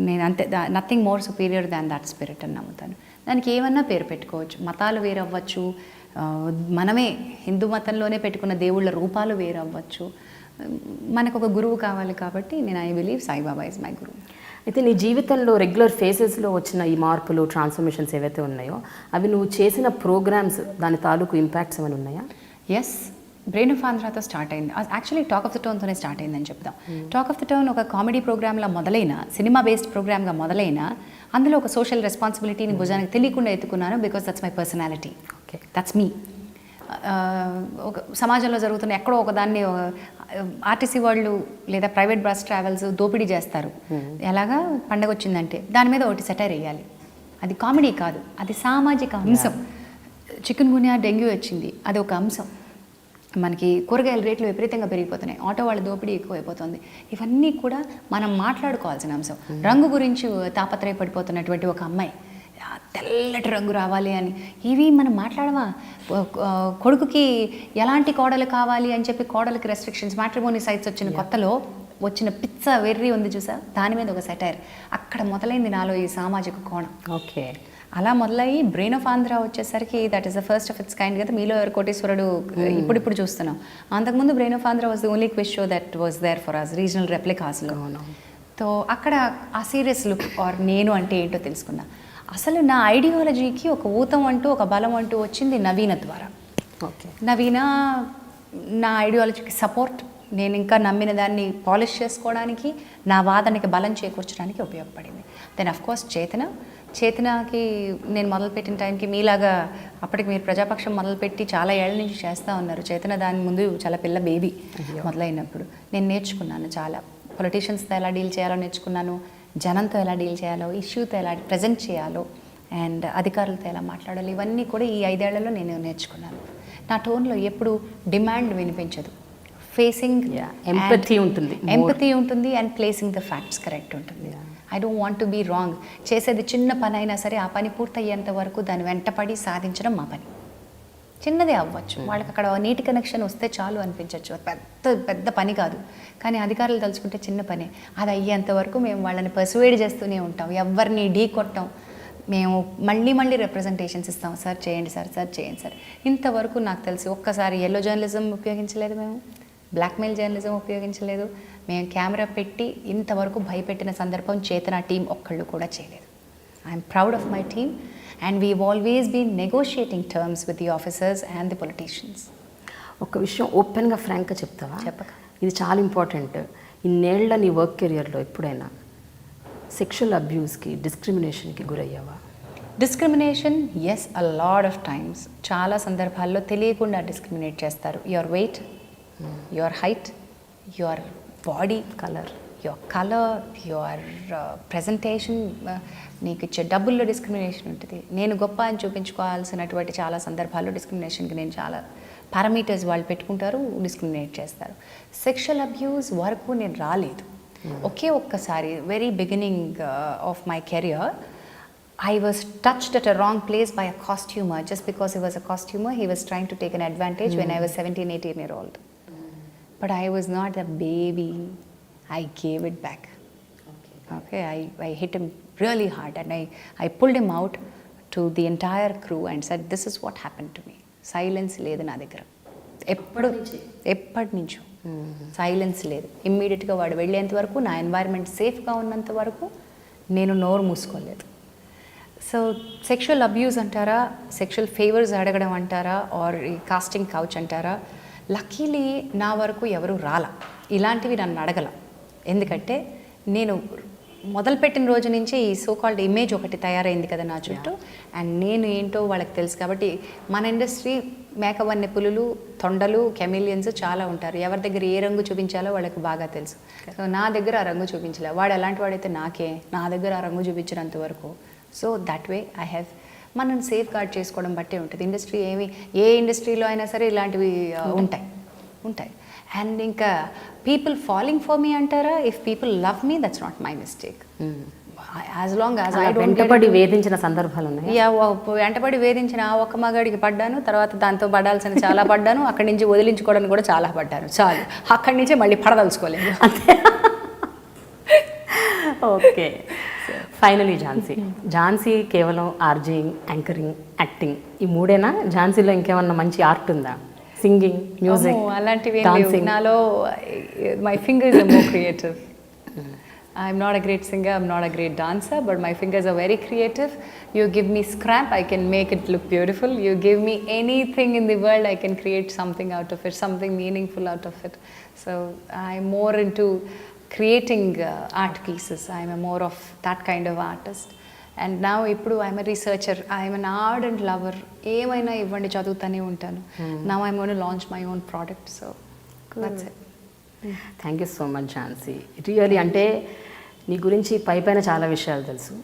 నేను అంతే, nothing more superior than that spirit అని నమ్ముతాను. దానికి ఏమన్నా పేరు పెట్టుకోవచ్చు, మతాలు వేరవ్వచ్చు, మనమే హిందూ మతంలోనే పెట్టుకున్న దేవుళ్ళ రూపాలు వేరవ్వచ్చు, మనకు ఒక గురువు కావాలి. కాబట్టి నేను I believe Saibaba is my గురువు. అయితే నీ జీవితంలో రెగ్యులర్ ఫేసెస్లో వచ్చిన ఈ మార్పులు, ట్రాన్స్ఫర్మేషన్స్ ఏవైతే ఉన్నాయో అవి నువ్వు చేసిన ప్రోగ్రామ్స్, దాని తాలూకు ఇంపాక్ట్స్ ఏమైనా ఉన్నాయా? ఎస్, బ్రెయిన్ ఆఫ్ ఆంధ్రాతో స్టార్ట్ అయింది. యాక్చువల్లీ టాక్ ఆఫ్ ద టౌన్తోనే స్టార్ట్ అయిందని చెప్తాం. టాక్ ఆఫ్ ద టౌన్ ఒక కామెడీ ప్రోగ్రామ్లా మొదలైన, సినిమా బేస్డ్ ప్రోగ్రామ్గా మొదలైన, అందులో ఒక సోషల్ రెస్పాన్సిబిలిటీని భుజానికి తెలియకుండా ఎత్తుకున్నాను. Because that's my personality. Okay, that's me. ఒక సమాజంలో జరుగుతున్న ఎక్కడో ఒకదాన్ని ఆర్టీసీ వాళ్ళు లేదా ప్రైవేట్ బస్ ట్రావెల్స్ దోపిడీ చేస్తారు. ఎలాగా పండగ వచ్చిందంటే దాని మీద ఒకటి సెటైర్ వేయాలి. అది కామెడీ కాదు, అది సామాజిక అంశం. చికెన్ గున్యా, డెంగ్యూ వచ్చింది, అది ఒక అంశం. మనకి కూరగాయల రేట్లు విపరీతంగా పెరిగిపోతున్నాయి, ఆటో వాళ్ళ దోపిడీ ఎక్కువైపోతుంది. ఇవన్నీ కూడా మనం మాట్లాడుకోవాల్సిన అంశం. రంగు గురించి తాపత్రయపడిపోతున్నటువంటి ఒక అమ్మాయి, తెల్లటి రంగు రావాలి అని, ఇవి మనం మాట్లాడమా? కొడుకుకి ఎలాంటి కోడలు కావాలి అని చెప్పి కోడలకి రెస్ట్రిక్షన్స్, మ్యాట్రిమోనీ సైట్స్ వచ్చిన కొత్తలో వచ్చిన పిచ్చ వెర్రి ఉంది చూసా, దాని మీద ఒక సెటైర్. అక్కడ మొదలైంది నాలో ఈ సామాజిక కోణం. ఓకే, అలా మొదలయ్యి బ్రెయిన్ ఆఫ్ ఆంధ్ర వచ్చేసరికి that is the first of its kind కదా. మీలో ఎవరు కోటేశ్వరుడు ఇప్పుడు చూస్తున్నాం. అంతకుముందు brain of Andhra was the only quiz show that was there for us, regional రెప్లికాస్లో. సో అక్కడ ఆ సీరియస్ లుక్ ఆర్ నేను అంటే ఏంటో తెలుసుకున్నా. అసలు నా ఐడియాలజీకి ఒక ఊతం అంటూ, ఒక బలం అంటూ వచ్చింది నవీన ద్వారా. ఓకే, నవీన నా ఐడియాలజీకి సపోర్ట్, నేను ఇంకా నమ్మిన దాన్ని పాలిష్ చేసుకోవడానికి, నా వాదనకి బలం చేకూర్చడానికి ఉపయోగపడింది. దెన్ అఫ్ కోర్స్ చేతనకి నేను మొదలుపెట్టిన టైంకి మీలాగా అప్పటికి మీరు ప్రజాపక్షం మొదలుపెట్టి చాలా ఏళ్ళ నుంచి చేస్తూ ఉన్నారు. చేతన దాని ముందు చాలా పిల్ల బేబీ మొదలైనప్పుడు నేను నేర్చుకున్నాను చాలా. పొలిటీషియన్స్తో ఎలా డీల్ చేయాలో నేర్చుకున్నాను, జనంతో ఎలా డీల్ చేయాలో, ఇష్యూతో ఎలా ప్రజెంట్ చేయాలో, అండ్ అధికారులతో ఎలా మాట్లాడాలి, ఇవన్నీ కూడా ఈ 5 ఏళ్లలో నేను నేర్చుకున్నాను. నా టోన్లో ఎప్పుడు డిమాండ్ వినిపించదు, ఫేసింగ్ ఎంపథీ ఉంటుంది and placing the facts correct ఉంటుంది. I don't want to be wrong. చేసేది చిన్న పని అయినా సరే ఆ పని పూర్తయ్యేంత వరకు దాన్ని వెంటపడి సాధించడం మా పని. చిన్నదే అవ్వచ్చు, వాళ్ళకి అక్కడ నీటి కనెక్షన్ వస్తే చాలు అనిపించవచ్చు, పెద్ద పని కాదు. కానీ అధికారులు తలుచుకుంటే చిన్న పనే. అది అయ్యేంత వరకు మేము వాళ్ళని పర్సువేడ్ చేస్తూనే ఉంటాం, ఎవరిని ఢీ కొట్టాం. మేము మళ్ళీ రిప్రజెంటేషన్స్ ఇస్తాం, సార్ చేయండి సార్, సార్ చేయండి సార్. ఇంతవరకు నాకు తెలిసి ఒక్కసారి ఎల్లో జర్నలిజం ఉపయోగించలేదు, మేము బ్లాక్మెయిల్ జర్నలిజం ఉపయోగించలేదు, మేము కెమెరా పెట్టి ఇంతవరకు భయపెట్టిన సందర్భం చేతన టీం ఒక్కళ్ళు కూడా చేయలేదు. I'm proud of my team and we've always been negotiating terms with the officers and the politicians. ఒక విషయం ఓపెన్గా ఫ్రాంక్గా చెప్తావా? చెప్పక. ఇది చాలా ఇంపార్టెంట్. ఇన్నేళ్ల నీ వర్క్ కెరియర్లో ఎప్పుడైనా సెక్షువల్ అబ్యూస్కి, డిస్క్రిమినేషన్కి గురయ్యావా? Discrimination, yes, a lot of times. చాలా సందర్భాల్లో తెలియకుండా డిస్క్రిమినేట్ చేస్తారు. Your weight, your height, your body colour, your presentation, నీకు ఇచ్చే డబ్బుల్లో డిస్క్రిమినేషన్ ఉంటుంది. నేను గొప్ప అని చూపించుకోవాల్సినటువంటి చాలా సందర్భాల్లో డిస్క్రిమినేషన్కి నేను చాలా పారామీటర్స్ వాళ్ళు పెట్టుకుంటారు, డిస్క్రిమినేట్ చేస్తారు. సెక్షువల్ అబ్యూస్ వరకు నేను రాలేదు. ఒక్కసారి very beginning of my career I was touched at a wrong place by a costumer. Just because he was a costumer, he was trying to take an advantage when I was 17, 18-year-old. But I was not a baby. I gave it back. Okay, I hit him really hard and I pulled him out, to the entire crew and said this is what happen to me. Silence లేదు నా దగ్గర ఎప్పటి నుంచో silence లేదు. ఇమ్మీడియట్గా వాడు వెళ్ళేంత వరకు, నా ఎన్వైర్న్మెంట్ సేఫ్గా ఉన్నంత వరకు నేను నోరు మూసుకోలేదు. సో సెక్షువల్ అబ్యూస్ అంటారా, సెక్షువల్ ఫేవర్స్ అడగడం అంటారా, ఆర్ ఈ కాస్టింగ్ కౌచ్ అంటారా, లక్కీలీ నా వరకు ఎవరు రాలా, ఇలాంటివి నన్ను అడగల. ఎందుకంటే నేను మొదలుపెట్టిన రోజు నుంచే ఈ సో కాల్డ్ ఇమేజ్ ఒకటి తయారైంది కదా నా చుట్టూ, అండ్ నేను ఏంటో వాళ్ళకి తెలుసు. కాబట్టి మన ఇండస్ట్రీ మేకవన్నె పులులు, తొండలు, కెమిలియన్స్ చాలా ఉంటారు. ఎవరి దగ్గర ఏ రంగు చూపించాలో వాళ్ళకి బాగా తెలుసు. సో నా దగ్గర ఆ రంగు చూపించలే. వాడు ఎలాంటి వాడైతే నా దగ్గర ఆ రంగు చూపించినంత వరకు. So that way I have మనం సేఫ్ గార్డ్ చేసుకోవడం బట్టే ఉంటుంది. ఇండస్ట్రీ ఏ ఇండస్ట్రీలో అయినా సరే ఇలాంటివి ఉంటాయి. అండ్ ఇంకా పీపుల్ ఫాలోయింగ్ ఫర్ మీ అంటారా, if people love me that's not my mistake. As long as I don't వెంటపడి వేధించిన సందర్భాలు ఉన్నాయి. వెంటపడి వేధించిన ఆ ఒక్క మగాడికి పడ్డాను, తర్వాత దాంతో పడాల్సిన చాలా పడ్డాను, అక్కడి నుంచి వదిలించుకోవడానికి కూడా చాలా పడ్డాను. చాలు, అక్కడి నుంచే మళ్ళీ పడదలుచుకోలేదు. ఓకే, ఫైనలీ ఝాన్సీ కేవలం ఆర్జేయింగ్, యాంకరింగ్, యాక్టింగ్ ఈ మూడేనా? ఝాన్సీలో ఇంకేమన్నా మంచి ఆర్ట్ ఉందా? సింగింగ్, మ్యూజిక్, అలాంటివి నాలో my fingers are more creative. I'm not a great singer, I'm not a great dancer, but my fingers are very creative. You give me scrap, I can make it look beautiful. You give me anything in the world, I can create something out of it, something meaningful out of it. So I'm more into creating art pieces. I'm a more of that kind of artist. And now ఇప్పుడు I'm a researcher, I'm an ardent lover. ఏమైనా ఇవ్వండి చదువుతానే ఉంటాను. Now I'm going to launch my own product, so that's it. Thank you so much Jhansi. Really అంటే నీ గురించి పైపైన చాలా విషయాలు తెలుసు,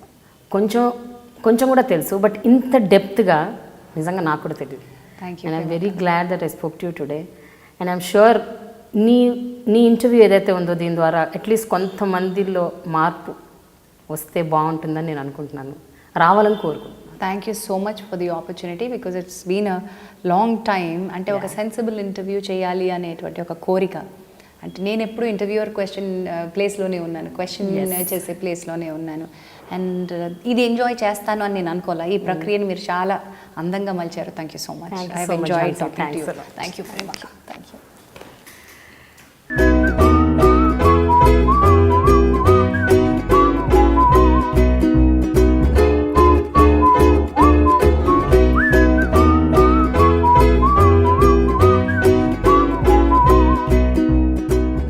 కొంచెం కూడా తెలుసు, బట్ ఇంత డెప్త్గా నిజంగా నాకు కూడా తెలియదు. Thank you. And I'm very glad that I spoke to you today. And I'm sure నీ ఇంటర్వ్యూ ఏదైతే ఉందో దీని ద్వారా అట్లీస్ట్ కొంతమందిలో మార్పు వస్తే బాగుంటుందని నేను అనుకుంటున్నాను, రావాలని కోరుకుంటున్నాను. Thank you so much for the opportunity, because it's been a long time. అంటే ఒక సెన్సిబుల్ ఇంటర్వ్యూ చేయాలి అనేటువంటి ఒక కోరిక. అంటే నేను ఎప్పుడు ఇంటర్వ్యూవర్ ప్లేస్లోనే ఉన్నాను, క్వశ్చన్ చేసే ప్లేస్లోనే ఉన్నాను. అండ్ ఇది ఎంజాయ్ చేస్తాను అని నేను అనుకోలే. ఈ ప్రక్రియను మీరు చాలా అందంగా మలిచారు. Thank you so much. I have enjoyed talking to you. Thank you very much. Thank you.